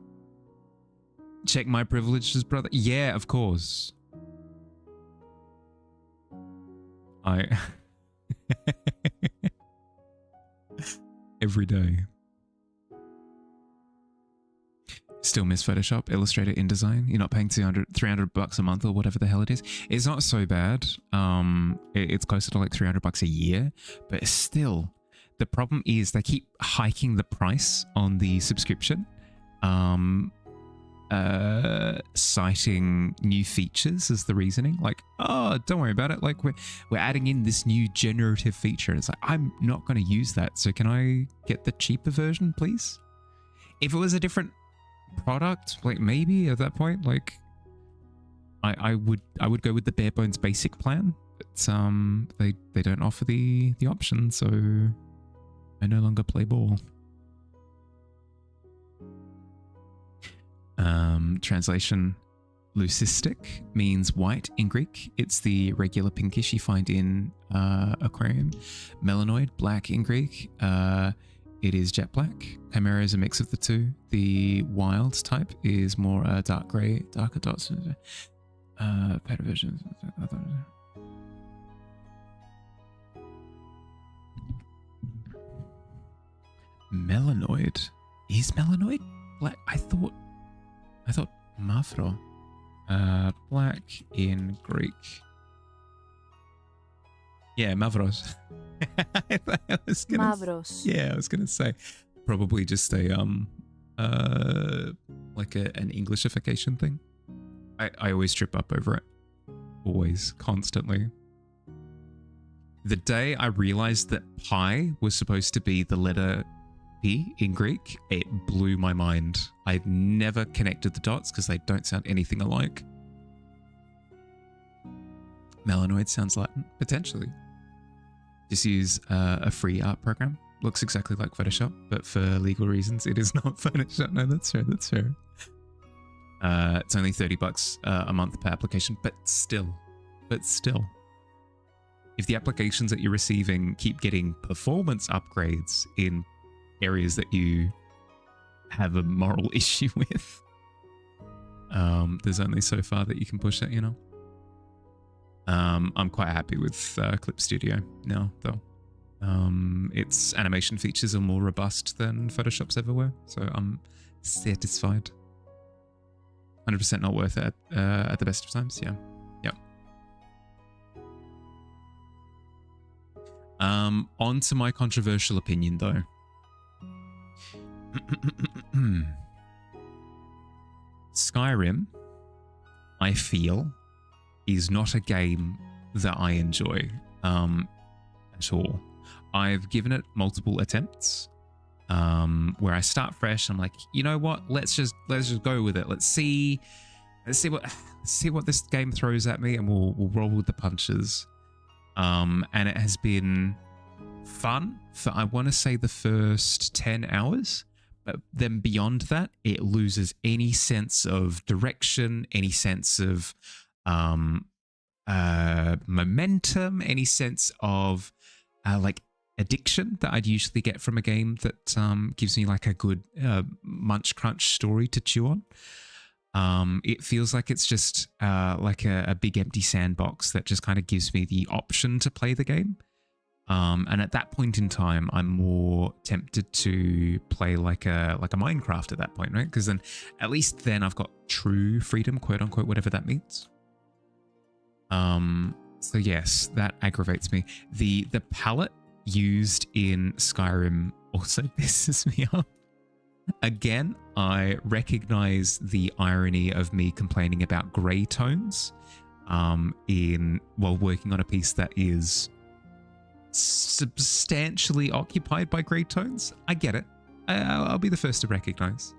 [SPEAKER 1] Check my privileges, brother. Yeah, of course. Every day. Still miss Photoshop, Illustrator, InDesign. You're not paying $300 a month or whatever the hell it is. It's not so bad. It's closer to like $300 a year, but still, the problem is they keep hiking the price on the subscription. Citing new features as the reasoning, like, oh, don't worry about it, like we're adding in this new generative feature. It's like, I'm not going to use that, so can I get the cheaper version, please? If it was a different product, like maybe at that point, like I would go with the bare bones basic plan, but they don't offer the option, so I no longer play ball. Translation: leucistic means white in Greek. It's the regular pinkish you find in aquarium. Melanoid, black in Greek. It is jet black. Chimera is a mix of the two. The wild type is more dark grey, darker dots. Better versions. Melanoid. Is melanoid black? I thought Mavro. Black in Greek. Yeah, Mavros. Mavros. Yeah, I was gonna say probably just a like an Englishification thing. I always trip up over it. Always, constantly. The day I realized that pi was supposed to be the letter P in Greek, it blew my mind. I'd never connected the dots because they don't sound anything alike. Melanoid sounds Latin, potentially. Just use a free art program. Looks exactly like Photoshop, but for legal reasons, it is not Photoshop. No, that's fair. That's fair. It's only $30 a month per application, but still, if the applications that you're receiving keep getting performance upgrades in areas that you have a moral issue with, there's only so far that you can push it, you know. I'm quite happy with Clip Studio now, though. Its animation features are more robust than Photoshop's ever were, so I'm satisfied. 100% not worth it at the best of times, yeah. Yep. On to my controversial opinion, though. Skyrim, I feel, is not a game that I enjoy at all. I've given it multiple attempts where I start fresh. I'm like, you know what? Let's just go with it. Let's see what this game throws at me, and we'll roll with the punches. And it has been fun for, I want to say, the first 10 hours. But then beyond that, it loses any sense of direction, any sense of momentum, any sense of like addiction that I'd usually get from a game that gives me like a good munch crunch story to chew on. It feels like it's just like a big empty sandbox that just kind of gives me the option to play the game. And at that point in time, I'm more tempted to play like a Minecraft at that point, right? Because then, at least then, I've got true freedom, quote unquote, whatever that means. So yes, that aggravates me. The palette used in Skyrim also pisses me off. Again, I recognize the irony of me complaining about grey tones while working on a piece that is substantially occupied by grey tones. I get it. I'll be the first to recognize.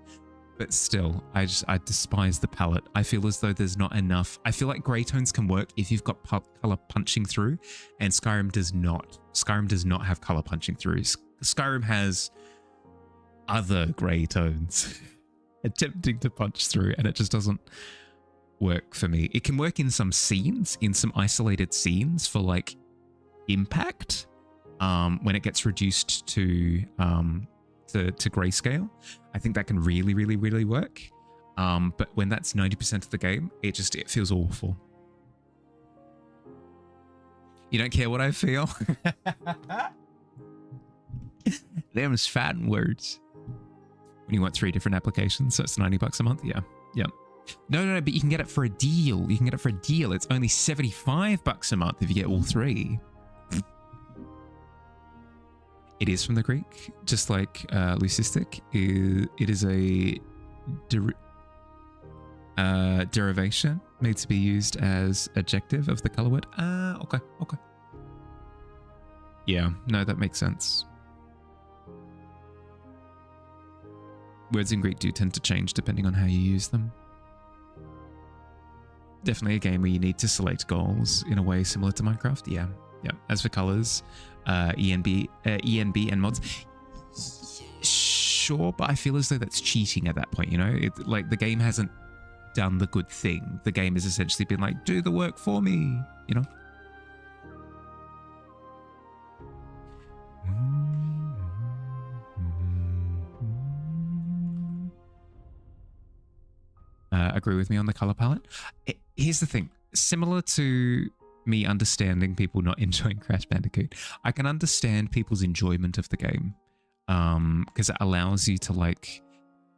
[SPEAKER 1] But still, I despise the palette. I feel as though there's not enough. I feel like grey tones can work if you've got color punching through, and Skyrim does not. Skyrim does not have color punching through. Skyrim has other grey tones attempting to punch through, and it just doesn't work for me. It can work in some scenes, in some isolated scenes for like impact, when it gets reduced to grayscale. I think that can really, really, really work. But when that's 90% of the game, it feels awful. You don't care what I feel? Them's fighting words. When you want 3 different applications, so it's $90 a month. Yeah. No, but you can get it for a deal. You can get it for a deal. It's only $75 a month if you get all 3. It is from the Greek, just like leucistic. It is a derivation made to be used as adjective of the color word. Okay. Yeah, no, that makes sense. Words in Greek do tend to change depending on how you use them. Definitely a game where you need to select goals in a way similar to Minecraft. Yeah. As for colors, ENB and mods, sure, but I feel as though that's cheating at that point. You know, like the game hasn't done the good thing. The game has essentially been like, do the work for me. You know. Agree with me on the color palette. Here's the thing. Similar to me understanding people not enjoying Crash Bandicoot, I can understand people's enjoyment of the game, because it allows you to like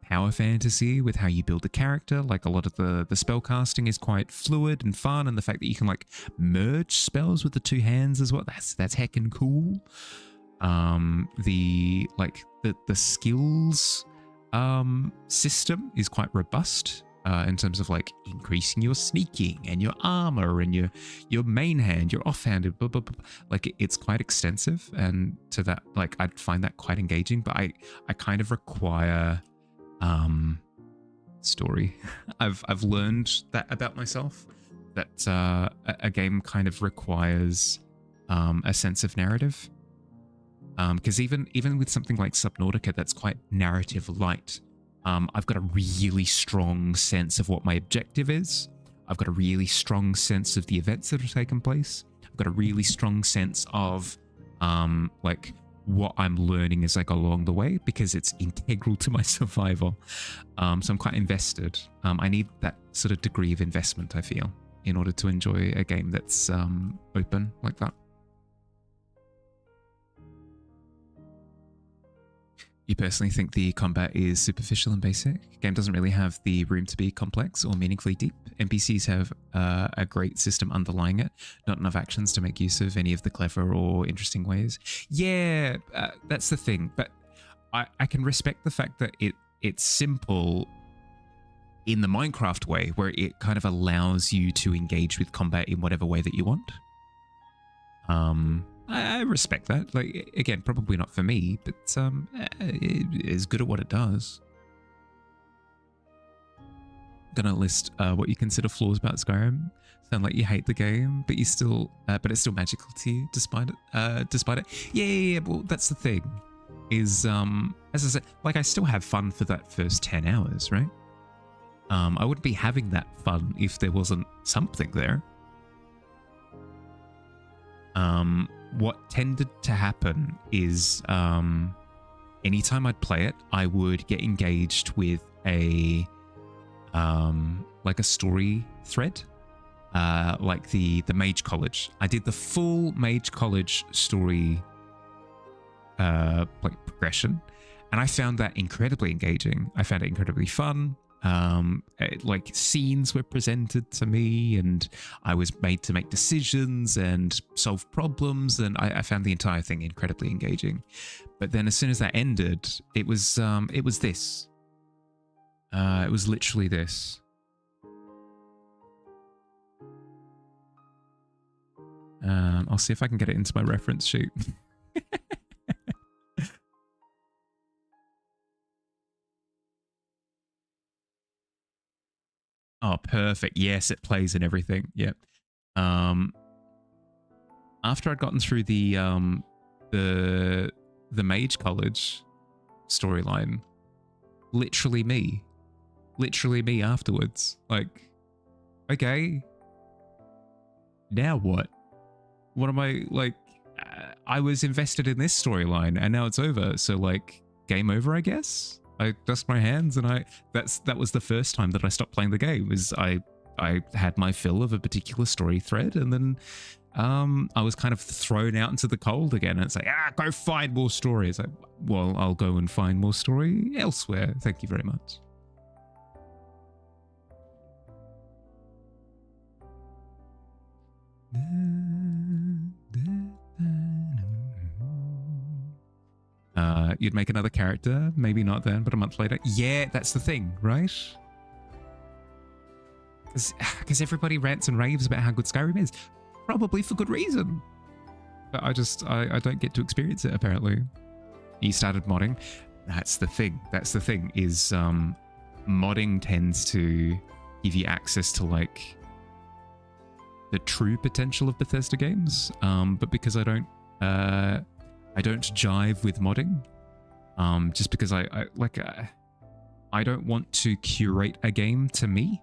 [SPEAKER 1] power fantasy with how you build a character. Like a lot of the spell casting is quite fluid and fun, and the fact that you can like merge spells with the 2 hands as well, that's heckin' cool. The skills system is quite robust. In terms of like increasing your sneaking and your armor and your main hand, your offhanded, blah, blah, blah. Like it's quite extensive, and to that, like I'd find that quite engaging. But I kind of require story. I've learned that about myself, that a game kind of requires a sense of narrative. Because even with something like Subnautica, that's quite narrative light. I've got a really strong sense of what my objective is. I've got a really strong sense of the events that have taken place. I've got a really strong sense of like what I'm learning as I go along the way, because it's integral to my survival. So I'm quite invested. I need that sort of degree of investment, I feel, in order to enjoy a game that's open like that. You personally think the combat is superficial and basic? Game doesn't really have the room to be complex or meaningfully deep. NPCs have a great system underlying it, not enough actions to make use of any of the clever or interesting ways. Yeah, that's the thing. But I can respect the fact that it's simple in the Minecraft way, where it kind of allows you to engage with combat in whatever way that you want. I respect that. Like, again, probably not for me, but it is good at what it does. Gonna list what you consider flaws about Skyrim. Sound like you hate the game, but it's still magical to you despite it. Yeah. Well, that's the thing. Is as I said, like I still have fun for that first 10 hours, right? I wouldn't be having that fun if there wasn't something there. What tended to happen is anytime I'd play it, I would get engaged with a like a story thread, like the Mage College. I did the full Mage College story like progression, and I found that incredibly engaging. I found it incredibly fun. Like scenes were presented to me, and I was made to make decisions and solve problems, and I found the entire thing incredibly engaging. But then as soon as that ended, it was this. It was literally this. I'll see if I can get it into my reference sheet. Oh, perfect. Yes, it plays and everything. Yep. After I'd gotten through the Mage College storyline, literally me afterwards. Like, okay, now what? What am I like? I was invested in this storyline, and now it's over. So like, game over, I guess. I dust my hands, and that was the first time that I stopped playing the game. Is I had my fill of a particular story thread, and then I was kind of thrown out into the cold again. And it's like, go find more stories. Like, well, I'll go and find more story elsewhere. Thank you very much. You'd make another character, maybe not then, but a month later. Yeah, that's the thing, right? Because everybody rants and raves about how good Skyrim is, probably for good reason. But I don't get to experience it, apparently. You started modding. That's the thing. That's the thing, is modding tends to give you access to like the true potential of Bethesda games. But because I don't jive with modding, just because I don't want to curate a game to me.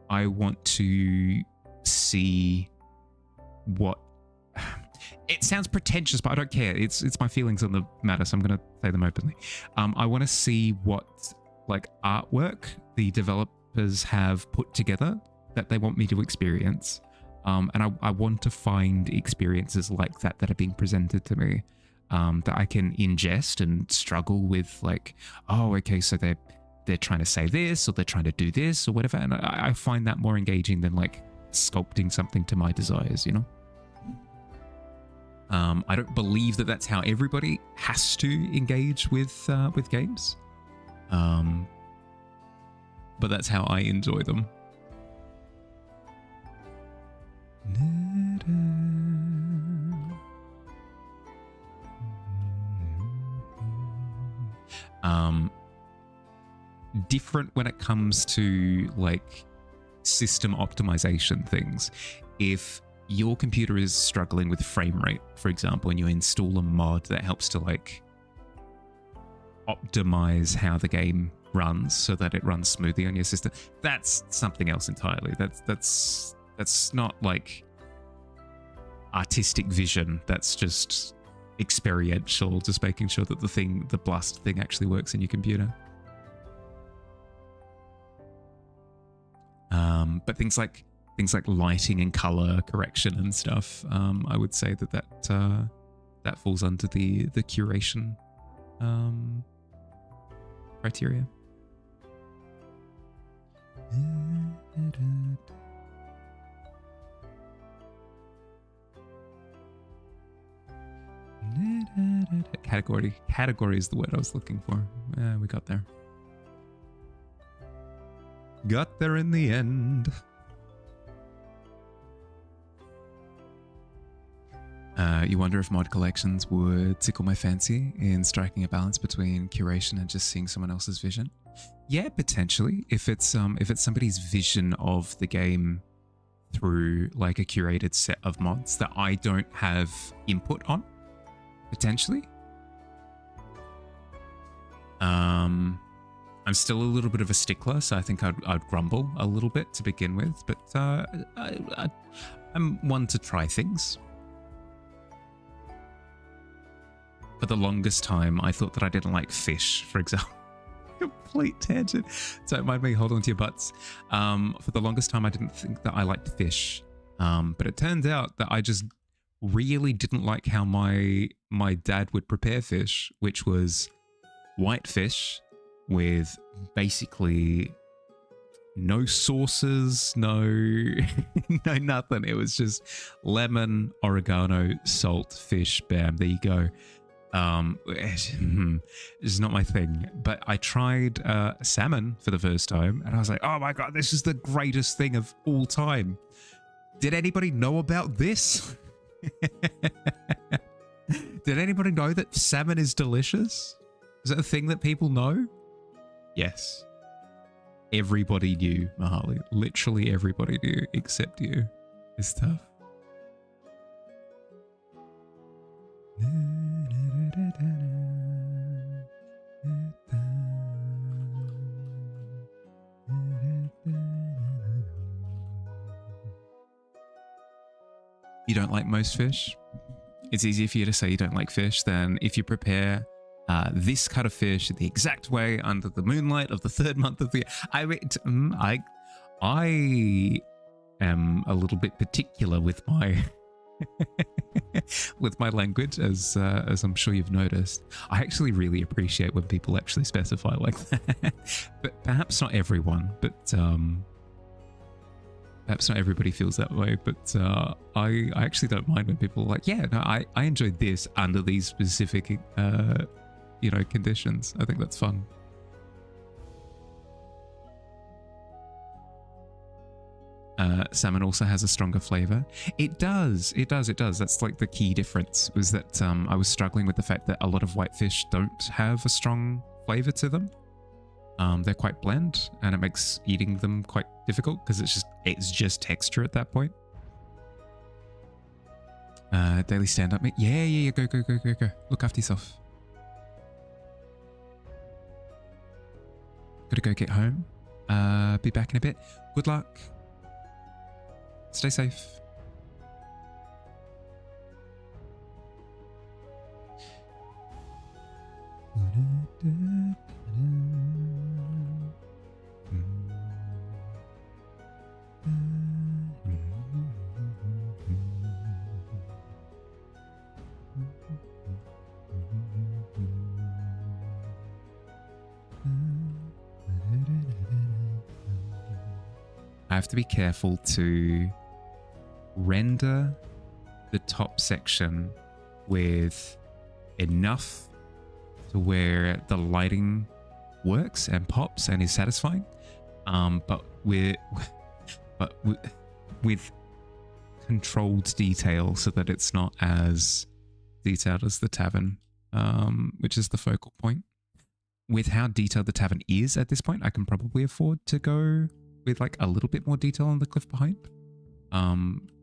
[SPEAKER 1] I want to see what. It sounds pretentious, but I don't care. It's my feelings on the matter, so I'm going to say them openly. I want to see what like artwork the developers have put together that they want me to experience, and I want to find experiences like that are being presented to me. That I can ingest and struggle with, like, oh, okay, so they're trying to say this, or they're trying to do this, or whatever, and I find that more engaging than like sculpting something to my desires, you know. I don't believe that that's how everybody has to engage with games, but that's how I enjoy them. Different when it comes to like system optimization things. If your computer is struggling with frame rate, for example, and you install a mod that helps to like optimize how the game runs so that it runs smoothly on your system, that's something else entirely. That's not like artistic vision. That's just experiential, just making sure that the blast thing actually works in your computer. But things like lighting and color correction and stuff, I would say that falls under the curation criteria. Category is the word I was looking for. We got there. Got there in the end. You wonder if mod collections would tickle my fancy in striking a balance between curation and just seeing someone else's vision. Yeah, potentially. If it's somebody's vision of the game through like a curated set of mods that I don't have input on, potentially. I'm still a little bit of a stickler, so I think I'd grumble a little bit to begin with, but I'm one to try things. For the longest time, I thought that I didn't like fish, for example. Complete tangent. Don't mind me. Hold on to your butts. For the longest time, I didn't think that I liked fish. But it turns out that I just really didn't like how my dad would prepare fish, which was white fish with basically no sauces, no no nothing. It was just lemon, oregano, salt, fish, bam, there you go. It's not my thing, but I tried salmon for the first time and I was like, oh my god, this is the greatest thing of all time. Did anybody know about this? Did anybody know that salmon is delicious? Is that a thing that people know? Yes. Everybody knew, Mahali. Literally everybody knew except you. It's tough. You don't like most fish? It's easier for you to say you don't like fish than if you prepare this cut of fish the exact way under the moonlight of the third month of the year. I am a little bit particular with my with my language, as I'm sure you've noticed. I actually really appreciate when people actually specify like that. But perhaps not everyone, but perhaps not everybody feels that way, but I actually don't mind when people are like, yeah, no, I enjoyed this under these specific, conditions. I think that's fun. Salmon also has a stronger flavor. It does. That's like the key difference, was that I was struggling with the fact that a lot of whitefish don't have a strong flavor to them. They're quite bland, and it makes eating them quite difficult because it's just texture at that point. Daily stand-up meet. Yeah. Go. Look after yourself. Gotta go get home. Be back in a bit. Good luck. Stay safe. I have to be careful to render the top section with enough to where the lighting works and pops and is satisfying, but with controlled detail so that it's not as detailed as the tavern, which is the focal point. With how detailed the tavern is at this point, I can probably afford to go with like a little bit more detail on the cliff behind.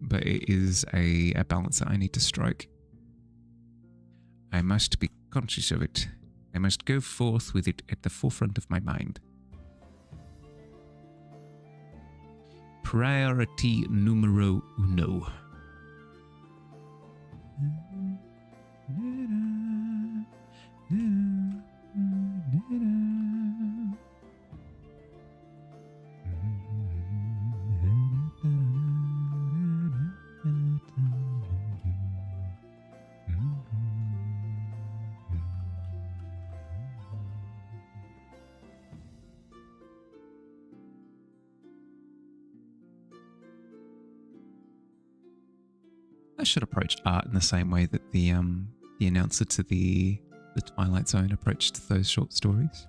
[SPEAKER 1] But it is a balance that I need to strike. I must be conscious of it. I must go forth with it at the forefront of my mind. Priority numero uno. I should approach art in the same way that the announcer to the Twilight Zone approached those short stories.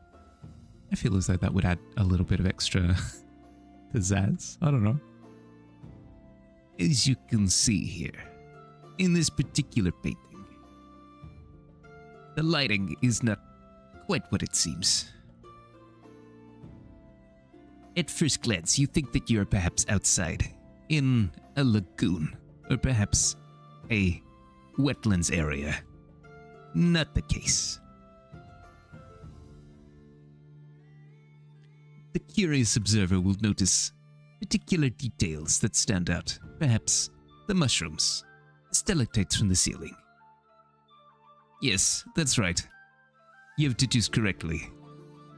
[SPEAKER 1] I feel as though that would add a little bit of extra pizzazz. I don't know. As you can see here, in this particular painting, the lighting is not quite what it seems. At first glance, you think that you are perhaps outside, in a lagoon, or perhaps a wetlands area. Not the case. The curious observer will notice particular details that stand out. Perhaps the mushrooms, stalactites from the ceiling. Yes, that's right. You have deduced correctly.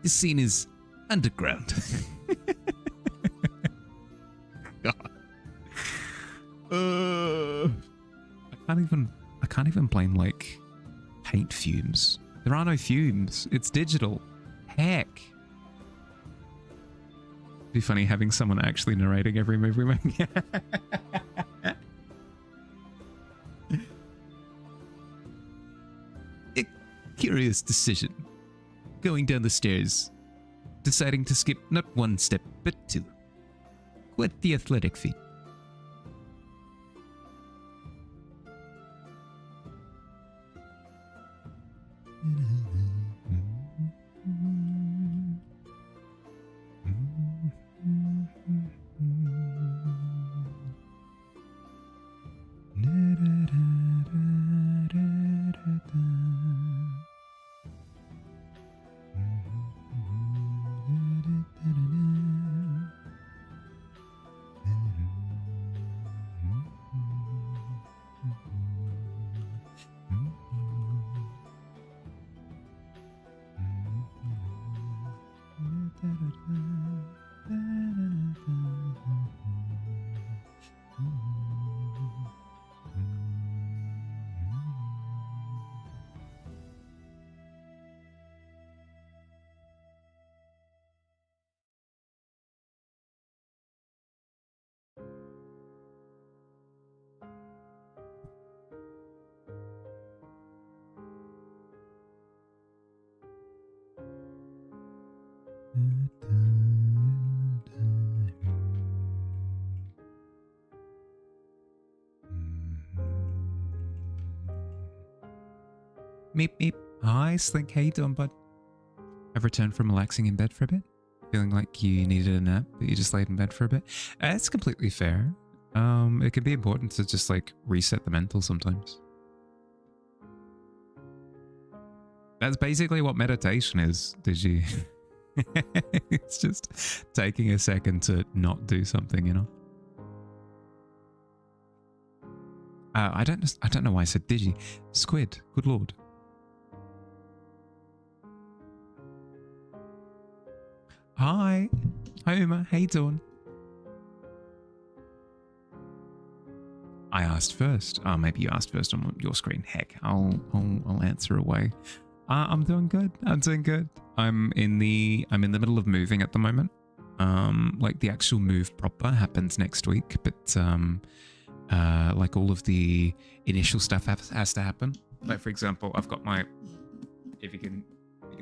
[SPEAKER 1] This scene is underground. God. I can't even blame like paint fumes. There are no fumes. It's digital. Heck. It'd be funny having someone actually narrating every move we make. A curious decision. Going down the stairs, deciding to skip not one step, but two. Quite the athletic feat. Meep meep. Hi, Slink. How you doing, bud? I've returned from relaxing in bed for a bit. Feeling like you needed a nap, but you just laid in bed for a bit. It's completely fair. It can be important to just like reset the mental sometimes. That's basically what meditation is. Did you? It's just taking a second to not do something, you know. I don't know why I said digi. Squid. Good lord. Hi, Homer. How you doing? I asked first. Maybe you asked first on your screen. Heck, I'll answer away. I'm doing good. I'm doing good. I'm in the middle of moving at the moment. Like the actual move proper happens next week, but like all of the initial stuff has to happen. Like for example, I've got my, if you can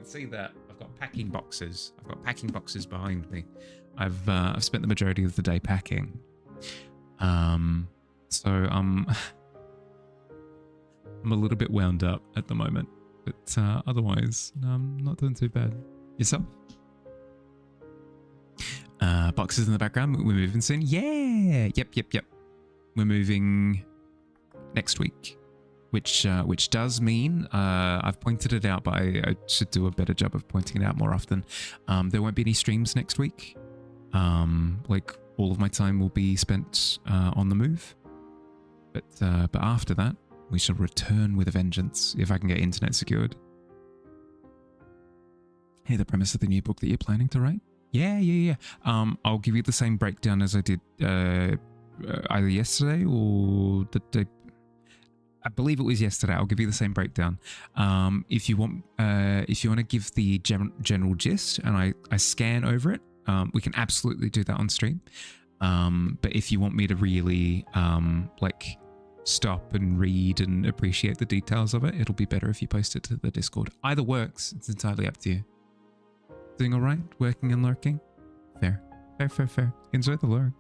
[SPEAKER 1] see that, I've got packing boxes. I've got packing boxes behind me. I've spent the majority of the day packing. So I'm a little bit wound up at the moment, but otherwise I'm not doing too bad. Yourself? Boxes in the background. We're moving soon. Yeah. Yep. We're moving next week, which does mean I've pointed it out, but I should do a better job of pointing it out more often. There won't be any streams next week. Like all of my time will be spent on the move. But after that, we shall return with a vengeance if I can get internet secured. Hey, the premise of the new book that you're planning to write? Yeah. I'll give you the same breakdown as I did either yesterday or the day. I believe it was yesterday. I'll give you the same breakdown. If you want to give the general gist and I scan over it, we can absolutely do that on stream. But if you want me to really like stop and read and appreciate the details of it, it'll be better if you post it to the Discord. Either works. It's entirely up to you. Doing all right? Working and lurking? Fair. Enjoy the lurk.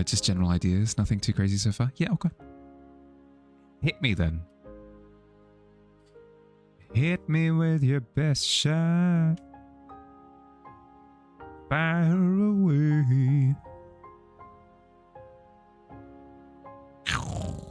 [SPEAKER 1] Just general ideas. Nothing too crazy so far. Yeah, okay. Hit me then. Hit me with your best shot. Fire away. Ow.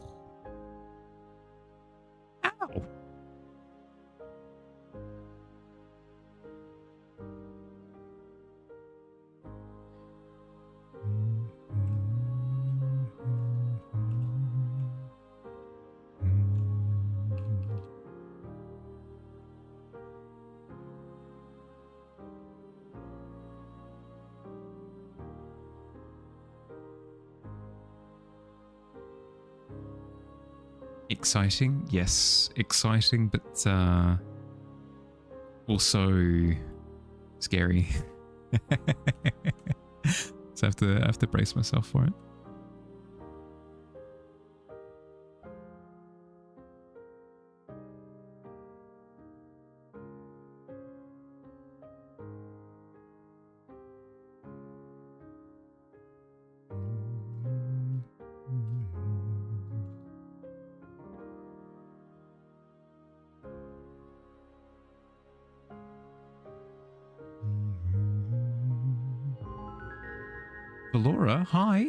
[SPEAKER 1] Exciting, yes, exciting, but also scary. So I have to brace myself for it. Valora, hi.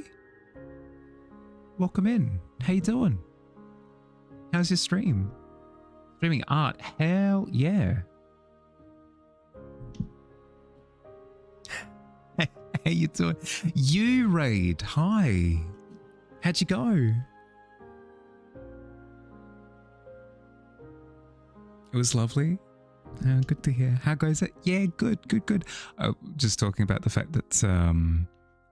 [SPEAKER 1] Welcome in. How you doing? How's your stream? Streaming art? Hell yeah. How you doing? You Raid, hi. How'd you go? It was lovely. Good to hear. How goes it? Yeah, good. Just talking about the fact that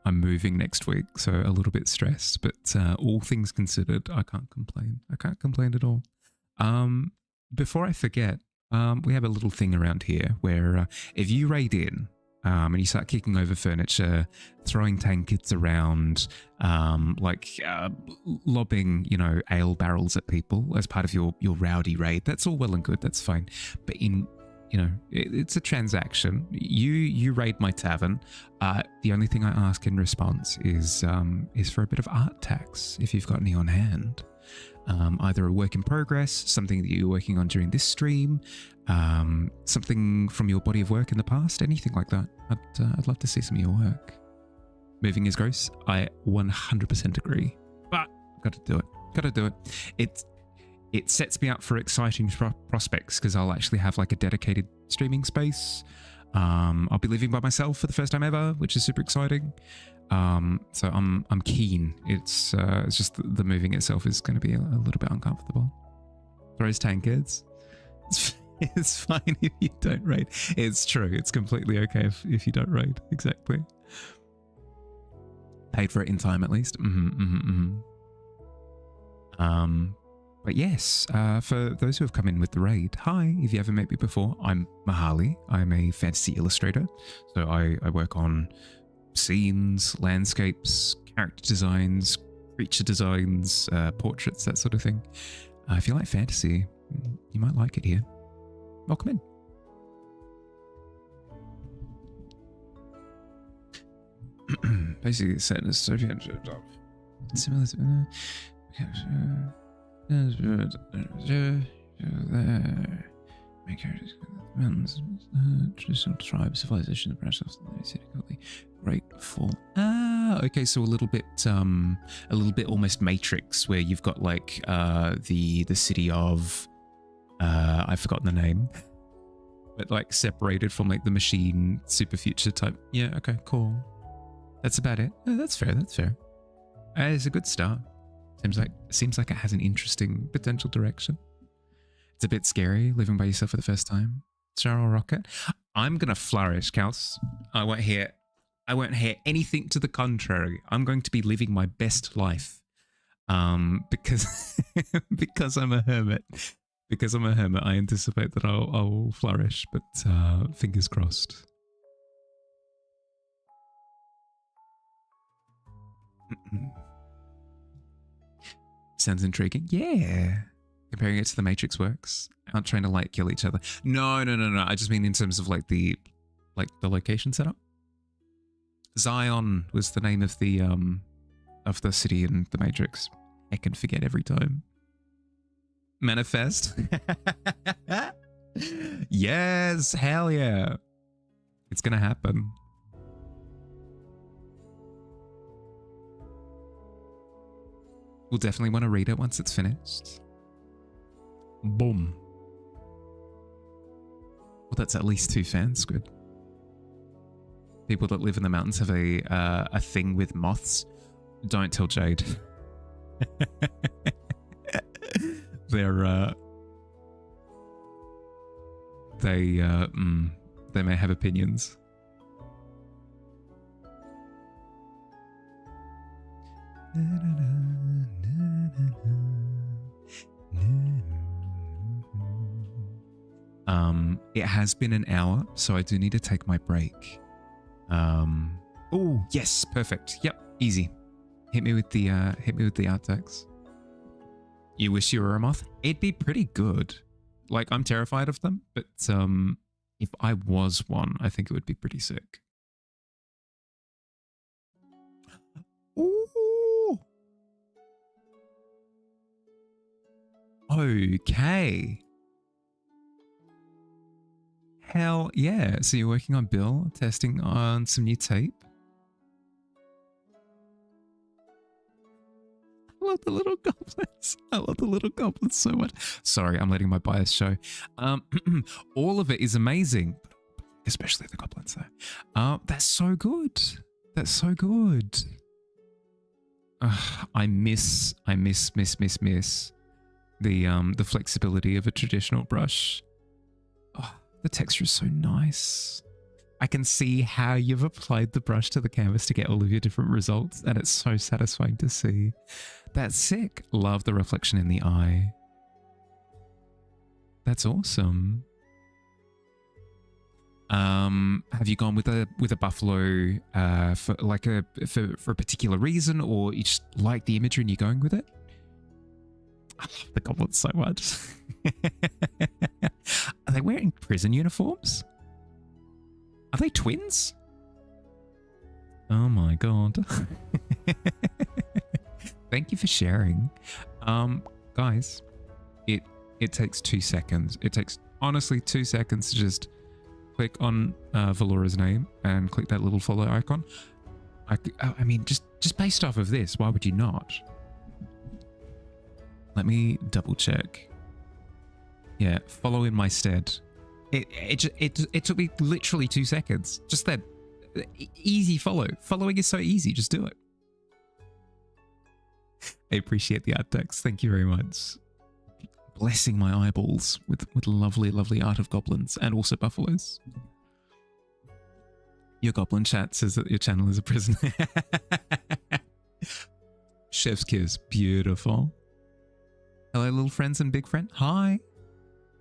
[SPEAKER 1] I'm moving next week, so a little bit stressed, but all things considered, I can't complain. I can't complain at all. Before I forget, we have a little thing around here where if you raid in and you start kicking over furniture, throwing tankards around, lobbing, ale barrels at people as part of your rowdy raid, that's all well and good. That's fine. But it's a transaction. You raid my tavern. The only thing I ask in response is for a bit of art tax if you've got any on hand. Either a work in progress, something that you're working on during this stream, something from your body of work in the past, anything like that. I'd love to see some of your work. Moving is gross. I 100% agree, but got to do it. It sets me up for exciting prospects because I'll actually have like a dedicated streaming space. I'll be living by myself for the first time ever, which is super exciting. So I'm keen. It's just the moving itself is going to be a little bit uncomfortable. Throws tankards. It's fine if you don't raid. It's true. It's completely okay if you don't raid. Exactly. Paid for it in time at least. But yes, for those who have come in with the raid, hi, if you haven't met me before, I'm Mahali. I'm a fantasy illustrator. So I work on scenes, landscapes, character designs, creature designs, portraits, that sort of thing. If you like fantasy, you might like it here. Welcome in. Basically, it's set in a similar to traditional tribe civilization, the branch of the grateful. Okay, so a little bit almost Matrix, where you've got like the city of I've forgotten the name, but like separated from like the machine super future type. Yeah, okay, cool. That's about it. Oh, that's fair. It's a good start. Seems like it has an interesting potential direction. It's a bit scary living by yourself for the first time. Cheryl Rocket. I'm gonna flourish, Kels. I won't hear anything to the contrary. I'm going to be living my best life. Because because I'm a hermit. Because I'm a hermit, I anticipate that I'll flourish, but fingers crossed. Sounds intriguing. Yeah. Comparing it to the Matrix works. Aren't trying to like kill each other. No. I just mean in terms of like the location setup. Zion was the name of the city in the Matrix. I can forget every time. Manifest. Yes, hell yeah. It's gonna happen. We'll definitely want to read it once it's finished. Boom. Well, that's at least 2 fans. Good. People that live in the mountains have a thing with moths. Don't tell Jade. They may have opinions. It has been an hour, so I do need to take my break. Oh, yes, perfect. Yep, easy. Hit me with the outtakes. You wish you were a moth? It'd be pretty good. Like, I'm terrified of them, but if I was one, I think it would be pretty sick. Ooh. Okay. Hell yeah. So you're working on Bill, testing on some new tape? I love the little goblins. I love the little goblins so much. Sorry, I'm letting my bias show. All of it is amazing, especially the goblins though. That's so good. That's so good. I miss the flexibility of a traditional brush. Oh, the texture is so nice. I can see how you've applied the brush to the canvas to get all of your different results, and it's so satisfying to see. That's sick. Love the reflection in the eye. That's awesome. Have you gone with a buffalo for like for a particular reason, or you just like the imagery and you're going with it? I love the goblins so much. Are they wearing prison uniforms? Are they twins? Oh my god. Thank you for sharing. Guys, it takes 2 seconds. It takes honestly 2 seconds to just click on Valora's name and click that little follow icon. I mean, just based off of this, why would you not? Let me double check. Yeah, follow in my stead. It took me literally 2 seconds. Just that easy follow. Following is so easy. Just do it. I appreciate the art text. Thank you very much. Blessing my eyeballs with lovely, lovely art of goblins and also buffaloes. Your goblin chat says that your channel is a prison. Chef's kiss. Beautiful. Hello, little friends and big friend. Hi.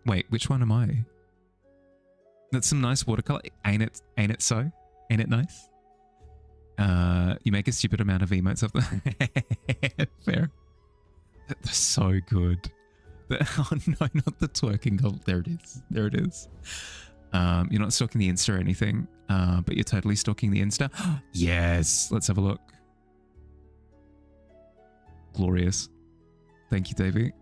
[SPEAKER 1] Wait, which one am I? That's some nice watercolor. Ain't it so? Ain't it nice? You make a stupid amount of emotes of them. Fair. They're so good. Oh no, not the twerking goblin. There it is. There it is. You're not stalking the Insta or anything, but you're totally stalking the Insta. Yes. Let's have a look. Glorious. Thank you, Davey.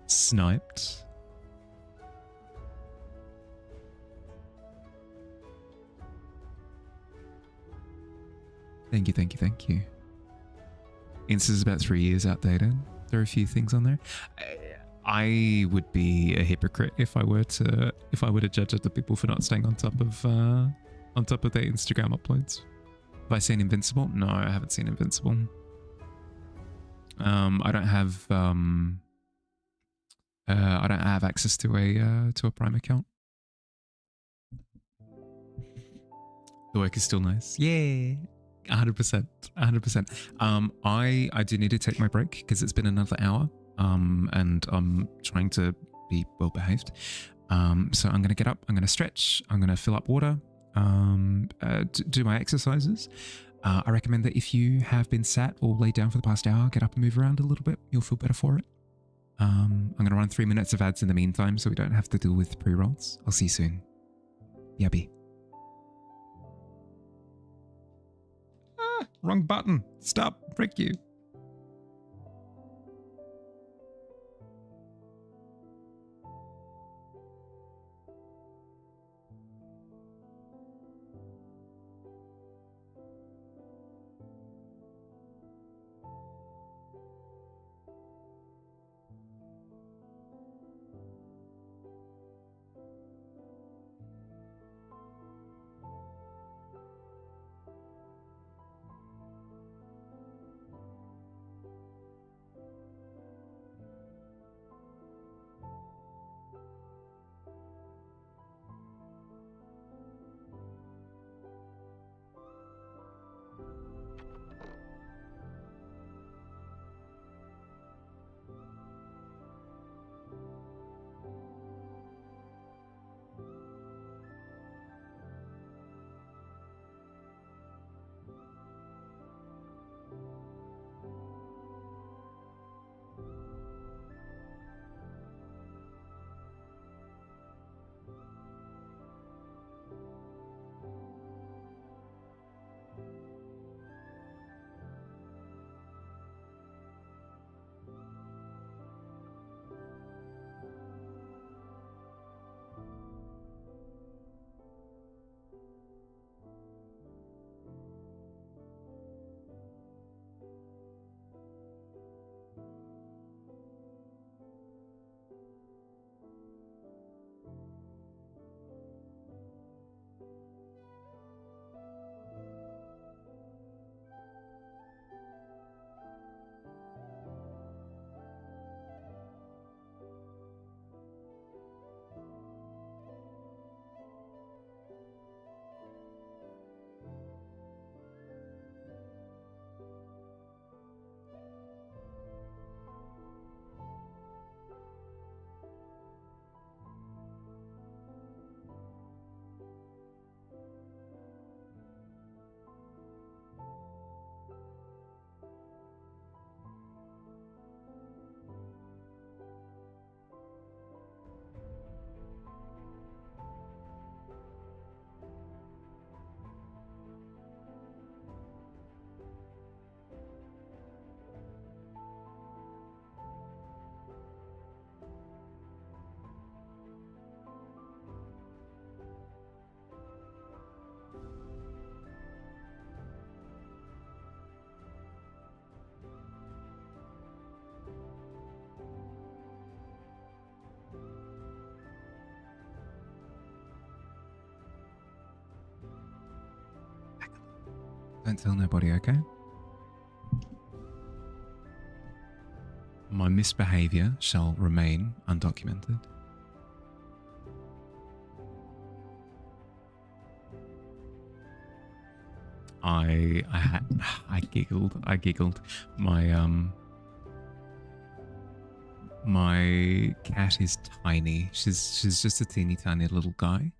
[SPEAKER 1] Sniped. Thank you, thank you, thank you. Insta's about 3 years outdated. There are a few things on there. I would be a hypocrite if I were to judge other people for not staying on top of their Instagram uploads. Have I seen Invincible? No, I haven't seen Invincible. I don't have access to a Prime account. The work is still nice. Yeah. 100%. 100%. I do need to take my break because it's been another hour. And I'm trying to be well behaved. So I'm going to get up, I'm going to stretch, I'm going to fill up water, do my exercises. I recommend that if you have been sat or laid down for the past hour, get up and move around a little bit. You'll feel better for it. I'm going to run 3 minutes of ads in the meantime so we don't have to deal with pre-rolls. I'll see you soon. Yabby. Ah, wrong button. Stop. Frick you. Don't tell nobody, okay? My misbehavior shall remain undocumented. I giggled. My cat is tiny. She's just a teeny tiny little guy.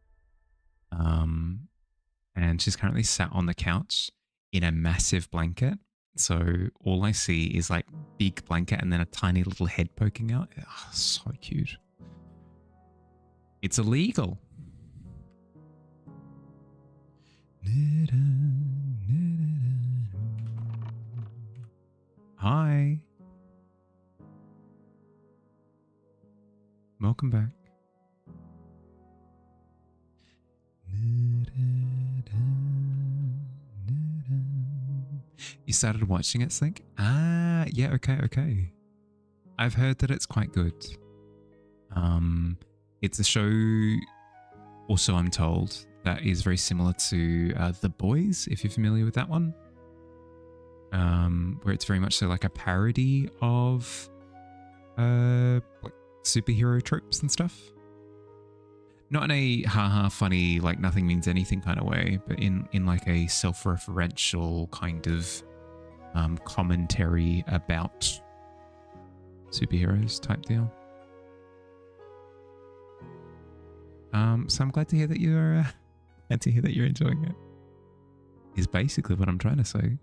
[SPEAKER 1] And she's currently sat on the couch in a massive blanket. So all I see is like big blanket and then a tiny little head poking out. Oh, so cute. It's illegal. Hi. Welcome back. You started watching it, Slink? Ah, yeah, okay. I've heard that it's quite good. It's a show, also I'm told, that is very similar to The Boys, if you're familiar with that one. Where it's very much so like a parody of like superhero tropes and stuff. Not in a haha funny, like nothing means anything kind of way, but in like a self-referential kind of commentary about superheroes type deal. So I'm glad to hear that you're enjoying it. Is basically what I'm trying to say.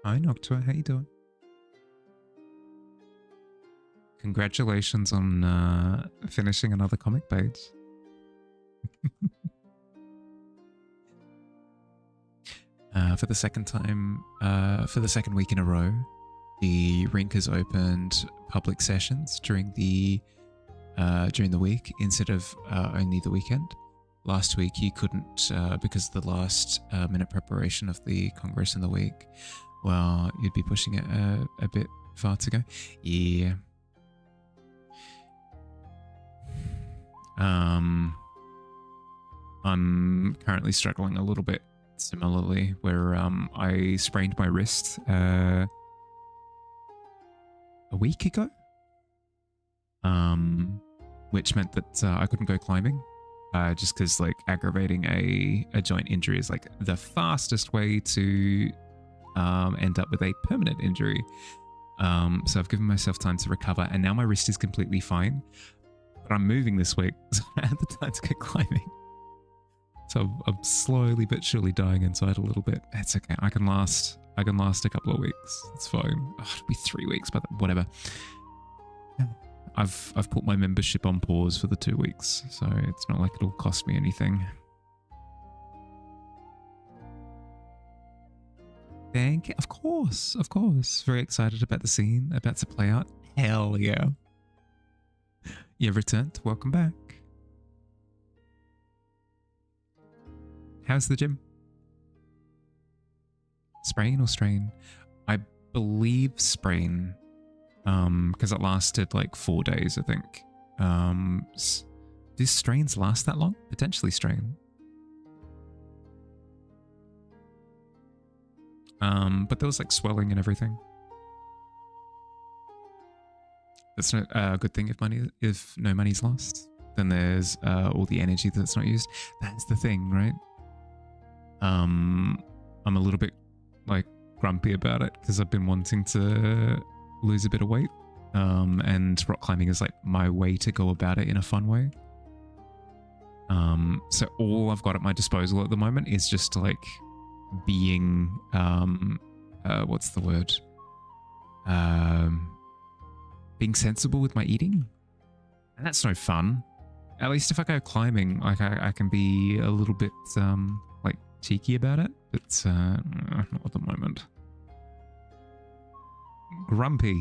[SPEAKER 1] Hi Noctua, how you doing? Congratulations on finishing another comic page. For the second time, for the second week in a row, the rink has opened public sessions during the week instead of only the weekend. Last week you couldn't because of the last minute preparation of the Congress in the week. Well, you'd be pushing it a bit far to go. Yeah. I'm currently struggling a little bit similarly, where I sprained my wrist a week ago, which meant that I couldn't go climbing, just because like aggravating a joint injury is like the fastest way to end up with a permanent injury. So I've given myself time to recover, and now my wrist is completely fine. But I'm moving this week, so I had the time to go climbing. So I'm slowly but surely dying inside a little bit. It's okay. I can last a couple of weeks. It's fine. Oh, it'll be 3 weeks, but whatever. I've put my membership on pause for the 2 weeks, so it's not like it'll cost me anything. Thank you. Of course. Very excited about the scene about to play out. Hell yeah. You've returned. Welcome back. How's the gym? Sprain or strain? I believe sprain. Because it lasted like 4 days, I think. Do strains last that long? Potentially strain. But there was like swelling and everything. That's not a good thing if no money's lost. Then there's all the energy that's not used. That's the thing, right? I'm a little bit like grumpy about it because I've been wanting to lose a bit of weight. And rock climbing is like my way to go about it in a fun way. So all I've got at my disposal at the moment is just like being what's the word? Being sensible with my eating. And that's no fun. At least if I go climbing, like I can be a little bit like cheeky about it, but not at the moment. Grumpy.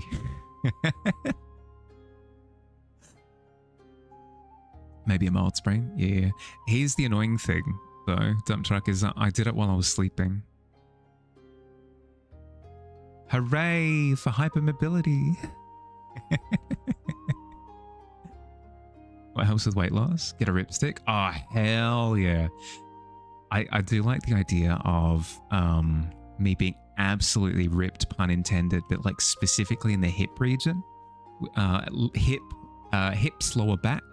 [SPEAKER 1] Maybe a mild sprain. Yeah. Here's the annoying thing though, dump truck, is that I did it while I was sleeping. Hooray for hypermobility. What helps with weight loss? Get a ripstick? Oh, hell yeah. I do like the idea of me being absolutely ripped, pun intended, but like specifically in the hip region. Hips, lower back.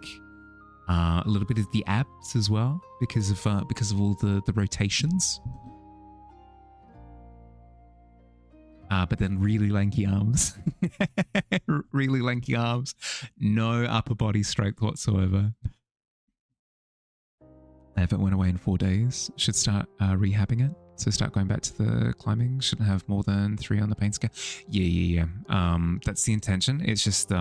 [SPEAKER 1] A little bit of the abs as well because of all the rotations. But then really lanky arms. Really lanky arms. No upper body strength whatsoever. I haven't went away in 4 days. Should start rehabbing it. So start going back to the climbing. Shouldn't have more than 3 on the pain scale. Yeah. That's the intention. It's just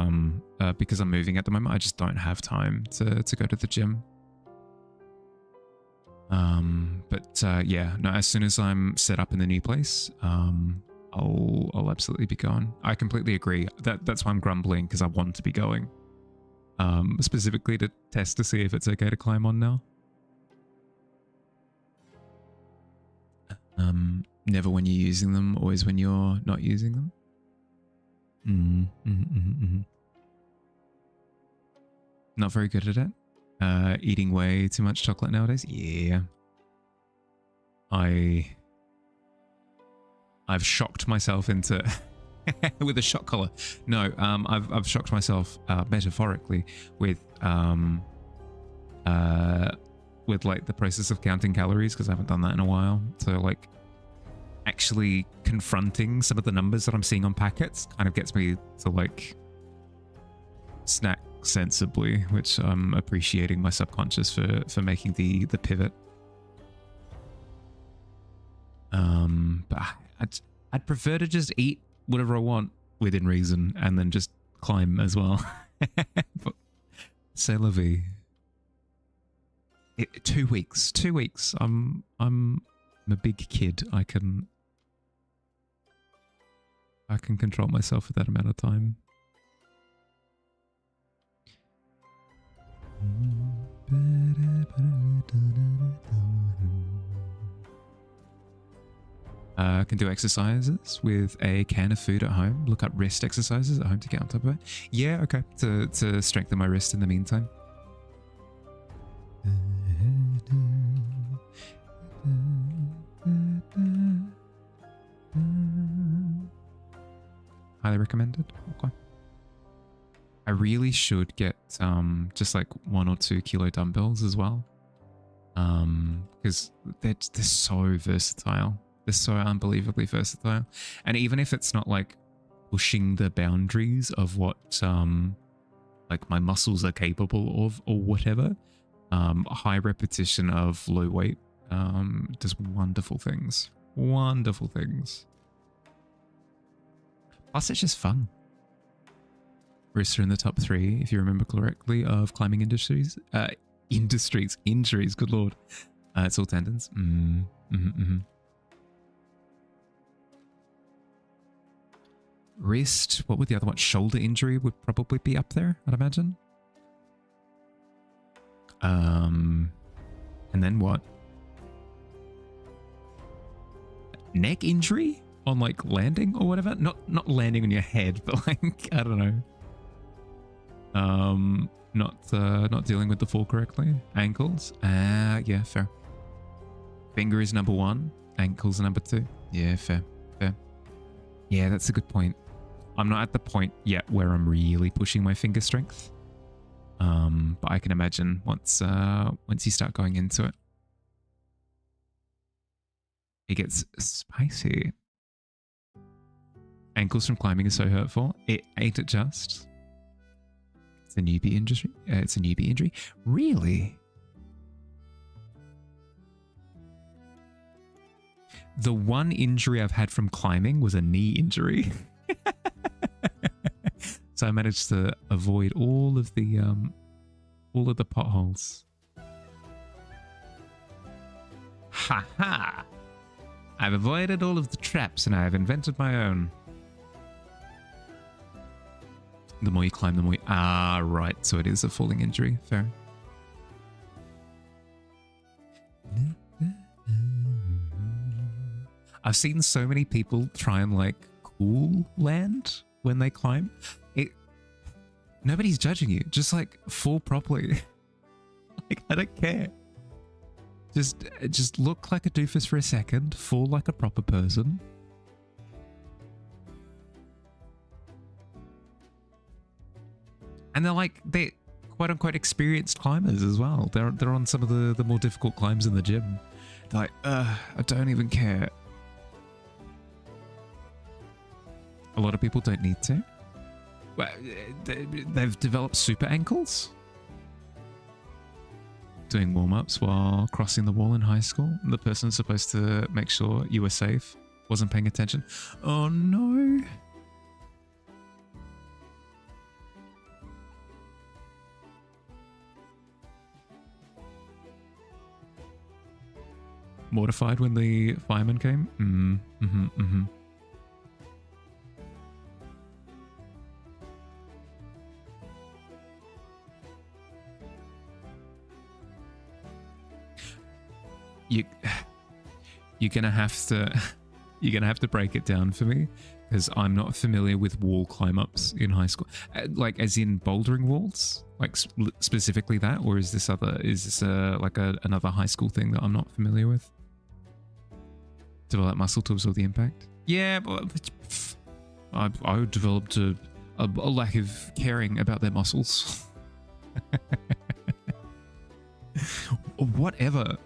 [SPEAKER 1] because I'm moving at the moment, I just don't have time to go to the gym. Yeah, no, as soon as I'm set up in the new place, I'll absolutely be going. I completely agree. That's why I'm grumbling, because I want to be going. Specifically to test to see if it's okay to climb on now. Never when you're using them, always when you're not using them. Not very good at it. Eating way too much chocolate nowadays. Yeah. I've shocked myself into with a shock collar. No, I've shocked myself metaphorically with like the process of counting calories, because I haven't done that in a while. So like actually confronting some of the numbers that I'm seeing on packets kind of gets me to like snack sensibly, which I'm appreciating my subconscious for making the pivot. But I'd prefer to just eat whatever I want within reason and then just climb as well. But c'est la vie. 2 weeks. 2 weeks. I'm a big kid. I can control myself for that amount of time. Can do exercises with a can of food at home. Look up wrist exercises at home to get on top of it. Yeah, okay. To strengthen my wrist in the meantime. Highly recommended. Okay. I really should get just like 1 or 2 kilo dumbbells as well. Because they're so versatile. They're so unbelievably versatile. And even if it's not like pushing the boundaries of what like my muscles are capable of or whatever, a high repetition of low weight does wonderful things. Wonderful things. Plus, it's just fun. Rooster in the top 3, if you remember correctly, of climbing industries. Injuries, good lord. It's all tendons. Wrist, what would the other one? Shoulder injury would probably be up there, I'd imagine. And then what? Neck injury on like landing or whatever? Not landing on your head, but like, I don't know. Not dealing with the fall correctly. Ankles. Yeah, fair. Finger is number 1. Ankles are number 2. Yeah, fair. Yeah, that's a good point. I'm not at the point yet where I'm really pushing my finger strength. But I can imagine once you start going into it, it gets spicy. Ankles from climbing is so hurtful. It ain't it just. It's a newbie injury. It's a newbie injury. Really? The one injury I've had from climbing was a knee injury. So I managed to avoid all of the potholes. Ha ha! I've avoided all of the traps and I have invented my own. The more you climb, the more you... Ah, right. So it is a falling injury. Fair. I've seen so many people try and like cool land when they climb. Nobody's judging you. Just like fall properly. Like, I don't care. Just look like a doofus for a second. Fall like a proper person. And they're quote unquote experienced climbers as well. They're on some of the more difficult climbs in the gym. They're like, I don't even care. A lot of people don't need to. Well, they've developed super ankles. Doing warm-ups while crossing the wall in high school. The person supposed to make sure you were safe wasn't paying attention. Oh no. Mortified when the fireman came? You're gonna have to break it down for me, because I'm not familiar with wall climb ups in high school. Like as in bouldering walls, like specifically that, or is this another high school thing that I'm not familiar with? Develop muscle to absorb the impact. Yeah, but I developed a lack of caring about their muscles. Whatever.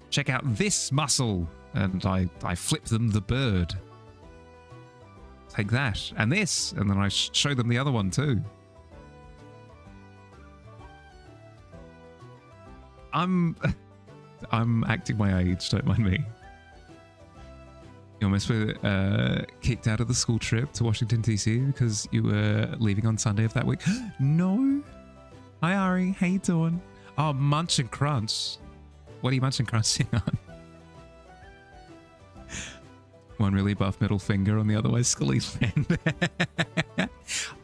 [SPEAKER 1] Check out this muscle, and I flip them the bird. Take that, and this, and then I show them the other one too. I'm acting my age, don't mind me. You almost were kicked out of the school trip to Washington, D.C. because you were leaving on Sunday of that week. No. Hi, Ari. How you doing? Oh, Munch and Crunch. What are you munching crunching on? One really buff middle finger on the otherwise scully hand.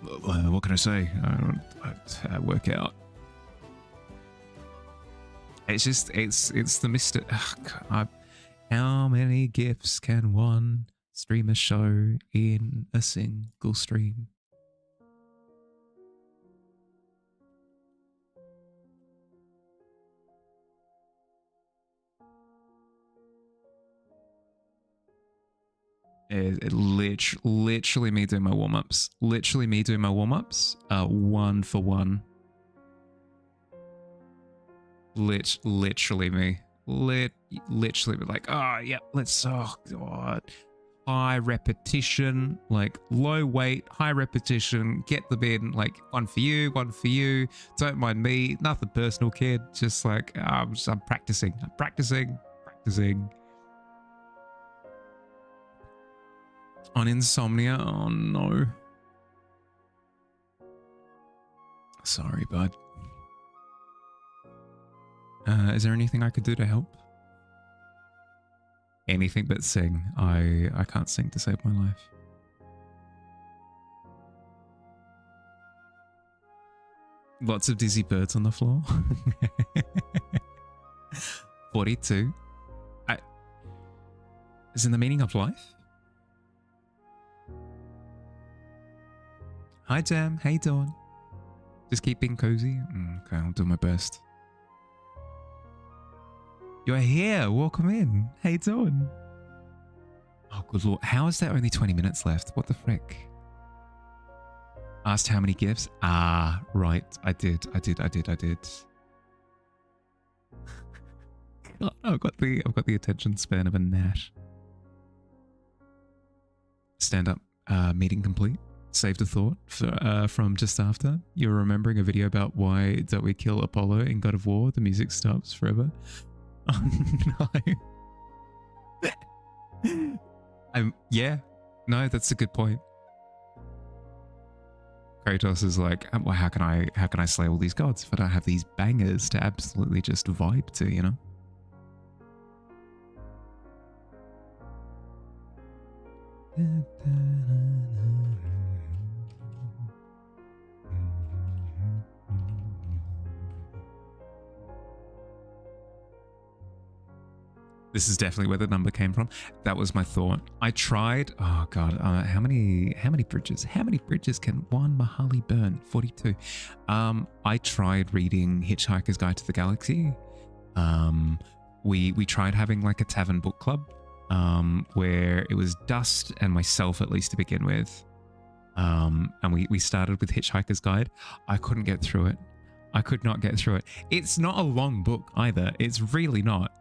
[SPEAKER 1] What can I say? I work out. It's just, it's the Mr. How many gifts can one streamer show in a single stream? Literally me doing my warm-ups. Literally me doing my warm-ups. 1 for 1. Literally me. Literally like, oh yeah, oh god. High repetition, like low weight, high repetition, get them in, like 1 for you, 1 for you. Don't mind me, nothing personal, kid. Just like, I'm practicing. On insomnia, oh no. Sorry, bud. Is there anything I could do to help? Anything but sing. I can't sing to save my life. Lots of dizzy birds on the floor. 42. Is in the meaning of life? Hi, Jam. How you doing? Just keep being cozy? Okay, I'll do my best. You're here. Welcome in. How you doing? Oh, good lord. How is there only 20 minutes left? What the frick? Asked how many gifts? Ah, right. I did. I've got the attention span of a gnat. Stand up. Meeting complete. Saved a thought from just after. You're remembering a video about why don't we kill Apollo in God of War? The music stops forever. Oh no. Yeah. No, that's a good point. Kratos is like, well, how can I slay all these gods if I don't have these bangers to absolutely just vibe to, you know? This is definitely where the number came from. That was my thought. I tried. Oh god, how many bridges? How many bridges can one Mahali burn? 42. I tried reading Hitchhiker's Guide to the Galaxy. We tried having like a tavern book club, where it was Dust and myself at least to begin with. And we started with Hitchhiker's Guide. I couldn't get through it. I could not get through it. It's not a long book either. It's really not.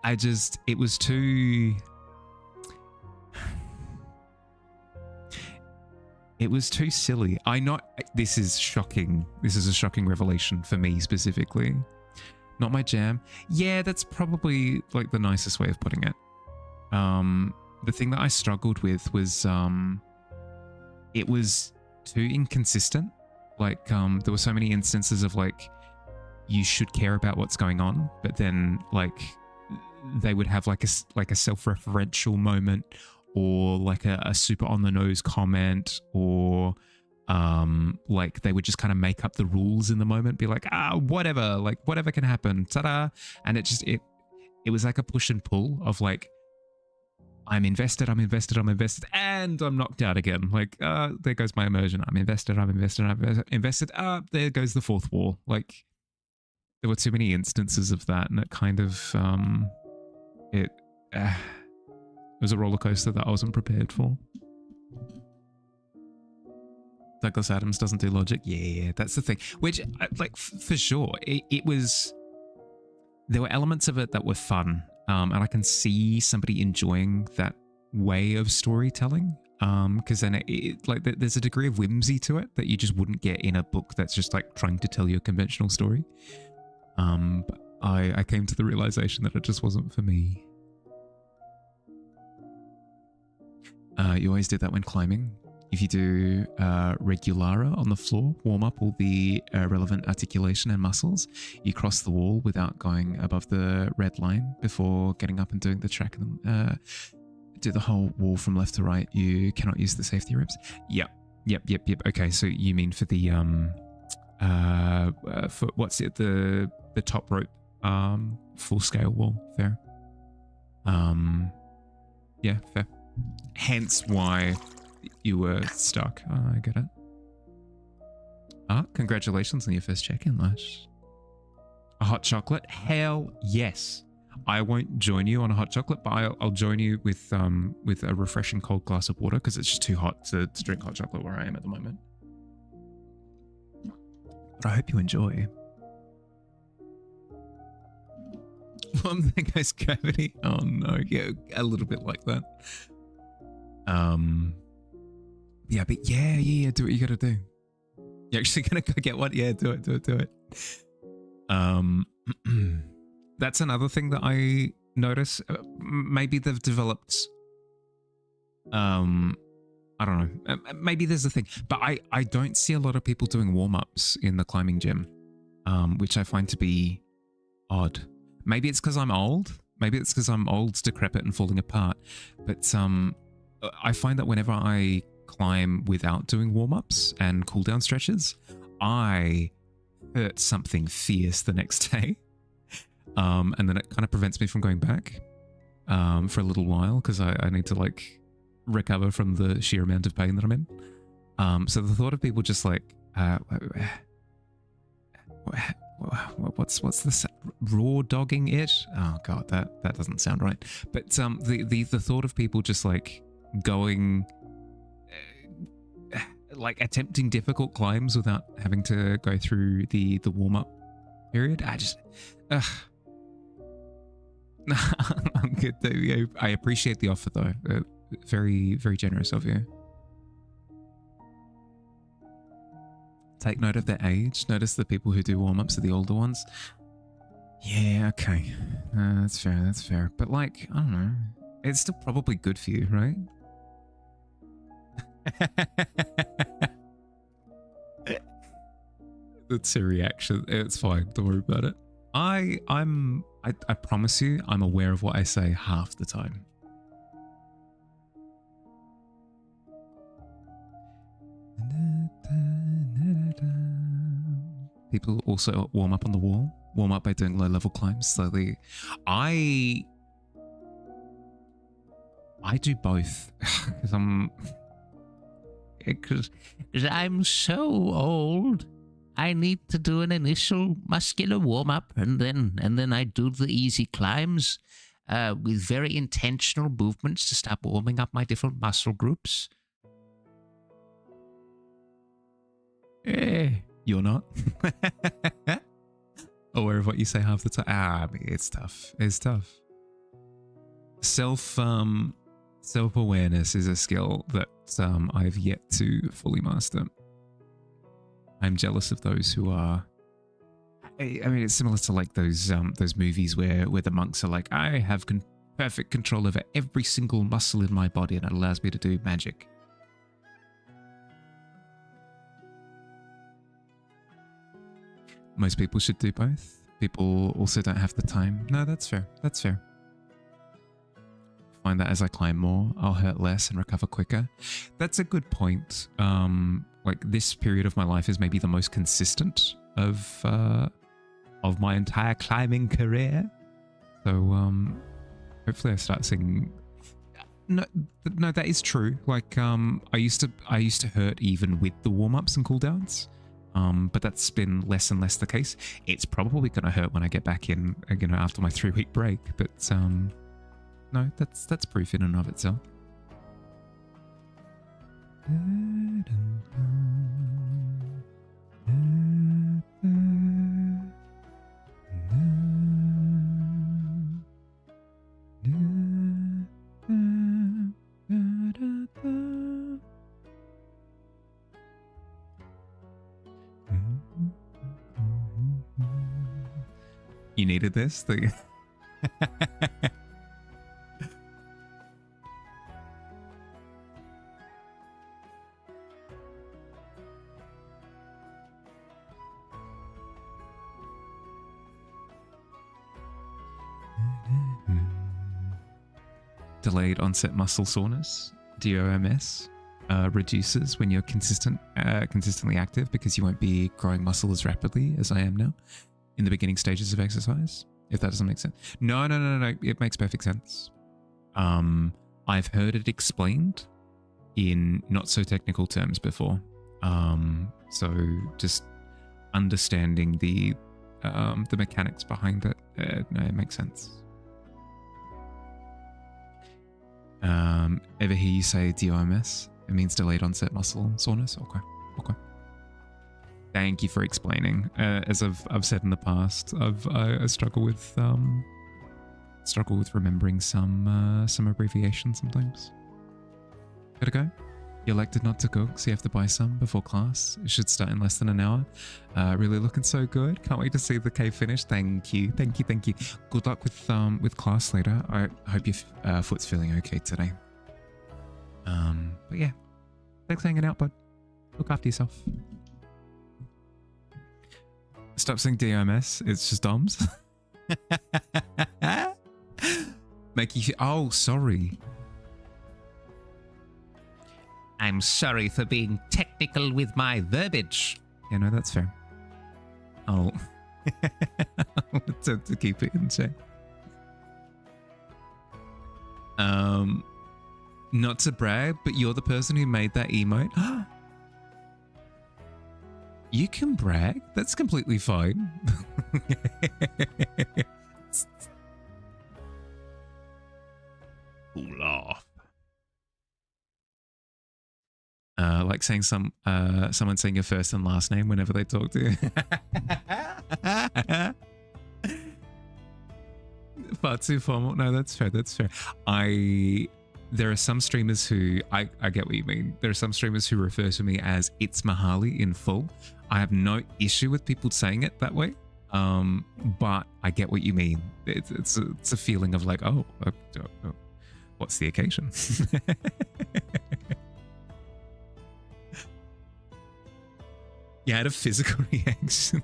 [SPEAKER 1] It was too... It was too silly. This is shocking. This is a shocking revelation for me specifically. Not my jam. Yeah, that's probably like the nicest way of putting it. The thing that I struggled with was it was too inconsistent. Like there were so many instances of like you should care about what's going on, but then like they would have like a self-referential moment, or like a super on the nose comment, or like they would just kind of make up the rules in the moment, be like, whatever, like whatever can happen, ta-da. And it was like a push and pull of like, I'm invested, and I'm knocked out again. Like, there goes my immersion. I'm invested. There goes the fourth wall. Like, there were too many instances of that, and it kind of, it was a roller coaster that I wasn't prepared for. Douglas Adams doesn't do logic. Yeah, that's the thing. Which, like, for sure, it was... There were elements of it that were fun, and I can see somebody enjoying that way of storytelling, because then like there's a degree of whimsy to it that you just wouldn't get in a book that's just like trying to tell you a conventional story. But I came to the realization that it just wasn't for me. You always did that when climbing. If you do regulara on the floor, warm up all the relevant articulation and muscles, you cross the wall without going above the red line before getting up and doing the track. Do the whole wall from left to right. You cannot use the safety ropes. Yep. Okay, so you mean for the for what's it, the top rope full scale wall? Fair. Yeah, fair. Hence why you were stuck. Oh, I get it. Congratulations on your first check-in, Lash. A hot chocolate? Hell yes. I won't join you on a hot chocolate, but I'll join you with a refreshing cold glass of water because it's just too hot to drink hot chocolate where I am at the moment. But I hope you enjoy. One thing goes gravity. Oh no, yeah, a little bit like that. Yeah, but yeah, do what you gotta do. You're actually gonna go get one? Yeah, do it. That's another thing that I notice. Maybe they've developed. I don't know. Maybe there's a thing, but I don't see a lot of people doing warm-ups in the climbing gym, which I find to be odd. Maybe it's because I'm old. Maybe it's because I'm old, decrepit, and falling apart. But I find that whenever I climb without doing warm-ups and cool-down stretches, I hurt something fierce the next day. And then it kind of prevents me from going back for a little while because I need to like recover from the sheer amount of pain that I'm in. So the thought of people just like, what's this, raw dogging it? Oh god, that doesn't sound right. But the thought of people just like going, like attempting difficult climbs without having to go through the warm up period, I just, I'm good though. I appreciate the offer though. Very, very generous of you. Take note of their age. Notice the people who do warm-ups are the older ones. Yeah, okay. That's fair. But like, I don't know. It's still probably good for you, right? That's a reaction. It's fine. Don't worry about it. I promise you, I'm aware of what I say half the time. People also warm up on the wall. Warm up by doing low-level climbs slowly. I do both because I'm so old. I need to do an initial muscular warm-up, and then I do the easy climbs with very intentional movements to start warming up my different muscle groups. You're not aware of what you say half the time. I mean, it's tough. Self-awareness is a skill that I've yet to fully master. I'm jealous of those who are. I mean, it's similar to like those movies where the monks are like, I have perfect control over every single muscle in my body, and it allows me to do magic. Most people should do both. People also don't have the time. No, that's fair. Find that as I climb more, I'll hurt less and recover quicker. That's a good point. Like this period of my life is maybe the most consistent of my entire climbing career. So hopefully I start seeing. No, that is true. Like I used to hurt even with the warm-ups and cooldowns. But that's been less and less the case. It's probably going to hurt when I get back in, after my 3-week break. But no, that's proof in and of itself. You needed this thing. Delayed onset muscle soreness, DOMS, reduces when you're consistently active because you won't be growing muscle as rapidly as I am now in the beginning stages of exercise, if that doesn't make sense. No. It makes perfect sense. I've heard it explained in not so technical terms before. So just understanding the mechanics behind it, no, it makes sense. Ever hear you say DOMS? It means delayed onset muscle soreness. Okay. Okay. Thank you for explaining. As I've said in the past, I struggle with remembering some abbreviations sometimes. Gotta go. You elected not to cook, so you have to buy some before class. It should start in less than an hour. Really looking so good. Can't wait to see the cave finish. Thank you. Thank you. Thank you. Good luck with class later. I hope your foot's feeling okay today. But yeah. Thanks for hanging out, bud. Look after yourself. Stop saying DOMS. It's just DOMS. Make you feel... Oh, sorry. I'm sorry for being technical with my verbiage. Yeah, no, that's fair. I'll attempt to keep it in check. Not to brag, but you're the person who made that emote. You can brag. That's completely fine. Laugh. Like saying someone saying your first and last name whenever they talk to you. Far too formal. No, that's fair. That's fair. There are some streamers who I get what you mean. There are some streamers who refer to me as It's Mahali in full. I have no issue with people saying it that way. But I get what you mean. It's a feeling of like, oh, what's the occasion? You had a physical reaction.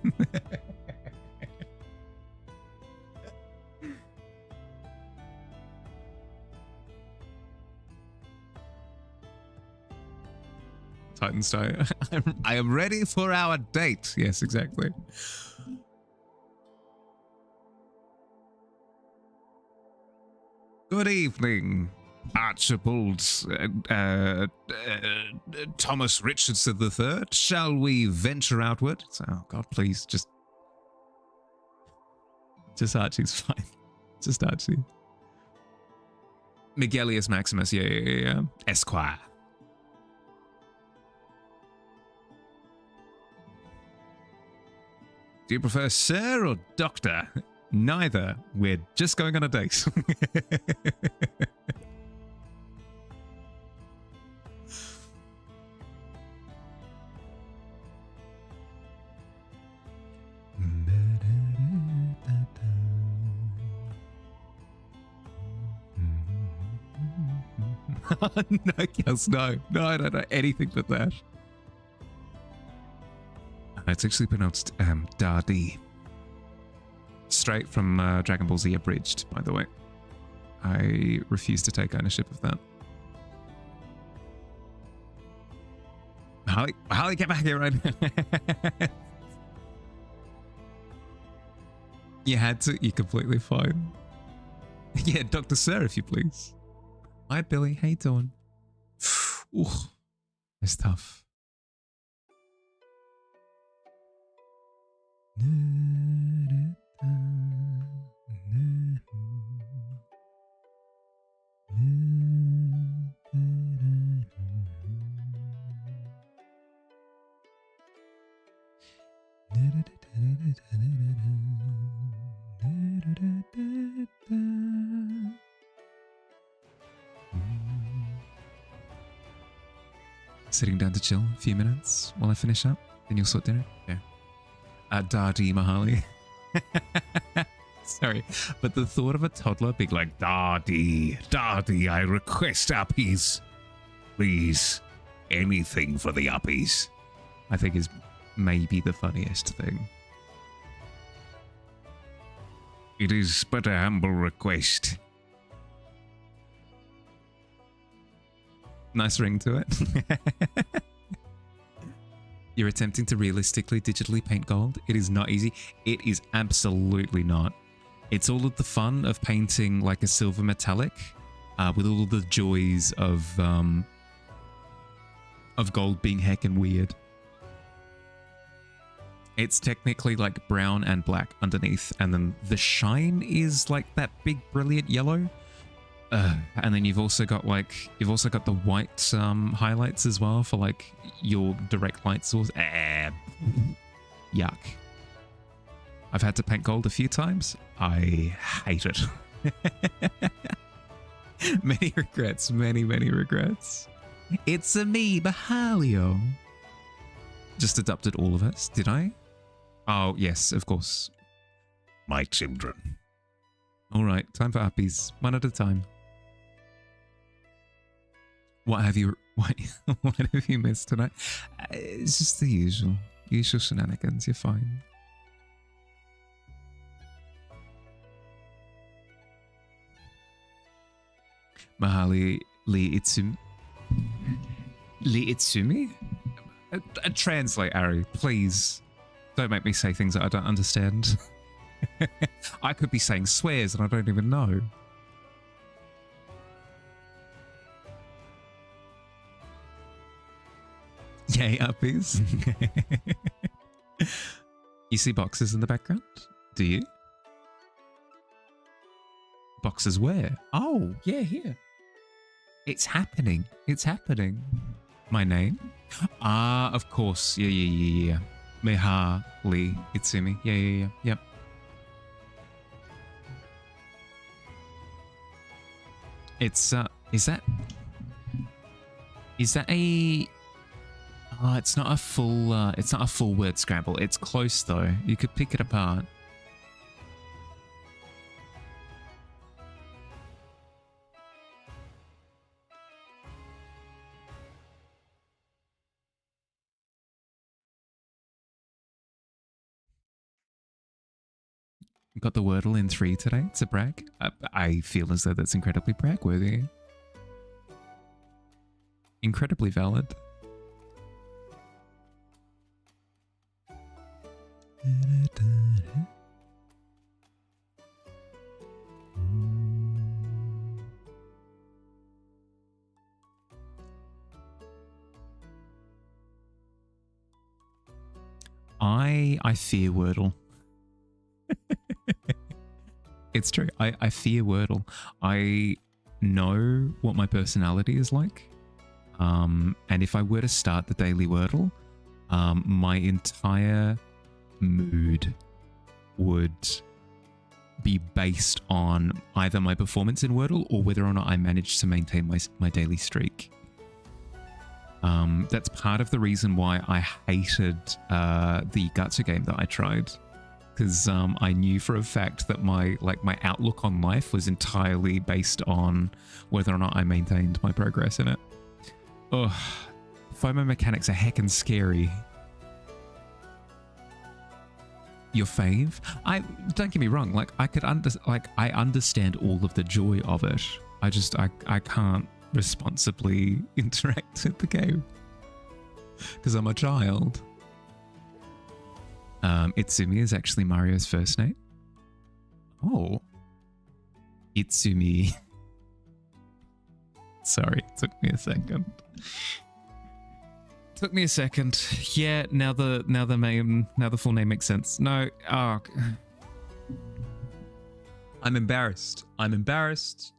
[SPEAKER 1] Titan style. I am ready for our date. Yes, exactly. Good evening, Archibald Thomas Richardson III. Shall we venture outward? Oh God, please, just Archie's fine. Just Archie. Miguelius Maximus, yeah. Esquire. Do you prefer sir or doctor? Neither. We're just going on a date. No, Kels, no, I don't know anything but that. It's actually pronounced Dardi. Straight from Dragon Ball Z Abridged, by the way. I refuse to take ownership of that. Harley, get back here right now. You had to, you're completely fine. Yeah, Dr. Sir, if you please. Hi, Billy, how you doing? Ooh, it's tough. Sitting down to chill a few minutes while I finish up, then you'll sort dinner? Yeah. Dardi Mahali. Sorry, but the thought of a toddler being like, Dardi, I request uppies. Please, anything for the uppies. I think is maybe the funniest thing. It is but a humble request. Nice ring to it. You're attempting to realistically digitally paint gold. It is not easy. It is absolutely not. It's all of the fun of painting like a silver metallic with all of the joys of gold being heckin' weird. It's technically like brown and black underneath, and then the shine is like that big brilliant yellow. And then you've also got the white highlights as well for like your direct light source. Yuck. I've had to paint gold a few times. I hate it. Many regrets, many regrets. It's a me, Bahalio. Just adopted all of us, did I? Oh, yes, of course. My children. All right, time for uppies. One at a time. What have you missed tonight? It's just the usual shenanigans. You're fine. Mahali Li Itsumi. Li Itsumi? Translate, Ari, please. Don't make me say things that I don't understand. I could be saying swears and I don't even know. Yay, uppies. You see boxes in the background? Do you? Boxes where? Oh, yeah, here. It's happening. It's happening. My name? Ah, of course. Yeah. Meha Lee Itsumi. Yeah. Yep. It's is that a it's not a full word scramble. It's close though. You could pick it apart. Got the Wordle in 3 today. It's a brag. I feel as though that's incredibly brag-worthy. Incredibly valid. I fear Wordle. It's true. I fear Wordle. I know what my personality is like. And if I were to start the daily Wordle, my entire mood would be based on either my performance in Wordle or whether or not I managed to maintain my daily streak. That's part of the reason why I hated the gacha game that I tried. Because I knew for a fact that my outlook on life was entirely based on whether or not I maintained my progress in it. Ugh, FOMO mechanics are heckin' scary. Your fave? Don't get me wrong. Like I understand all of the joy of it. I can't responsibly interact with the game because I'm a child. Itsumi is actually Mario's first name. Oh. Itsumi. Sorry, it took me a second. Yeah, now the full name makes sense. No, I'm embarrassed. I'm embarrassed.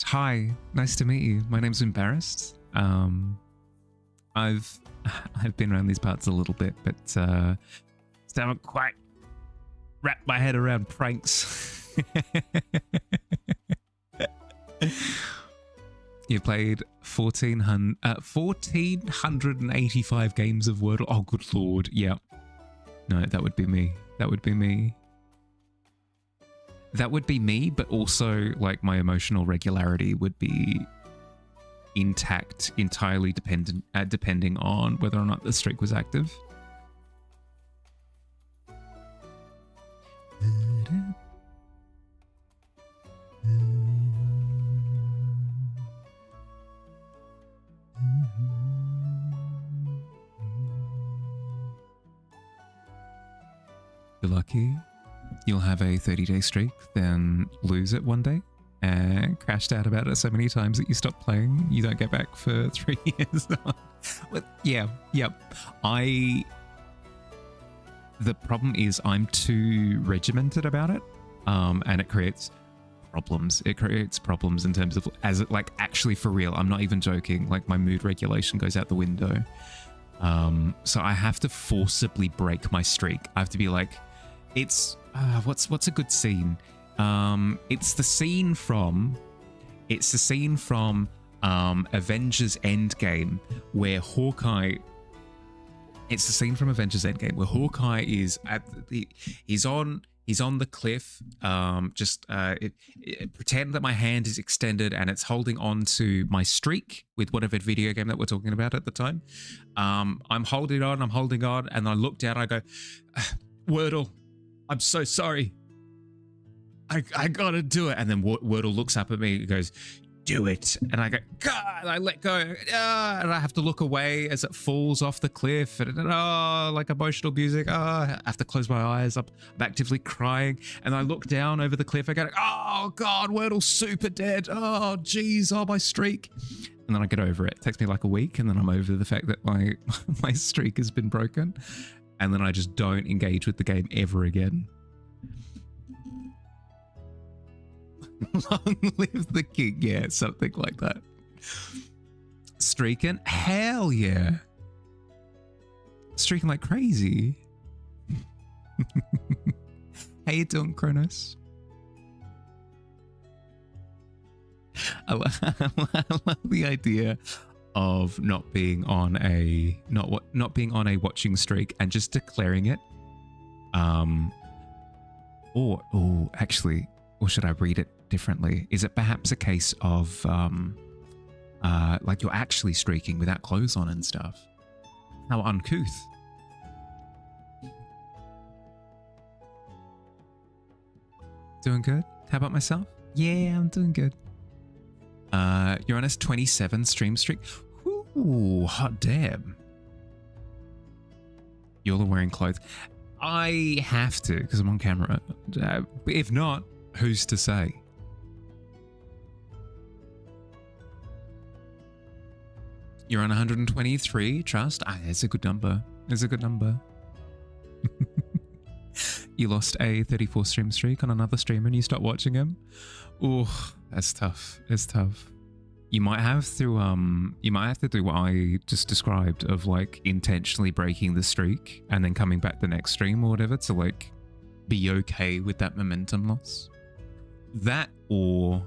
[SPEAKER 1] Hi, nice to meet you. My name's Embarrassed. I've been around these parts a little bit, but still haven't quite wrapped my head around pranks. You played 1,485 games of Wordle. Oh, good lord. Yeah. No, that would be me. That would be me, but also like my emotional regularity would be intact, entirely depending on whether or not the streak was active. You're lucky. You'll have a 30-day streak, then lose it one day. And crashed out about it so many times that you stop playing. You don't get back for 3 years. But yeah, yep. The problem is I'm too regimented about it. and it creates problems. It creates problems in terms of as it like actually for real. I'm not even joking. Like my mood regulation goes out the window. So I have to forcibly break my streak. I have to be like, it's what's a good scene? It's the scene from Avengers Endgame where Hawkeye. It's the scene from Avengers Endgame where Hawkeye is he's on the cliff. Pretend that my hand is extended and it's holding on to my streak with whatever video game that we're talking about at the time. I'm holding on, and I look down, I go, Wordle, I'm so sorry. I gotta do it. And then Wordle looks up at me and goes, do it. And I go, God, and I let go. And I have to look away as it falls off the cliff. And like emotional music. I have to close my eyes. I'm actively crying. And I look down over the cliff. I go, oh God, Wordle's super dead. Oh geez, my streak. And then I get over it. It takes me like a week. And then I'm over the fact that my streak has been broken. And then I just don't engage with the game ever again. Long live the king. Yeah, something like that. Streaking? Hell yeah. Streaking like crazy. How you doing, Kronos? I love the idea of not being on a watching streak and just declaring it. Actually, or should I read it differently? Is it perhaps a case of like you're actually streaking without clothes on and stuff? How uncouth. Doing good? How about myself? Yeah, I'm doing good. You're on a 27 stream streak. Ooh, hot damn. You're wearing clothes. I have to because I'm on camera. If not, who's to say? You're on 123, trust. It's a good number. It's a good number. You lost a 34 stream streak on another streamer and you stopped watching him. Oh, that's tough. It's tough. You might have to do what I just described of like intentionally breaking the streak and then coming back the next stream or whatever to like be okay with that momentum loss. That or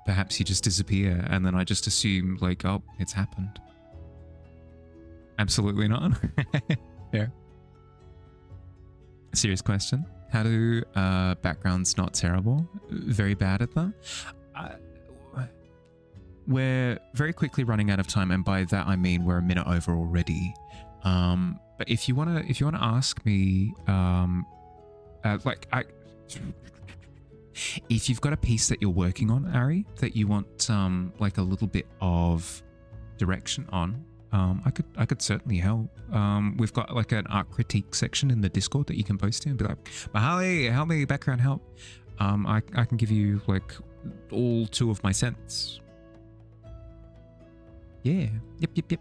[SPEAKER 1] perhaps you just disappear and then I just assume like, oh, it's happened. Absolutely not. Fair. Serious question. How do backgrounds not terrible? Very bad at that. We're very quickly running out of time, and by that I mean we're a minute over already. But if you wanna ask me, if you've got a piece that you're working on, Ari, that you want like a little bit of direction on, I could certainly help. We've got like an art critique section in the Discord that you can post in and be like, Mahali, help me, background help. I can give you like all 2 of my cents. Yeah. Yep.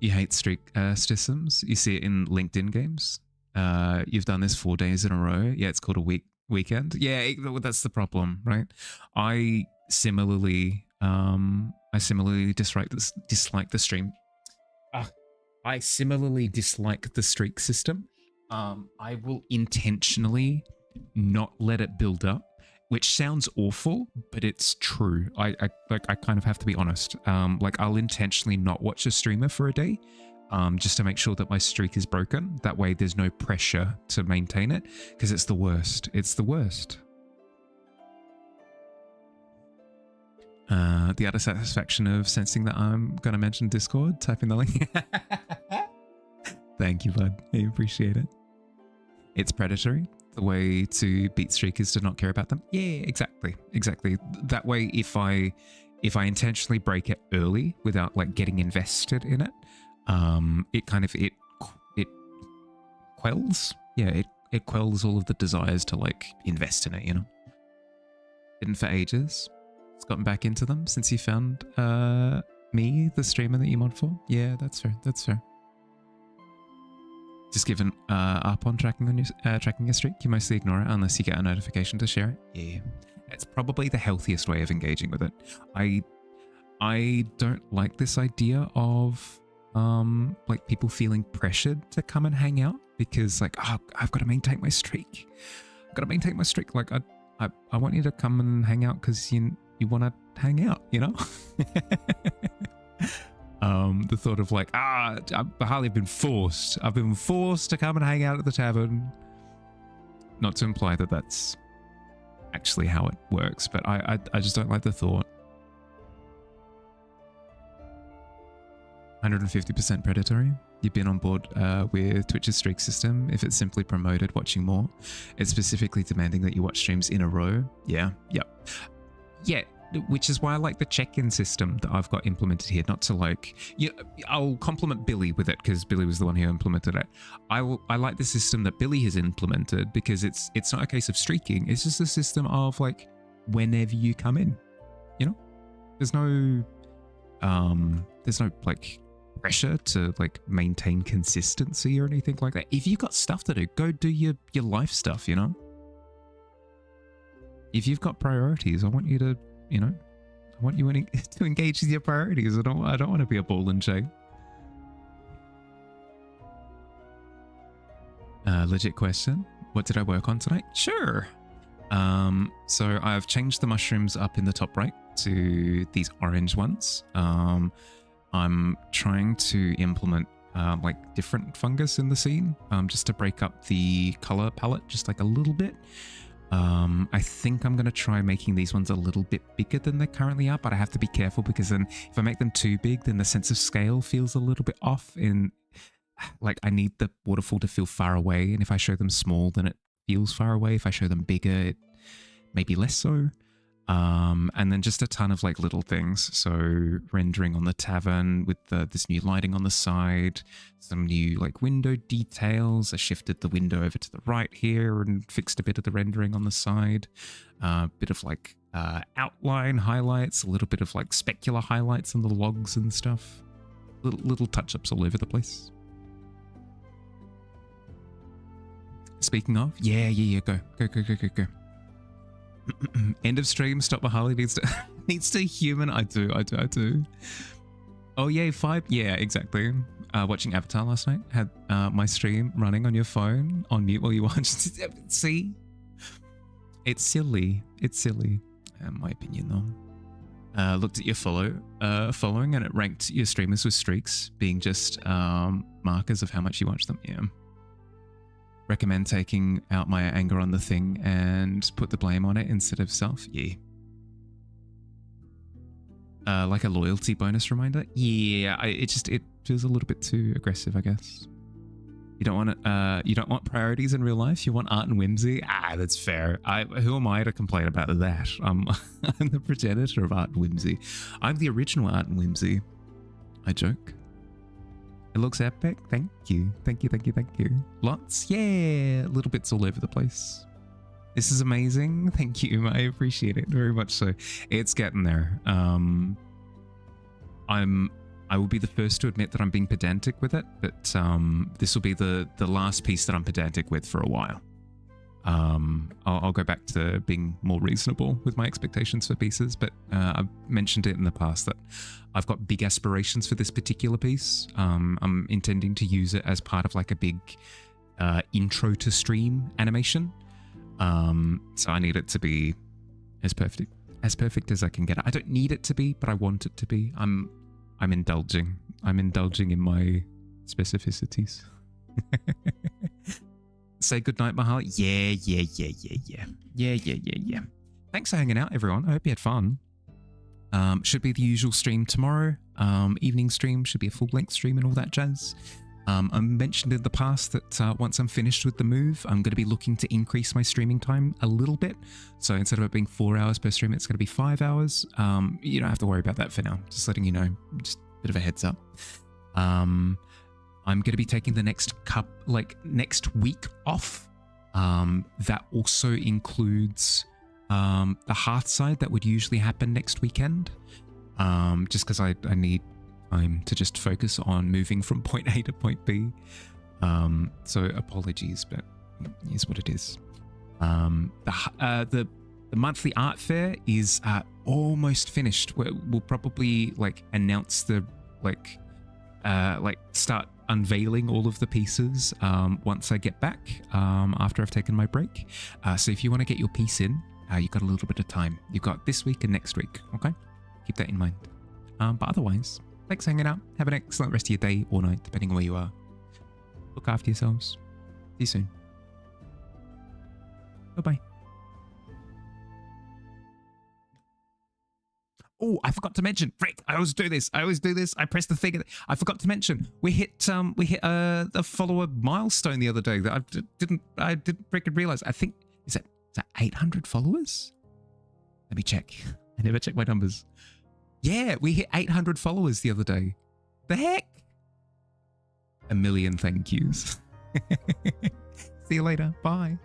[SPEAKER 1] You hate streak systems. You see it in LinkedIn games. You've done this 4 days in a row. Yeah, it's called a weekend. Yeah, that's the problem, right? I similarly dislike the stream. I similarly dislike the streak system. I will intentionally not let it build up, which sounds awful, but it's true. I kind of have to be honest. Like I'll intentionally not watch a streamer for a day, just to make sure that my streak is broken. That way there's no pressure to maintain it, because it's the worst. It's the worst. The utter satisfaction of sensing that I'm going to mention Discord, typing the link. Thank you, bud. I appreciate it. It's predatory. The way to beat streak is to not care about them. Yeah, exactly. That way, if I intentionally break it early without like getting invested in it, it quells. Yeah, it quells all of the desires to like invest in it. You know, didn't for ages. It's gotten back into them since you found me, the streamer that you mod for. Yeah, that's fair. Just given up on tracking your streak. You mostly ignore it unless you get a notification to share it. Yeah, it's probably the healthiest way of engaging with it. I don't like this idea of like people feeling pressured to come and hang out because like, oh, I've got to maintain my streak. I've got to maintain my streak. Like I want you to come and hang out because you want to hang out, you know? The thought of like, I've been forced to come and hang out at the tavern. Not to imply that that's actually how it works, but I just don't like the thought. 150% predatory. You've been on board with Twitch's streak system. If it's simply promoted watching more, it's specifically demanding that you watch streams in a row. Yeah, yep. Yeah, which is why I like the check-in system that I've got implemented here. Not to like, I'll compliment Billy with it because Billy was the one who implemented it. I like the system that Billy has implemented because it's not a case of streaking. It's just a system of like whenever you come in, you know. There's no like pressure to like maintain consistency or anything like that. If you've got stuff to do, go do your life stuff, you know. If you've got priorities, I want you to, you know, I want you to engage with your priorities. I don't want to be a ball and chain. Legit question. What did I work on tonight? Sure. So I've changed the mushrooms up in the top right to these orange ones. I'm trying to implement like different fungus in the scene, just to break up the color palette just like a little bit. I think I'm going to try making these ones a little bit bigger than they currently are, but I have to be careful because then if I make them too big, then the sense of scale feels a little bit off. In like I need the waterfall to feel far away, and if I show them small, then it feels far away. If I show them bigger, it maybe less so. And then just a ton of like little things. So rendering on the tavern with this new lighting on the side, some new like window details. I shifted the window over to the right here and fixed a bit of the rendering on the side. Bit of like outline highlights, a little bit of like specular highlights on the logs and stuff. Little touch-ups all over the place. Speaking of, yeah, go. End of stream. Stop Mahali needs to human. I do. Oh yay, 5. Yeah, exactly. Watching Avatar last night. Had my stream running on your phone on mute while you watched. See, it's silly. In my opinion, though. Looked at your following, and it ranked your streamers with streaks being just markers of how much you watch them. Yeah. Recommend taking out my anger on the thing and put the blame on it instead of self. Yeah. Like a loyalty bonus reminder. Yeah, it feels a little bit too aggressive, I guess. You don't want priorities in real life. You want art and whimsy. That's fair. Who am I to complain about that? I'm the progenitor of art and whimsy. I'm the original art and whimsy. I joke. It looks epic. Thank you. Lots. Yeah. Little bits all over the place. This is amazing. Thank you. I appreciate it very much so. It's getting there. I will be the first to admit that I'm being pedantic with it, but this will be the last piece that I'm pedantic with for a while. I'll go back to being more reasonable with my expectations for pieces, but I've mentioned it in the past that I've got big aspirations for this particular piece. I'm intending to use it as part of like a big intro to stream animation. So I need it to be as perfect as I can get it. I don't need it to be, but I want it to be. I'm indulging in my specificities. Say goodnight, Mahal. Yeah. Thanks for hanging out, everyone. I hope you had fun. Should be the usual stream tomorrow. Evening stream, should be a full-length stream and all that jazz. I mentioned in the past that once I'm finished with the move, I'm going to be looking to increase my streaming time a little bit. So instead of it being 4 hours per stream, it's going to be 5 hours. You don't have to worry about that for now. Just letting you know, just a bit of a heads up. I'm going to be taking the next week off. That also includes the Hearthside that would usually happen next weekend. Just because I need time to just focus on moving from point A to point B. So apologies, but it is what it is. The monthly art fair is almost finished. We'll probably like announce the like start unveiling all of the pieces once I get back after I've taken my break. So if you want to get your piece in, you've got a little bit of time. You've got this week and next week. Okay, keep that in mind. But otherwise, thanks for hanging out. Have an excellent rest of your day or night, depending on where you are. Look after yourselves. See you soon. Bye-bye. Oh, I forgot to mention. Frick, I always do this. I press the thing. I forgot to mention. We hit a follower milestone the other day that I didn't freaking realize. I think is that 800 followers? Let me check. I never check my numbers. Yeah, we hit 800 followers the other day. The heck? A million thank yous. See you later. Bye.